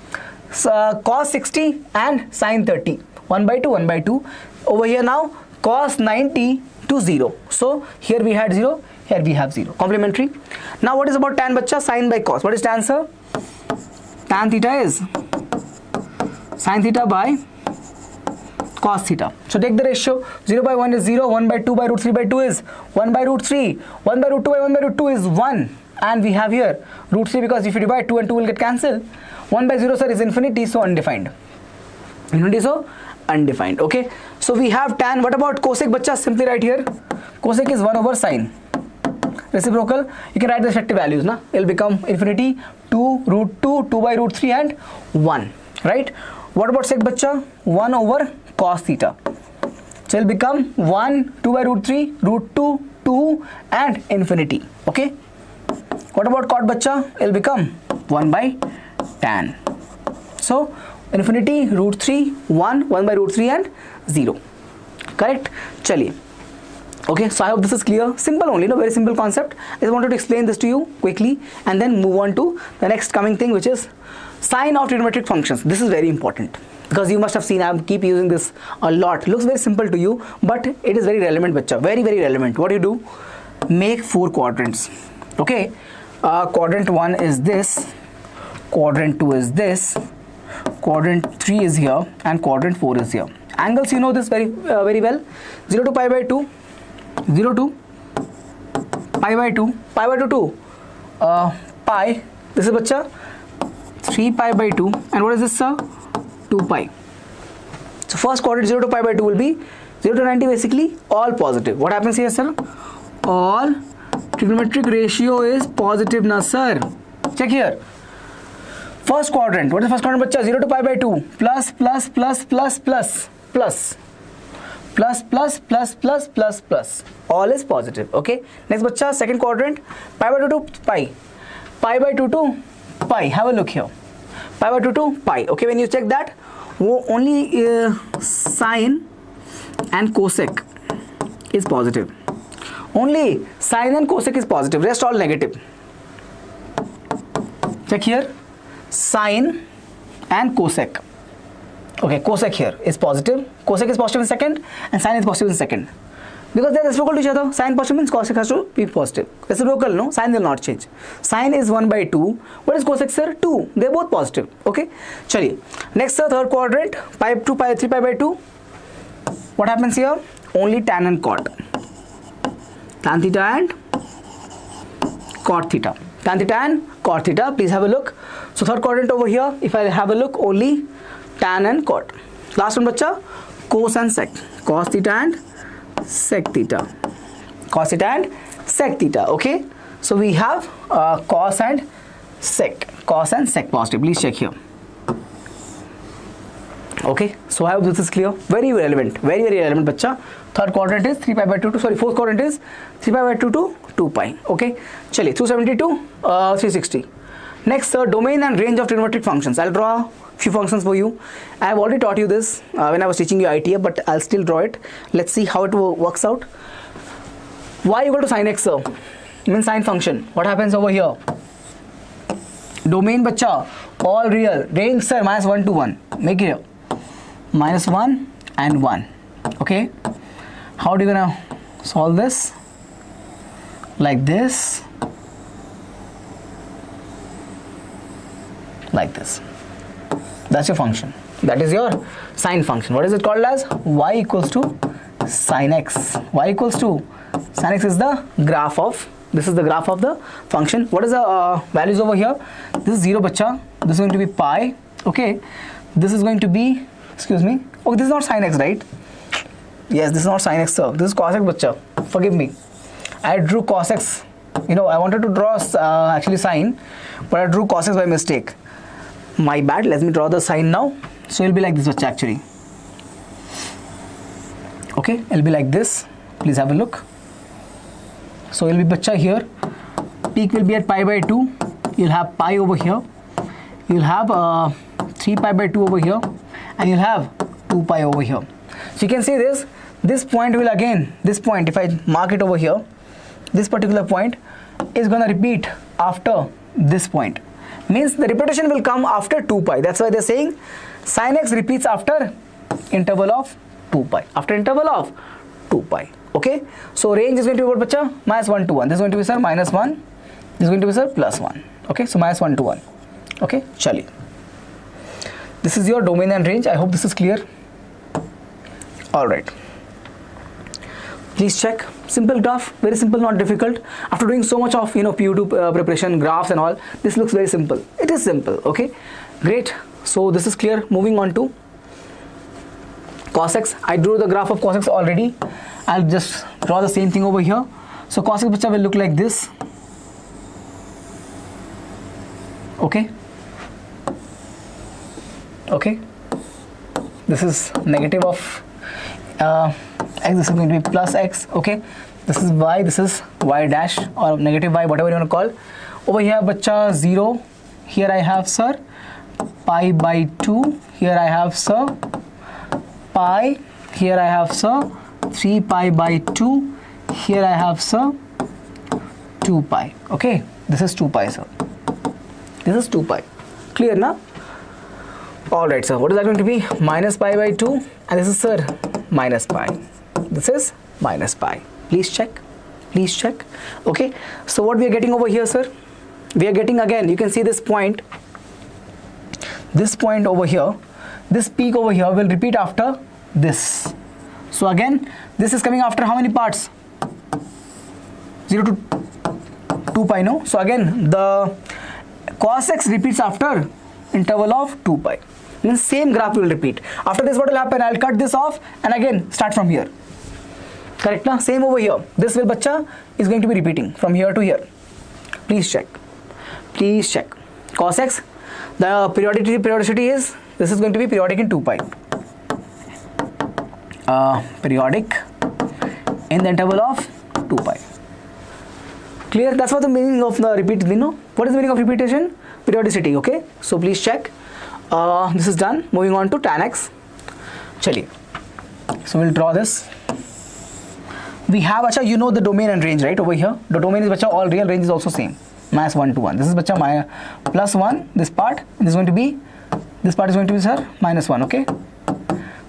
So, cos 60 and sine 30. 1 by 2, 1 by 2. Over here now, cos 90 to 0. So here we had 0, here we have 0. Complementary. Now what is about tan bacha? Sine by cos. What is tan, sir? Tan theta is sine theta by cos theta. So take the ratio. 0 by 1 is 0. 1 by 2 by root 3 by 2 is 1 by root 3. 1 by root 2 by 1 by root 2 is 1. And we have here root 3 because if you divide 2 and 2 will get cancelled. 1 by 0, sir, is infinity, so undefined. Infinity, so undefined. Okay. So we have tan. What about cosec, bacha? Simply write here. Cosec is 1 over sine. Reciprocal. You can write the respective values. Na? It will become infinity 2 root 2, 2 by root 3 and 1. Right. What about sec, bacha? 1 over cos theta. So it will become 1, 2 by root 3, root 2, 2 and infinity. Okay. What about cot, bacha? It will become 1 by tan. So infinity, root 3, 1, 1 by root 3 and 0. Correct? Chaliye. Okay, so I hope this is clear. Simple only, no, very simple concept. I just wanted to explain this to you quickly and then move on to the next coming thing, which is sign of trigonometric functions. This is very important because you must have seen I keep using this a lot. Looks very simple to you, but it is very relevant, bacha. Very, very relevant. What do you do? Make 4 quadrants. Okay, quadrant 1 is this, quadrant 2 is this, quadrant 3 is here, and quadrant 4 is here. Angles, you know this very well. 0 to pi by 2, 0 to pi by 2, pi by 2, pi. This is bacha 3 pi by 2, and what is this, sir? 2 pi. So first quadrant 0 to pi by 2 will be 0 to 90, basically all positive. What happens here, sir? All trigonometric ratio is positive, na, sir. Check here. First quadrant. What is the first quadrant, bacha? 0 to pi by 2 plus plus plus plus plus plus plus plus plus plus plus plus. All is positive. Okay. Next, bacha, second quadrant. Pi by 2 to pi. Pi by 2 to pi. Have a look here. Pi by 2 to pi. Okay. When you check that, only sine and cosec is positive. Only sine and cosec is positive. Rest all negative. Check here. Sine and cosec. Okay, cosec here is positive. Cosec is positive in second and sine is positive in second. because they are reciprocal to each other. Sin positive means cosec has to be positive. Reciprocal, no, sign will not change. Sin is 1 by 2. What is cosec, sir? 2. They are both positive. Okay, chaliye. Next, sir, third quadrant, pi 2, pi 3, pi by 2. What happens here? Only tan and cot. Tan theta and cot theta. Tan theta and cot theta. Please have a look. So third quadrant over here, if I have a look, only tan and cot. Last one, bacha, cos and sec. Cos theta and sec theta. Cos theta and sec theta. Okay. So we have cos and sec. Cos and sec positive. Please check here. Okay. So I hope this is clear. Very relevant. Very, very relevant, bacha. Third quadrant is 3 pi by 2 to, sorry, fourth quadrant is 3 pi by 2 to 2 pi. Okay. Chaliye, 270 to 360. Next, domain and range of trigonometric functions. I'll draw few functions for you. I have already taught you this when I was teaching you ITA, but I'll still draw it. Let's see how it works out. Y equal to sin x, sir, means sine function. What happens over here? Domain, bacha, all real. Range, sir, minus 1 to 1. Make it here. Minus 1 and 1. Okay. How are you gonna solve this? Like this. Like this. That's your function. That is your sine function. What is it called as? Y equals to sin x. Y equals to sin x is the graph of, this is the graph of the function. What is the values over here? This is 0, bacha. This is going to be pi. Okay. This is going to be, excuse me. Oh, this is not sin x, right? Yes, this is not sin x, sir. This is cos x, bacha. Forgive me. I drew cos x. You know, I wanted to draw actually sine, but I drew cos x by mistake. My bad. Let me draw the sine now. So it will be like this, bacha, actually. Okay, it will be like this. Please have a look. So it will be, bacha, here. Peak will be at pi by 2. You'll have pi over here. You'll have 3 pi by 2 over here. And you'll have 2 pi over here. So you can see this point will again, this point, if I mark it over here, this particular point is going to repeat after this point. Means the repetition will come after 2 pi. That's why they're saying sin x repeats after interval of 2 pi. After interval of 2 pi. Okay. So range is going to be what, bacha? Minus 1 to 1. This is going to be, sir, minus 1. This is going to be, sir, plus 1. Okay. So minus 1 to 1. Okay. Chali. This is your domain and range. I hope this is clear. All right. Please check. Simple graph, very simple, not difficult. After doing so much of PU2 preparation, graphs and all, this looks very simple. It is simple. Okay, great. So this is clear. Moving on to cos x. I drew the graph of cos x already. I'll just draw the same thing over here. So cos x, bacha, will look like this. Okay. Okay. This is negative of x, this is going to be plus x. Okay, this is y, this is y dash or negative y, whatever you want to call. Over here, bacha, 0. Here I have, sir, pi by 2. Here I have, sir, pi. Here I have, sir, 3 pi by 2. Here I have, sir, 2 pi. Okay, this is 2 pi, sir. This is 2 pi. Clear now? All right, sir. What is that going to be? Minus pi by 2. And this is, sir, minus pi. This is minus pi. Please check. Please check. Okay. So what we are getting over here, sir? We are getting, again, you can see this point. This point over here. This peak over here will repeat after this. So again, this is coming after how many parts? 0 to 2 pi, no? So again, the cos x repeats after interval of 2 pi. Means same graph will repeat. After this, what will happen? I'll cut this off and again start from here. Correct now? Same over here. This will, bacha, is going to be repeating from here to here. Please check. Please check. Cos x, the periodicity is, this is going to be periodic in 2 pi. Periodic in the interval of 2 pi. Clear? That's what the meaning of the repeat, What is the meaning of repetition? Periodicity. Okay. So please check. This is done. Moving on to tan x. Chaliye. So we'll draw this. We have, bacha, the domain and range, right, over here. The domain is, bacha, all real, range is also same. Minus 1 to 1. This is, bacha, my plus 1, this part. This is going to be, this part is going to be, sir, minus 1, okay.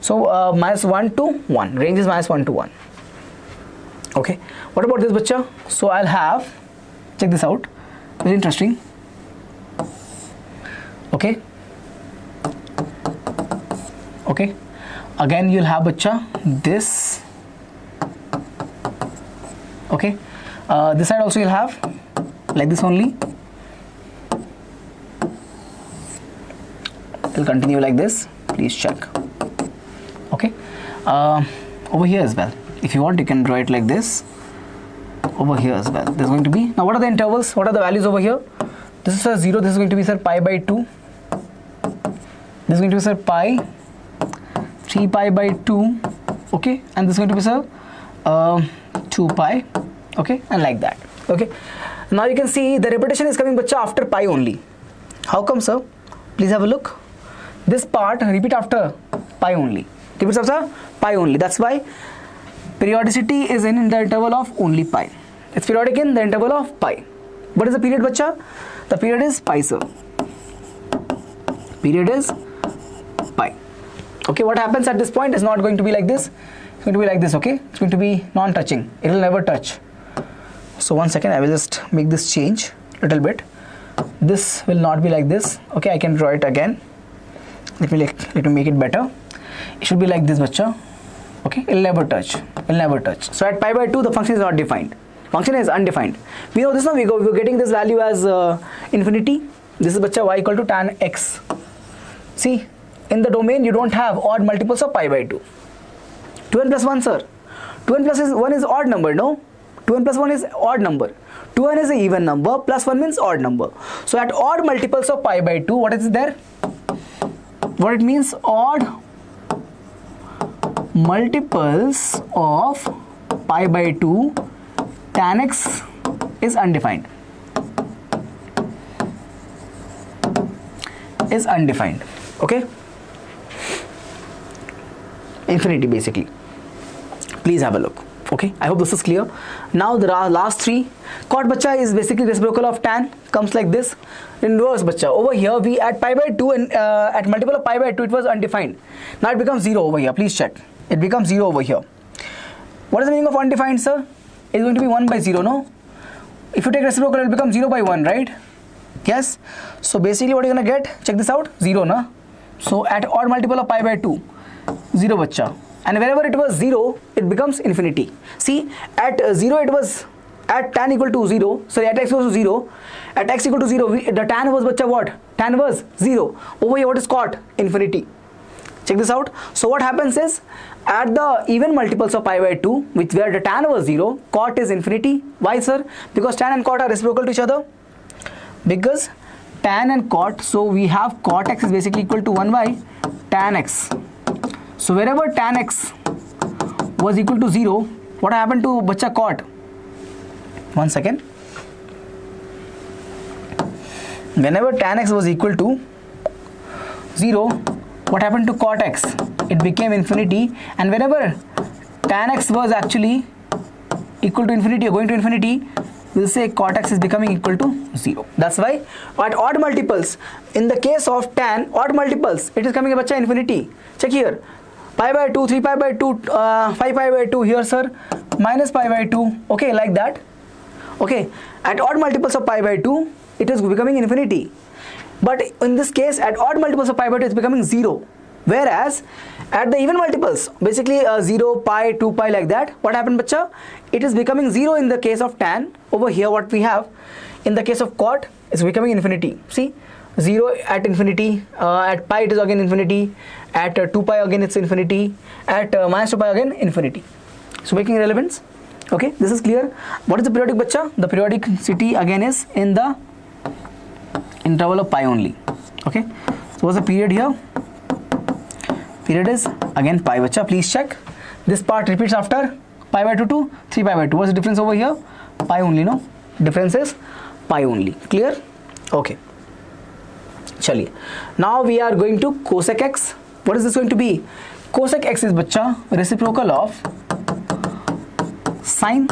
So minus 1 to 1. Range is minus 1 to 1. Okay, what about this bacha? So I'll have, check this out, very interesting. Okay, okay, again you'll have bacha this. Okay, this side also you'll have like this only. It'll continue like this, please check. Okay, over here as well, if you want you can draw it like this. Over here as well there's going to be, now what are the intervals, what are the values over here? This is a 0, this is going to be sir pi by 2, this is going to be sir pi, 3 pi by 2, okay, and this is going to be sir 2 pi, okay, and like that. Okay, now you can see the repetition is coming bacha after pi only. How come sir? Please have a look. This part repeat after pi only, repeats after pi only. That's why periodicity is in the interval of only pi. It's periodic in the interval of pi. What is the period bacha? The period is pi sir. Period is pi. Okay, what happens at this point is not going to be like this. It's going to be like this. Okay, it's going to be non-touching. It will never touch. So 1 second, I will just make this change a little bit. This will not be like this. Okay, I can draw it again. Let me make it better. It should be like this bacha. Okay, it will never touch. It will never touch. So at pi by 2 the function is not defined. Function is undefined. We know this now. We're getting this value as infinity. This is bacha y equal to tan x. See, in the domain you don't have odd multiples of pi by 2. 2n plus 1 sir. 2n plus 1 is odd number, no? 2n plus 1 is odd number. 2n is an even number, plus 1 means odd number. So at odd multiples of pi by 2, what is there? What it means? Odd multiples of pi by 2, tan x is undefined. Is undefined. Okay? Infinity basically. Please have a look. Okay, I hope this is clear. Now the last three. Cot bacha is basically reciprocal of tan, comes like this. Inverse bacha, over here we at pi by 2 and at multiple of pi by 2 it was undefined. Now it becomes 0 over here, please check. It becomes 0 over here. What is the meaning of undefined sir? It's going to be 1 by 0, no? If you take reciprocal it will become 0 by 1, right? Yes. So basically what you're gonna get, check this out, 0 na? So at odd multiple of pi by 2, 0 bacha. And wherever it was 0, it becomes infinity. See, at 0 it was, at tan equal to 0, sorry, at x equal to 0, at x equal to 0, the tan was bacha what? Tan was 0. Over here what is cot? Infinity. Check this out. So what happens is, at the even multiples of pi by 2, which where the tan was 0, cot is infinity. Why sir? Because tan and cot are reciprocal to each other. Because tan and cot, so we have cot x is basically equal to 1 by tan x. So wherever tan x was equal to 0, what happened to bacha cot? 1 second. Whenever tan x was equal to 0, what happened to cot x? It became infinity. And whenever tan x was actually equal to infinity or going to infinity, we'll say cot x is becoming equal to 0. That's why at odd multiples, in the case of tan, odd multiples, it is coming a bacha infinity. Check here. Pi by 2, 3 pi by 2, 5 pi by 2 here sir, minus pi by 2, okay, like that. Okay, at odd multiples of pi by 2, it is becoming infinity. But in this case, at odd multiples of pi by 2, it's becoming 0. Whereas, at the even multiples, basically 0, pi, 2 pi like that, what happened bacha? It is becoming 0 in the case of tan. Over here what we have, in the case of cot, it's becoming infinity. See, 0 at infinity, at pi it is again infinity, at 2 pi again it's infinity, at minus 2 pi again infinity. So making relevance. Okay, this is clear. What is the periodic bacha? The periodicity again is in the interval of pi only. Okay, so what's the period here? Period is again pi bacha. Please check. This part repeats after pi by 2 to 3 pi by 2. What's the difference over here? Pi only, no? Difference is pi only. Clear? Okay. Chaliye. Now we are going to cosec x. What is this going to be? Cosec x is bacha reciprocal of sine.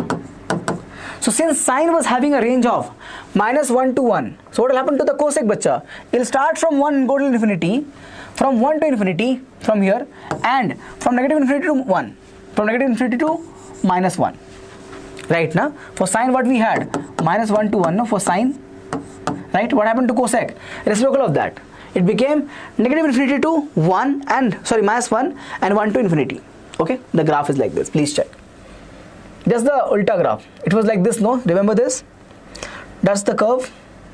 So since sine was having a range of minus 1 to 1, so what will happen to the cosec bacha? It will start from 1 and go to infinity, from 1 to infinity from here, and from negative infinity to 1, from negative infinity to minus 1. right? Now for sine what we had, minus 1 to 1, no, for sine, right? What happened to cosec? Reciprocal of that, it became negative infinity to 1 and minus 1 and 1 to infinity. Okay, the graph is like this, please check. Just the ulta graph, it was like this, no? Remember this? That's the curve,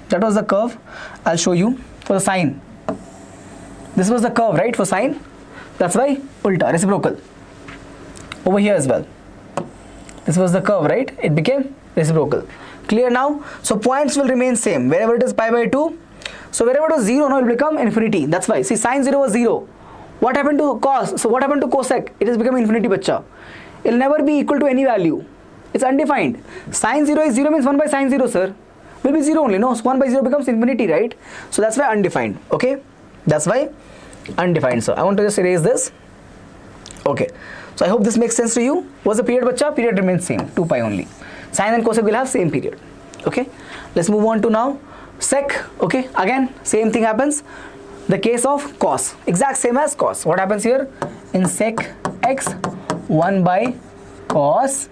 that was the curve. I'll show you for the sine. This was the curve, right, for sine. That's why ulta, reciprocal. Over here as well, this was the curve, right? It became reciprocal. Clear now? So points will remain same wherever it is pi by 2. So wherever it was 0, now it will become infinity. That's why, see, sine 0 was 0. What happened to cos? So what happened to cosec? It has become infinity, bacha. It will never be equal to any value. It's undefined. Sine 0 is 0 means 1 by sine 0, sir. Will be 0 only, no? So 1 by 0 becomes infinity, right? So that's why undefined, okay? That's why undefined. So I want to just erase this. Okay. So I hope this makes sense to you. What's the period, bacha? Period remains same, 2 pi only. Sine and cosec will have same period. Okay. Let's move on to now sec. Okay. Again, same thing happens. The case of cos, exact same as cos. What happens here? In sec x, 1 by cos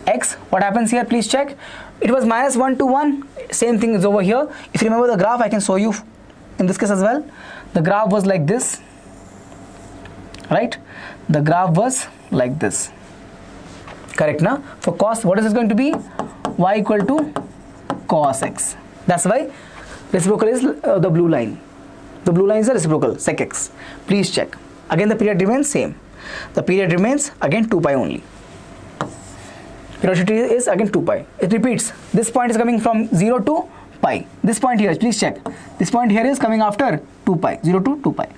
x. What happens here? Please check. It was minus 1 to 1. Same thing is over here. If you remember the graph, I can show you in this case as well. The graph was like this, right? The graph was like this. Correct, na? For cos, what is this going to be? Y equal to cos x. That's why reciprocal is the blue line. The blue line is the reciprocal, sec x. Please check. Again, the period remains same. The period remains again 2 pi only. Periodicity is again 2 pi. It repeats. This point is coming from 0 to pi. This point here, please check. This point here is coming after 2 pi, 0 to 2 pi.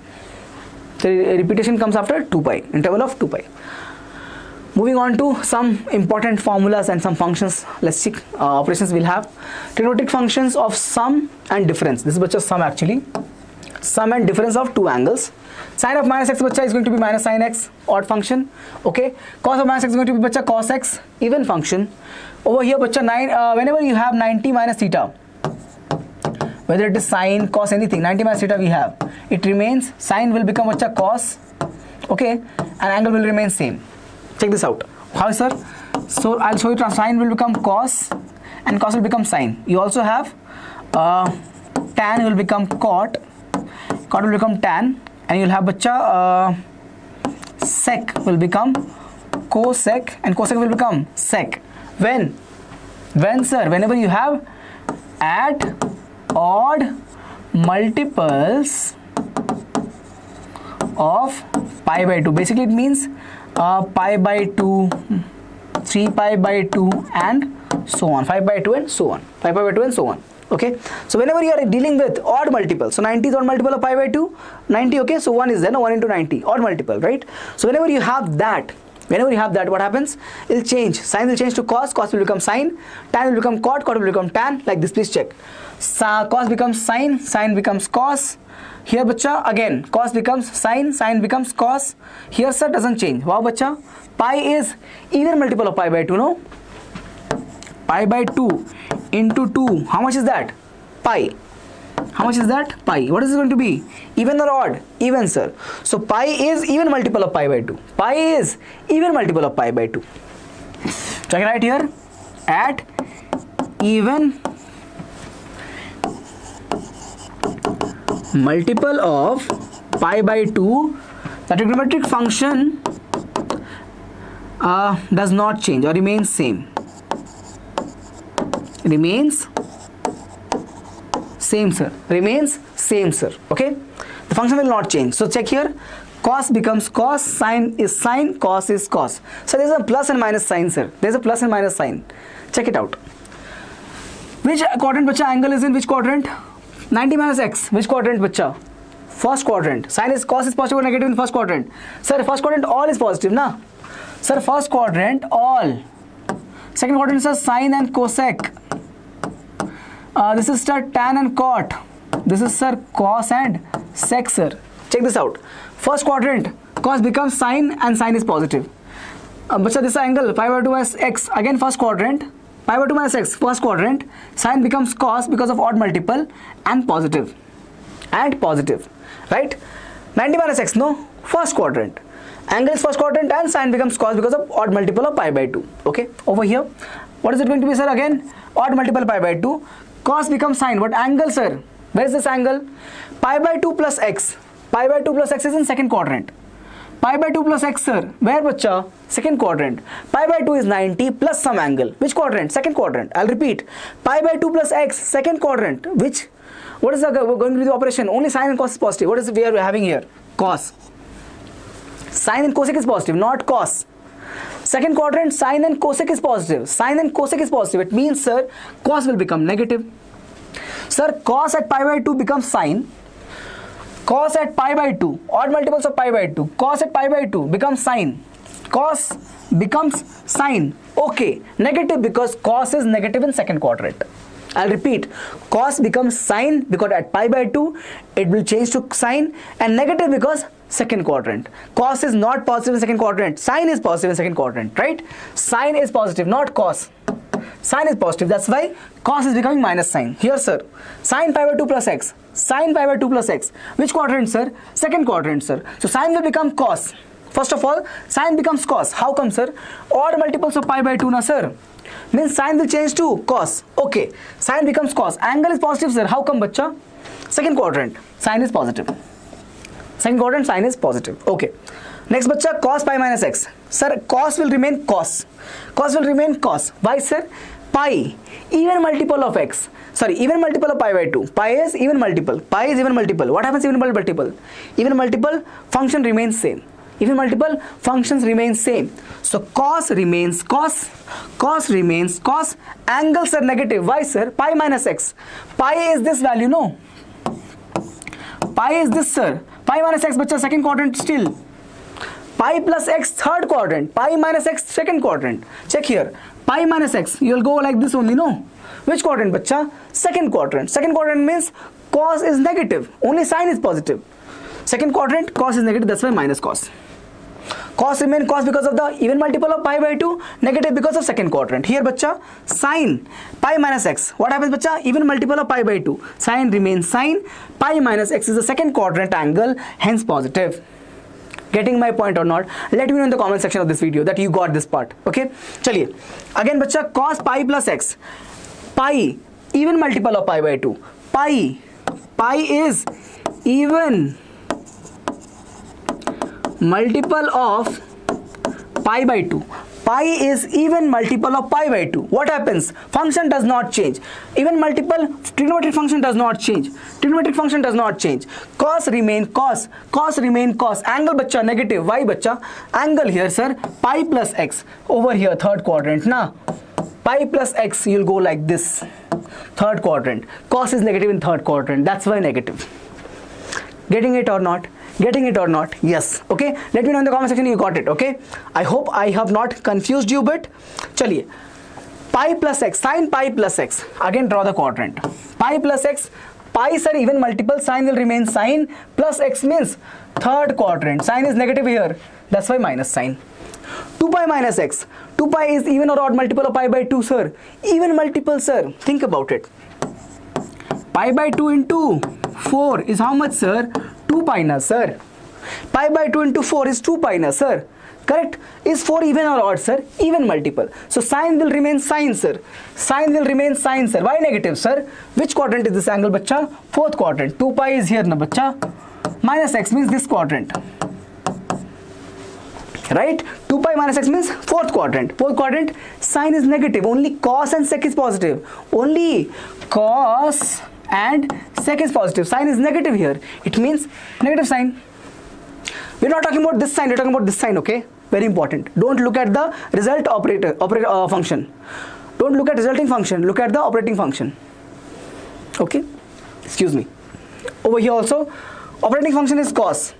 The repetition comes after 2 pi, interval of 2 pi. Moving on to some important formulas and some functions. Let's see operations we'll have. Trigonometric functions of sum and difference. This is just sum actually. Sum and difference of two angles. Sine of minus x is going to be minus sine x, odd function. Okay. Cos of minus x is going to be cos x, even function. Over here, whenever you have 90 minus theta, whether it is sine, cos, anything, 90 minus theta we have, it remains, sine will become cos, okay, and angle will remain same. Check this out. How, sir? So I'll show you, sine will become cos and cos will become sine. You also have tan will become cot will become tan, and you'll have sec will become cosec and cosec will become sec. When, sir, whenever you have at odd multiples of pi by 2. Basically it means pi by 2, 3 pi by 2 and so on, 5 by 2 and so on, 5 pi by 2 and so on. Okay, so whenever you are dealing with odd multiple, so 90 is odd multiple of pi by 2, 90, okay, so 1 is there, no, 1 into 90, odd multiple, right? So whenever you have that, what happens? It will change. Sine will change to cos, cos will become sine, tan will become cot, cot will become tan, like this, please check. Cos becomes sine, sine becomes cos. Here, again, cos becomes sine, sine becomes cos. Here, sir, doesn't change. Wow, pi is even multiple of pi by 2, no? Pi by 2 into 2, how much is that? Pi. How much is that? Pi. What is it going to be? Even or odd? Even, sir. So pi is even multiple of pi by 2. Pi is even multiple of pi by 2. Check it right here. At even multiple of pi by 2, the trigonometric function does not change or remains same. Remains same, sir. Remains same, sir. Okay, the function will not change. So check here. Cos becomes cos, sine is sine, cos is cos. So there is a plus and minus sign, sir. There is a plus and minus sign. Check it out. Which quadrant, angle is in which quadrant? 90 minus x. Which quadrant, First quadrant. Sine is, cos is positive or negative in first quadrant? Sir, first quadrant all is positive, na? Sir, first quadrant all. Second quadrant is sine and cosec. This is sir tan and cot. This is sir cos and sec, sir. Check this out. First quadrant, cos becomes sine and sine is positive. This angle pi by 2 minus x. Again first quadrant, pi by 2 minus x. First quadrant, sine becomes cos because of odd multiple and positive. Right? 90 minus x, no? First quadrant. Angle is first quadrant and sine becomes cos because of odd multiple of pi by 2. Okay, over here, what is it going to be, sir? Again, odd multiple pi by 2. Cos becomes sine. What angle, sir? Where is this angle? Pi by 2 plus x. Pi by 2 plus x is in second quadrant. Pi by 2 plus x, sir. Where, bacha? Second quadrant. Pi by 2 is 90 plus some angle. Which quadrant? Second quadrant. I'll repeat. Pi by 2 plus x, second quadrant. Which? What is going to be the operation? Only sine and cos is positive. What is we are having here? Cos. Sine and cosec is positive, not cos. Second quadrant, sine and cosec is positive. Sine and cosec is positive. It means, sir, cos will become negative. Sir, cos at pi by 2 becomes sine. Cos at pi by 2, odd multiples of pi by 2. Cos at pi by 2 becomes sine. Cos becomes sine. Okay, negative because cos is negative in second quadrant. I'll repeat, cos becomes sine because at pi by 2 it will change to sine, and negative because second quadrant. Cos is not positive in second quadrant. Sine is positive in second quadrant, right? Sine is positive, not cos. Sine is positive. That's why cos is becoming minus sine. Here, sir, sine pi by 2 plus x. Sine pi by 2 plus x. Which quadrant, sir? Second quadrant, sir. So sine will become cos. First of all, sine becomes cos. How come, sir? Odd multiples of pi by 2, na, sir? Means sine will change to cos. Okay, sine becomes cos. Angle is positive, sir. How come, bacha? Second quadrant, sine is positive. Second quadrant, sine is positive. Okay. Next, bacha, cos pi minus x. Sir, cos will remain cos. Cos will remain cos. Why, sir? Pi, even multiple of x. Sorry, even multiple of pi by 2. Pi is even multiple. Pi is even multiple. What happens even multiple? Even multiple function remains same. Even multiple functions remain same. So cos remains cos. Cos remains cos. Angles are negative. Why, sir? Pi minus x. Pi is this value, no? Pi is this, sir. Pi minus x, bacha, second quadrant still. Pi plus x, third quadrant. Pi minus x, second quadrant. Check here. Pi minus x, you'll go like this only, no? Which quadrant, bacha? Second quadrant. Second quadrant means cos is negative. Only sine is positive. Second quadrant, cos is negative. That's why minus cos. Cos remain cos because of the even multiple of pi by 2. Negative because of second quadrant. Here, bacha, sine pi minus x. What happens, bacha? Even multiple of pi by 2. Sine remains sine. Pi minus x is the second quadrant angle, hence positive. Getting my point or not? Let me know in the comment section of this video that you got this part. Okay, chaliye. Again, bacha, cos pi plus x. Pi, even multiple of pi by 2. Pi is even multiple of pi by 2. Pi is even multiple of pi by 2. What happens? Function does not change. Even multiple, trigonometric function does not change. Trigonometric function does not change. Cos remain cos. Cos remain cos. Angle, bacha, negative. Why, bacha? Angle here, sir, pi plus x. Over here, third quadrant, na? Pi plus x, you'll go like this. Third quadrant. Cos is negative in third quadrant. That's why negative. Getting it or not? Getting it or not? Yes. Okay, let me know in the comment section you got it. Okay, I hope I have not confused you, but chaliye, pi plus x, sine pi plus x. Again, draw the quadrant. Pi plus x. Pi, sir, even multiple. Sine will remain sine. Plus x means third quadrant. Sine is negative here. That's why minus sine. 2 pi minus x. 2 pi is even or odd multiple of pi by 2, sir. Even multiple, sir. Think about it. Pi by 2 into 4 is how much, sir? 2 pi na, sir. Pi by 2 into 4 is 2 pi na, sir. Correct? Is 4 even or odd, sir? Even multiple. So sine will remain sine, sir. Sine will remain sine, sir. Why negative, sir? Which quadrant is this angle, bacha? Fourth quadrant. 2 pi is here na, bacha. Minus x means this quadrant. Right? 2 pi minus x means fourth quadrant. Fourth quadrant, sine is negative. Only cos and sec is positive. Only cos and sec is positive. Sine is negative here. It means negative sign. We're not talking about this sign. We're talking about this sign. Okay? Very important. Don't look at the result function. Don't look at resulting function. Look at the operating function. Okay? Excuse me. Over here also, operating function is cos.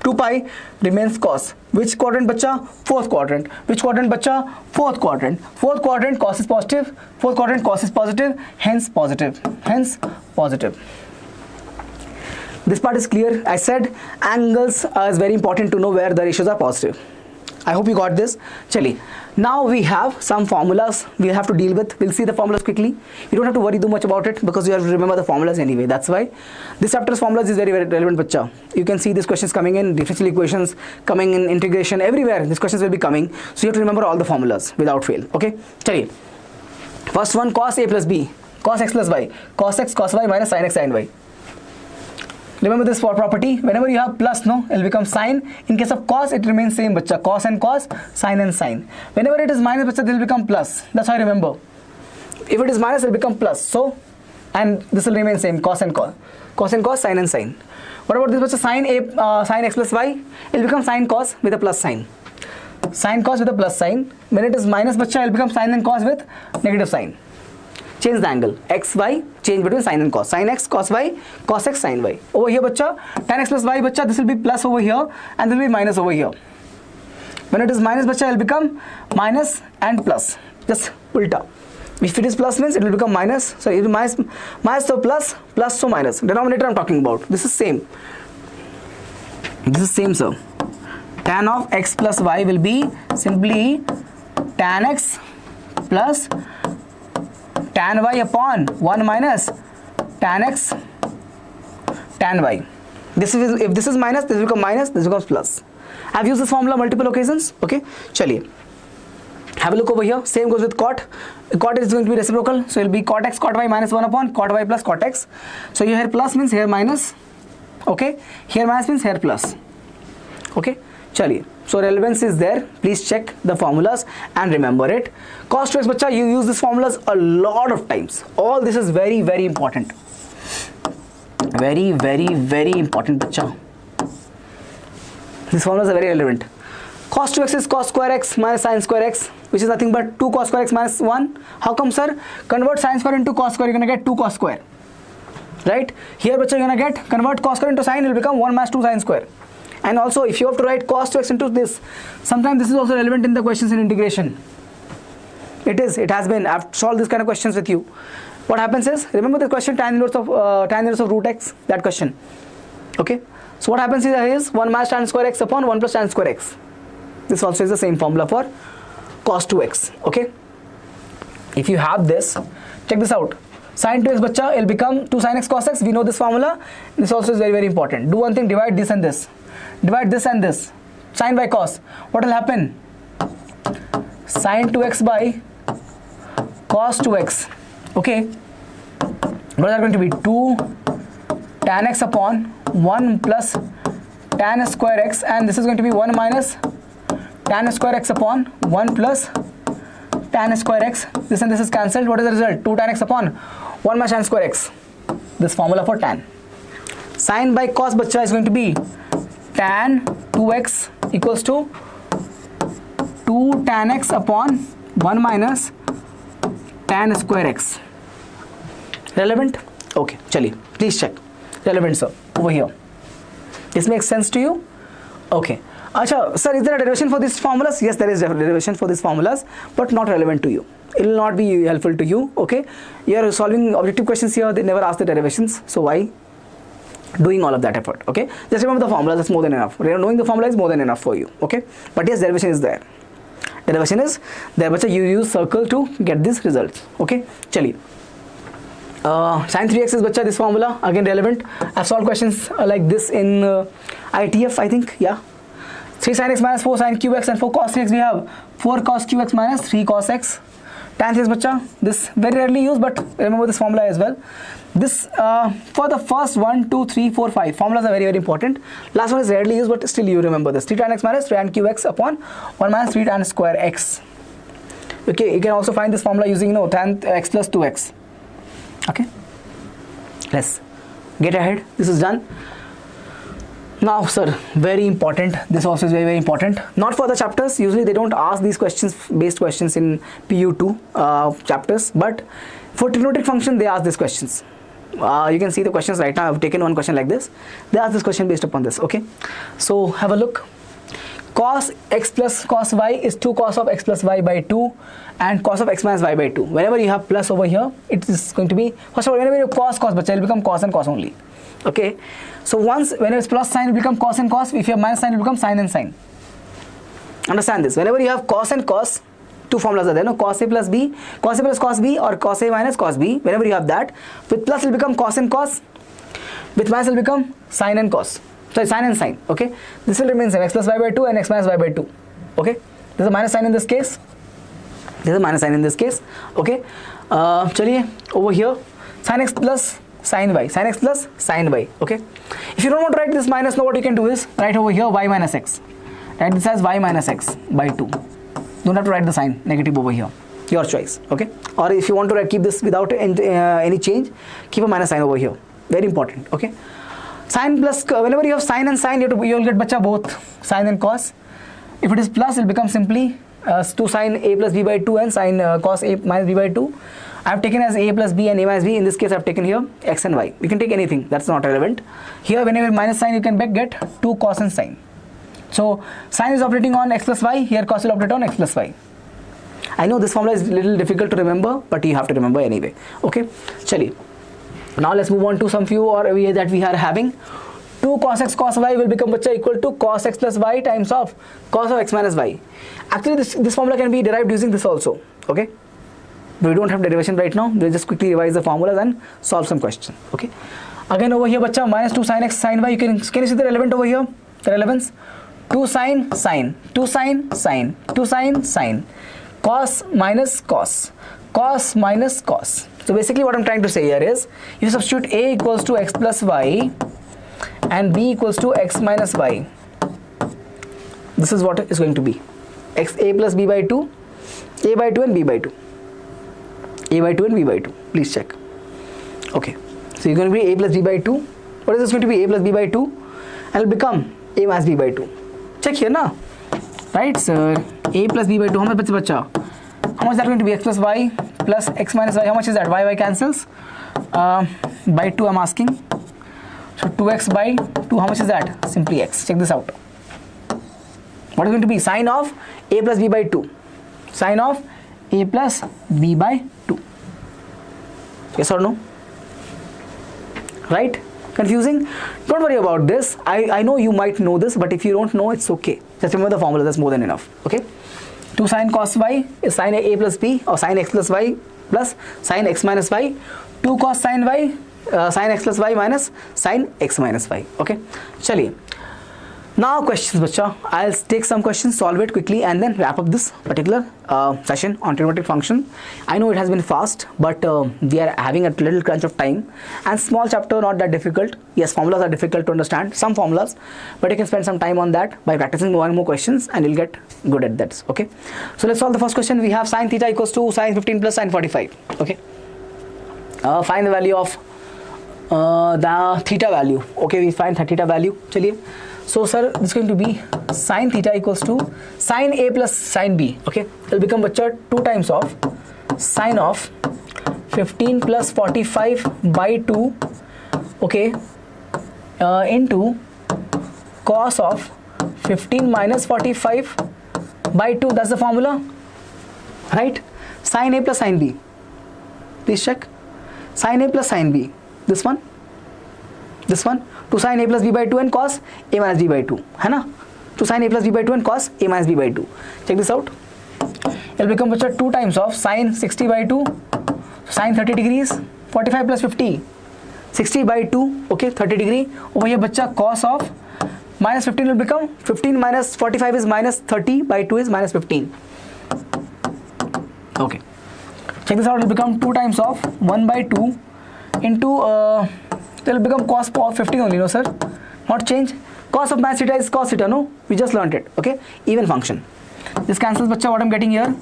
2 pi remains cos. Which quadrant, bacha? Fourth quadrant. Which quadrant, bacha? Fourth quadrant. Fourth quadrant, cos is positive. Fourth quadrant, cos is positive. Hence positive. Hence positive. This part is clear. I said angles is very important to know where the ratios are positive. I hope you got this. Chali. Now we have some formulas we have to deal with. We'll see the formulas quickly. You don't have to worry too much about it because you have to remember the formulas anyway. That's why this chapter's formulas is very, very relevant, bacha. You can see these questions coming in, differential equations coming in, integration, everywhere. These questions will be coming. So you have to remember all the formulas without fail. Okay? Chali. First one, cos A plus B, cos x plus y, cos x, cos y minus sin x, sin y. Remember this for property, whenever you have plus, no, it will become sine. In case of cos, it remains same, bacha, cos and cos, sine and sine. Whenever it is minus, bacha, it will become plus. That's how I remember. If it is minus, it will become plus. So, and this will remain same, cos and cos. Cos and cos, sine and sine. What about this, bacha, sine x plus y? It will become sine cos with a plus sign. Sine cos with a plus sign. When it is minus, bacha, it will become sine and cos with negative sign. Change the angle, x, y, change between sine and cos. Sine x, cos y, cos x, sine y. Over here, bacha, tan x plus y, bacha, this will be plus over here and this will be minus over here. When it is minus, bacha, it will become minus and plus. Just ulta. If it is plus means it will become minus. So it will be minus so plus, plus so minus. Denominator I'm talking about. This is same. This is same, sir. Tan of x plus y will be simply tan x plus tan y upon 1 minus tan x tan y. This is, if this is minus, this will become minus, this becomes plus. I've used this formula multiple occasions. Okay, chaliye. Have a look over here. Same goes with cot. Cot is going to be reciprocal, so it will be cot x cot y minus 1 upon cot y plus cot x. So here plus means here minus. Okay, here minus means here plus. Okay, chaliye. So relevance is there. Please check the formulas and remember it. Cos 2x, bacha, you use these formulas a lot of times. All this is very, very important. Very, very, very important, bacha. These formulas are very relevant. Cos 2x is cos square x minus sin square x, which is nothing but 2 cos square x minus 1. How come, sir? Convert sin square into cos square, you're going to get 2 cos square. Right? Here, bacha, you're going to get, convert cos square into sin, it will become 1 minus 2 sin square. And also, if you have to write cos 2x into this, sometimes this is also relevant in the questions in integration. It is, it has been. I've solved this kind of questions with you. What happens is, remember the question tan inverse of root x, that question. Okay. So what happens is 1 minus tan square x upon 1 plus tan square x. This also is the same formula for cos 2x. Okay. If you have this, check this out. Sin 2x, bacha, it will become 2 sin x cos x. We know this formula. This also is very, very important. Do one thing, divide this and this. Divide this and this. Sin by cos. What will happen? Sin 2x by cos 2x. Okay. What is that going to be? 2 tan x upon 1 plus tan square x, and this is going to be 1 minus tan square x upon 1 plus tan square x. This and this is cancelled. What is the result? 2 tan x upon 1 minus tan square x. This formula for tan. Sin by cos, bacha, is going to be tan 2x equals to 2 tan x upon 1 minus tan square x. Relevant? Okay, chaliye. Please check. Relevant, sir. Over here. This makes sense to you? Okay. Acha, sir, is there a derivation for these formulas? Yes, there is a derivation for these formulas, but not relevant to you. It will not be helpful to you. Okay. You are solving objective questions here. They never ask the derivations. So why doing all of that effort? Okay. Just remember the formulas. That's more than enough. Knowing the formula is more than enough for you. Okay. But yes, derivation is there. Derivation is there, but you use circle to get these results. Okay. Chaliye. Sin 3x is, bacha, this formula again relevant. I've solved questions like this in ITF, I think. Yeah. 3 sin x minus 4 sin cube x, and for cos 3x we have 4 cos cube x minus 3 cos x. Tan 3x, bacha, this very rarely used, but remember this formula as well. This for the first 1, 2, 3, 4, 5 formulas are very, very important. Last one is rarely used, but still you remember this. 3 tan x minus 3 tan cube x upon 1 minus 3 tan square x. Okay, you can also find this formula using tan x plus 2x. Okay, let's get ahead. This is done. Now, sir, very important. This also is very, very important. Not for the chapters. Usually they don't ask these questions, based questions in PU2 chapters, but for trigonometric function they ask these questions. You can see the questions right now. I've taken one question like this. They ask this question based upon this. Okay, so have a look. Cos x plus cos y is 2 cos of x plus y by 2 and cos of x minus y by 2. Whenever you have plus over here, it is going to be, first of all, whenever you cos, bacha, it will become cos and cos only. Okay, so once when it's plus sign, it will become cos and cos. If you have minus sign, it will become sin and sin. Understand this. Whenever you have cos and cos, two formulas are there, no? Cos A plus B, cos A plus cos B, or cos A minus cos B. Whenever you have that, with plus will become cos and cos, with minus will become sin and cos. Sorry, sin and sin. Okay. This will remain same, x plus y by 2 and x minus y by 2. Okay. There's a minus sign in this case. There's a minus sign in this case. Okay. Chaliye, over here, sin x plus sin y, sin x plus sin y. Okay. If you don't want to write this minus, now what you can do is write over here y minus x. Write this as y minus x by 2. Don't have to write the sign negative over here. Your choice. Okay. Or if you want to write, keep this without any change, keep a minus sign over here. Very important. Okay. Sin plus, whenever you have sin and sin, you will get bacha both sin and cos. If it is plus, it will become simply 2 sin a plus b by 2 and sin cos a minus b by 2. I have taken as a plus b and a minus b. In this case, I have taken here x and y. You can take anything. That's not relevant. Here, whenever minus sign, you can get 2 cos and sin. So, sin is operating on x plus y. Here, cos will operate on x plus y. I know this formula is a little difficult to remember, but you have to remember anyway. Okay, chali. Now let's move on to some few or that we are having. 2 cos x cos y will become equal to cos x plus y times of cos of x minus y. Actually, this formula can be derived using this also. Okay, but we don't have derivation right now. We'll just quickly revise the formulas and solve some questions. Okay. Again over here, bacha, minus 2 sin x sin y. Can you see the relevant over here? The relevance. 2 sin sin, 2 sin sin, 2 sin sin, cos minus cos, cos minus cos. So basically what I'm trying to say here is, if you substitute a equals to x plus y and b equals to x minus y, this is what is going to be. X a plus b by 2, a by 2 and b by 2. A by 2 and b by 2. Please check. Okay. So you're going to be a plus b by 2. What is this going to be? A plus b by 2 and it will become a minus b by 2. Check here now. Right sir. A plus b by 2. How much bacha? How much is that going to be? X plus y plus x minus y. How much is that? Y cancels. By 2 I'm asking. So 2x by 2. How much is that? Simply x. Check this out. What is going to be? Sine of a plus b by 2. Sine of a plus b by 2. Yes or no? Right? Confusing? Don't worry about this. I know you might know this, but if you don't know, it's okay. Just remember the formula. That's more than enough. Okay? 2 sin cos y is sin a plus b, or sin x plus y plus sin x minus y. 2 cos sin y, sin x plus y minus sin x minus y. Okay? Chaliye. Now questions, bacha. I'll take some questions, solve it quickly, and then wrap up this particular session on trigonometric function. I know it has been fast, but we are having a little crunch of time. And small chapter, not that difficult. Yes, formulas are difficult to understand, some formulas, but you can spend some time on that by practicing more and more questions, and you'll get good at that. Okay. So let's solve the first question. We have sin theta equals to sin 15 plus sin 45. Okay. Find the value of the theta value. Okay, we find the theta value. Chaliye. So sir, this is going to be sin theta equals to sin a plus sin b. Okay, it will become 2 times of sin of 15 plus 45 by 2. Okay, into cos of 15 minus 45 by 2. That's the formula, right? Sin a plus sin b. Please check. Sin a plus sin b. This one. This one. To sin a plus b by 2 and cos a minus b by 2. है ना? To sin a plus b by 2 and cos a minus b by 2. Check this out. It will become 2 times of sin 60 by 2. Sin 30 degrees. 45 plus 50. 60 by 2. Okay, 30 degree. Over here, bacha, cos of minus 15 will become 15 minus 45 is minus 30 by 2 is minus 15. Okay. Check this out. It will become 2 times of 1 by 2 into it will become cos of 15 only, no sir? Not change. Cos of minus theta is cos theta, no? We just learnt it, okay? Even function. This cancels, bacha, what I'm getting here.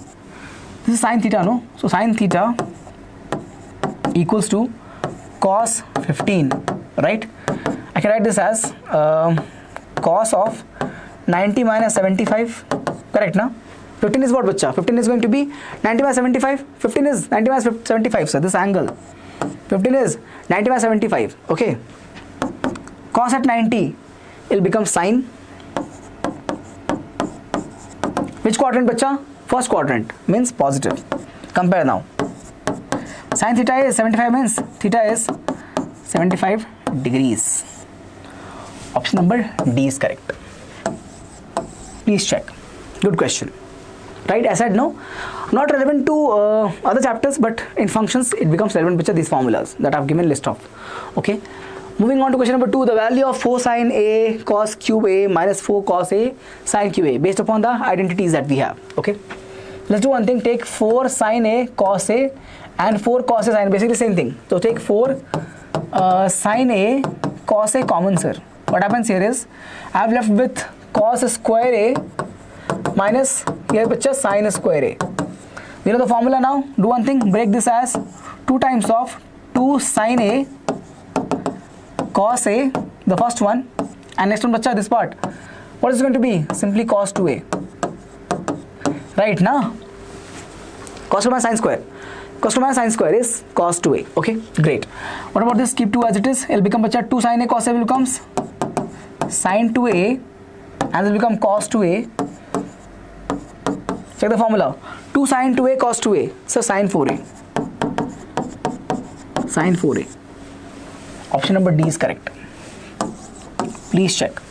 This is sin theta, no? So sin theta equals to cos 15, right? I can write this as cos of 90 minus 75, correct, na? 15 is what, bacha? 15 is going to be 90 minus 75. 15 is 90 minus 75, sir. This angle. 15 is 90 by 75. Okay. Cos at 90 will become sine. Which quadrant, bacha? First quadrant, means positive. Compare now. Sin theta is 75, means theta is 75 degrees. Option number D is correct. Please check.
Good question. Right, I said no, not relevant to other chapters, but in functions it becomes relevant with these formulas that I've given list of. Okay, moving on to question number 2, the value of 4 sin A cos cube A minus 4 cos A sin cube A based upon the identities that we have. Okay, let's do one thing, take 4 sin A cos A and 4 cos A sin, basically same thing. So take 4 sin A cos A common, sir. What happens here is I have left with cos square A minus here bacha sin square A. You know the formula now. Do one thing, break this as 2 times of 2 sin A cos A, the first one, and next one bacha this part. What is it going to be? Simply cos 2A. Right now, cos 2 minus sin square. Cos 2 minus sin square is cos 2A. Okay, great. What about this? Keep 2 as it is. It will become bacha 2 sin A cos A will becomes sin 2A and it will become cos 2A. Check the formula. 2 sin 2A cos 2A. So sin 4A. Sin 4A. Option number D is correct. Please check.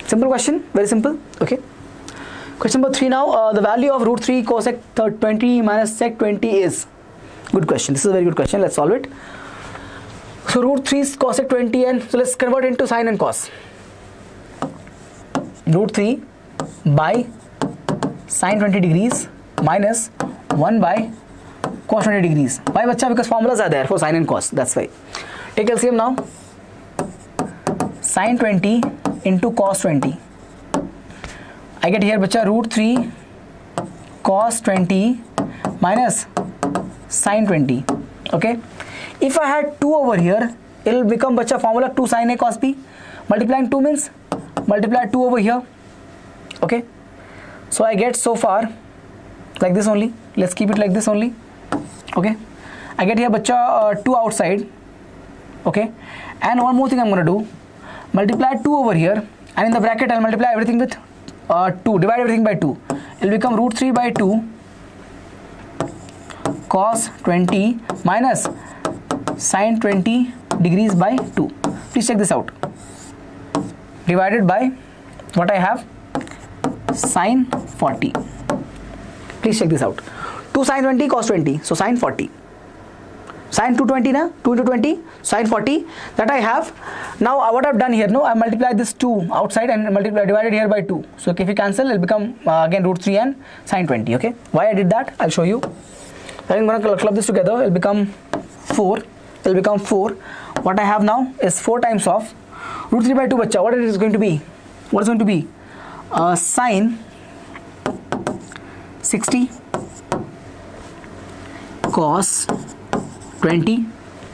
Simple question. Very simple. Okay. Question number 3 now. The value of root 3 cosec 20 minus sec 20 is. Good question. This is a very good question. Let's solve it. So root 3 is cosec 20 and so let's convert into sin and cos. Root 3 by sin 20 degrees minus 1 by cos 20 degrees. Why bacha? Because formulas are there for sin and cos. That's why. Take LCM now. Sin 20 into cos 20. I get here bacha root 3 cos 20 minus sin 20. Okay. If I had 2 over here, it will become bacha formula 2 sin A cos B. Multiplying 2 means multiply 2 over here. Okay. So I get so far like this only. Let's keep it like this only. Okay. I get here bacha 2 outside. Okay. And one more thing I'm going to do. Multiply 2 over here. And in the bracket I'll multiply everything with 2. Divide everything by 2. It will become root 3 by 2 cos 20 minus sin 20 degrees by 2. Please check this out. Divided by what I have, sin 40. Please check this out. 2 sin 20 cos 20. So sin 40. Sin 220 na? 2 into 20. Sin 40. That I have. Now what I've done here, no, I multiplied this 2 outside and divided here by 2. So if you cancel, it will become again root 3 and sin 20. Okay. Why I did that? I'll show you. I'm going to club this together. It will become 4. It will become 4. What I have now is 4 times of root 3 by 2 bacha. What it is going to be? What is going to be? Sin 60 cos 20.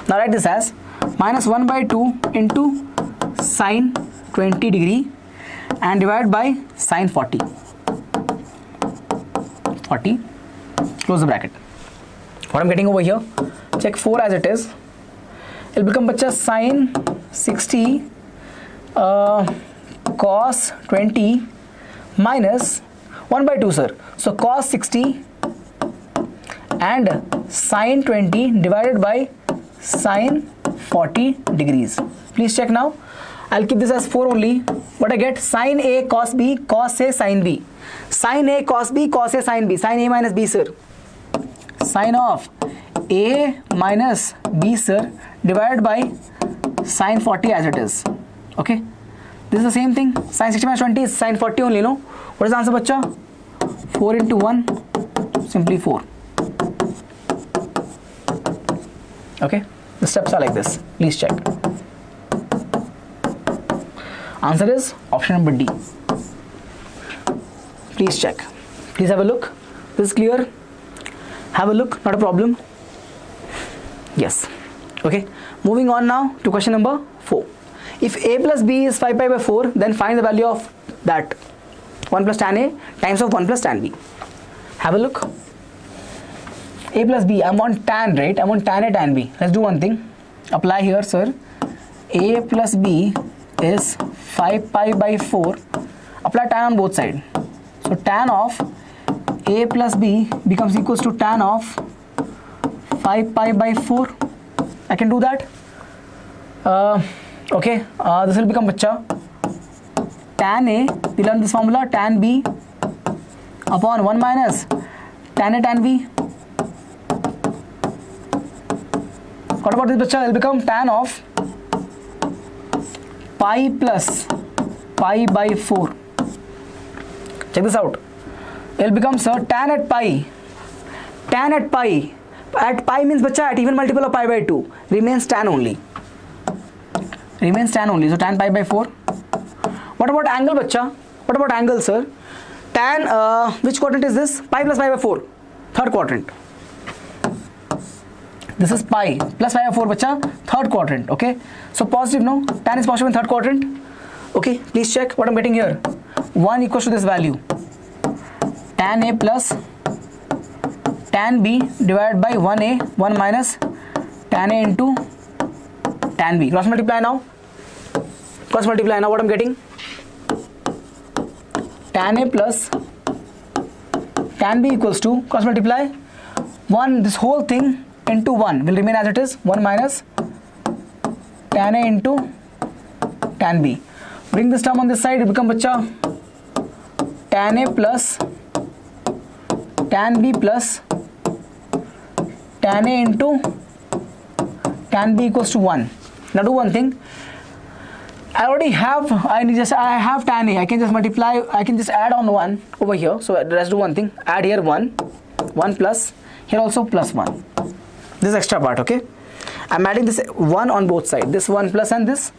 Now write this as minus 1 by 2 into sin 20 degree and divide by sin 40. 40. Close the bracket. What I'm getting over here, check 4 as it is. It will become bacha sin 60 cos 20 minus 1 by 2, sir. So cos 60 and sin 20 divided by sin 40 degrees. Please check now. I'll keep this as 4 only. What I get? Sin A cos B cos A sin B. Sin A cos B cos A sin B. Sin A minus B, sir. Sin of A minus B, sir, divided by sin 40 as it is. Okay. This is the same thing. Sin 60 minus 20 is sin 40 only, no? What is the answer, bacha? 4 into 1, simply 4. Okay. The steps are like this. Please check. Answer is option number D. Please check. Please have a look. This is clear. Have a look. Not a problem. Yes. Okay. Moving on now to question number 4. If A plus B is 5 pi by 4, then find the value of that 1 plus tan A times of 1 plus tan B. Have a look. A plus B. I'm on tan, right? I'm on tan A tan B. Let's do one thing. Apply here, sir. A plus B is 5 pi by 4. Apply tan on both sides. So tan of A plus B becomes equals to tan of 5 pi by 4. I can do that. Okay. This will become bacha tan A. We learn this formula. Tan B upon 1 minus tan A tan B. What about this bacha? It will become tan of pi plus pi by 4. Check this out. It will become, sir, tan at pi. Tan at pi. At pi means bacha at even multiple of pi by 2 remains tan only. Remains tan only. So tan pi by 4. What about angle bacha? What about angle, sir? Tan, which quadrant is this? Pi plus pi by 4. Third quadrant. This is pi plus pi by 4 bacha. Third quadrant. Okay. So positive, no? Tan is positive in third quadrant. Okay. Please check what I'm getting here. 1 equals to this value. Tan A plus tan B divided by 1A, 1 minus tan A into tan B. Cross multiply now. Cross multiply now. What I'm getting? Tan A plus tan B equals to, cross multiply, 1, this whole thing into 1 will remain as it is, 1 minus tan A into tan B. Bring this term on this side, it becomes bacha tan A plus tan B plus tan A into tan B equals to 1. Now do one thing. I already have, I have tan A. I can just multiply, I can just add on 1 over here. So let's do one thing. Add here 1 plus, here also plus 1. This extra part, okay? I'm adding this 1 on both sides. This 1 plus and this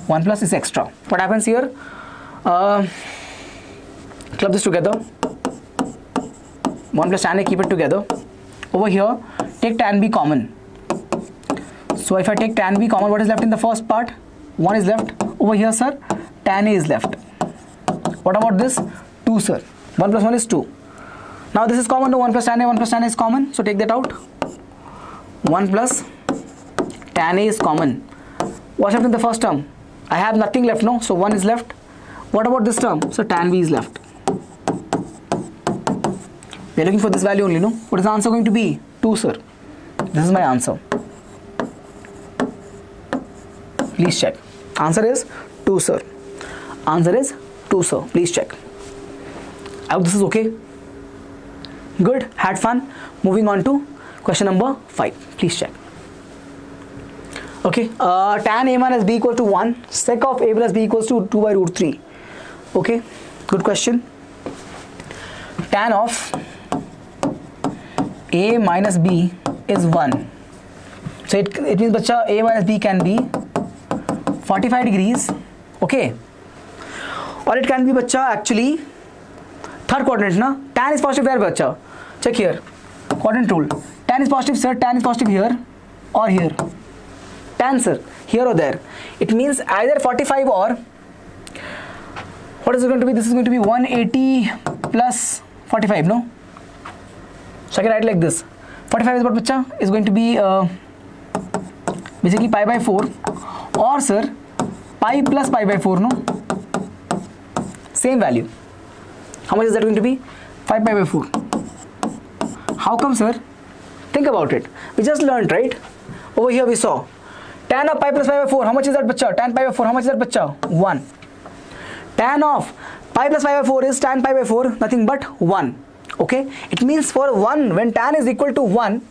1 plus is extra. What happens here? Club this together. 1 plus tan A, keep it together. Over here, take tan B common. So if I take tan B common, what is left in the first part? 1 is left. Over here, sir, tan A is left. What about this? 2, sir. 1 plus 1 is 2. Now this is common to 1 plus tan A. 1 plus tan A is common. So take that out. 1 plus tan A is common. What's left in the first term? I have nothing left, no? So 1 is left. What about this term? So tan B is left. We are looking for this value only, no? What is the answer going to be? 2, sir. This is my answer. Please check. Answer is 2, sir. Answer is 2, sir. Please check. I hope this is okay. Good. Had fun. Moving on to question number 5. Please check. Okay. Tan A minus B equals to 1. Sec of A plus B equals to 2 by root 3. Okay. Good question. Tan of A minus B is 1. So it means bacha A minus B can be 45 degrees, okay, or it can be bacha actually third quadrant, na? Tan is positive where bacha? Check here, quadrant rule. Tan is positive, sir. Tan is positive here or here. Tan, sir, here or there. It means either 45 or, what is it going to be? This is going to be 180 plus 45, no? So I can write like this. 45 is what bacha? Is going to be basically pi by 4. Or sir, pi plus pi by 4, no? Same value. How much is that going to be? 5 pi by 4. How come, sir? Think about it. We just learned, right? Over here we saw tan of pi plus pi by 4. How much is that bacha? Tan pi by 4. How much is that bacha? 1. Tan of pi plus pi by 4 is tan pi by 4, nothing but 1. Okay? It means for 1, when tan is equal to 1,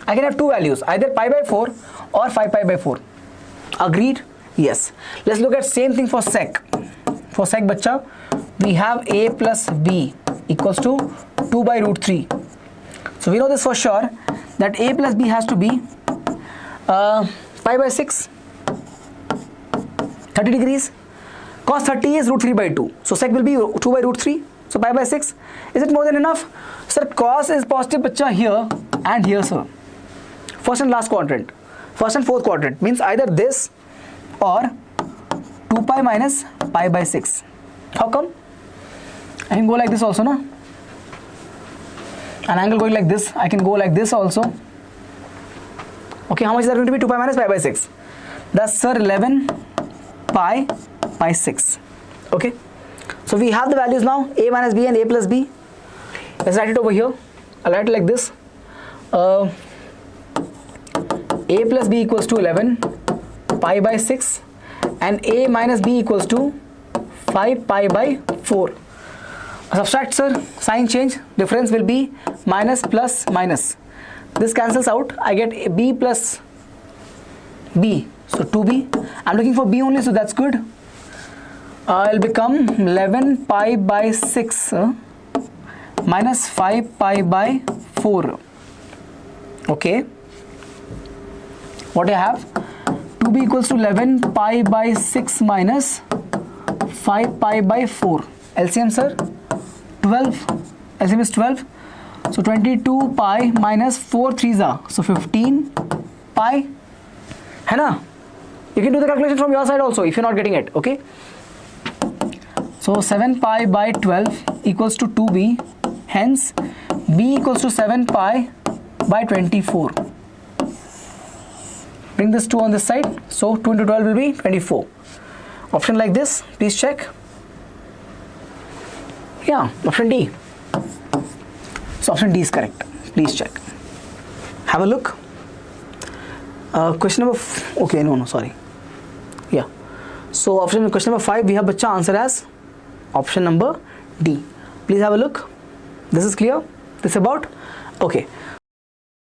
I can have two values, either pi by 4 or 5 pi by 4. Agreed? Yes. Let's look at same thing for sec. For sec bacha, we have A plus B equals to 2 by root 3. So we know this for sure that A plus B has to be pi by 6, 30 degrees. Cos 30 is root 3 by 2. So sec will be 2 by root 3. So pi by 6. Is it more than enough? Sir, cos is positive bacha here and here, sir. First and last quadrant. First and fourth quadrant means either this or 2 pi minus pi by 6. How come? I can go like this also, no? An angle going like this, I can go like this also. Okay, how much is that going to be? 2 pi minus pi by 6. That's, sir, 11 pi by 6. Okay, so we have the values now, A minus B and A plus B. Let's write it over here. I'll write it like this. A plus B equals to 11 pi by 6 and A minus B equals to 5 pi by 4. subtract sir, sign change, difference will be minus plus minus. This cancels out, I get b plus b, so 2b. I'm looking for b only, so that's good. It'll become 11 pi by 6 minus 5 pi by 4. Okay, what I have, 2b equals to 11 pi by 6 minus 5 pi by 4. LCM sir, 12, LCM is 12, so 22 pi minus 4 3s are, so 15 pi, है ना? You can do the calculation from your side also if you're not getting it, okay? So 7 pi by 12 equals to 2b, hence b equals to 7 pi by 24. Bring this 2 on this side, so 2 into 12 will be 24. Option like this, please check. Yeah, option D. So option D is correct. Please check. Have a look. Question number sorry. Yeah. So question number 5 we have bacha answer as option number D. Please have a look. This is clear. This about. Okay.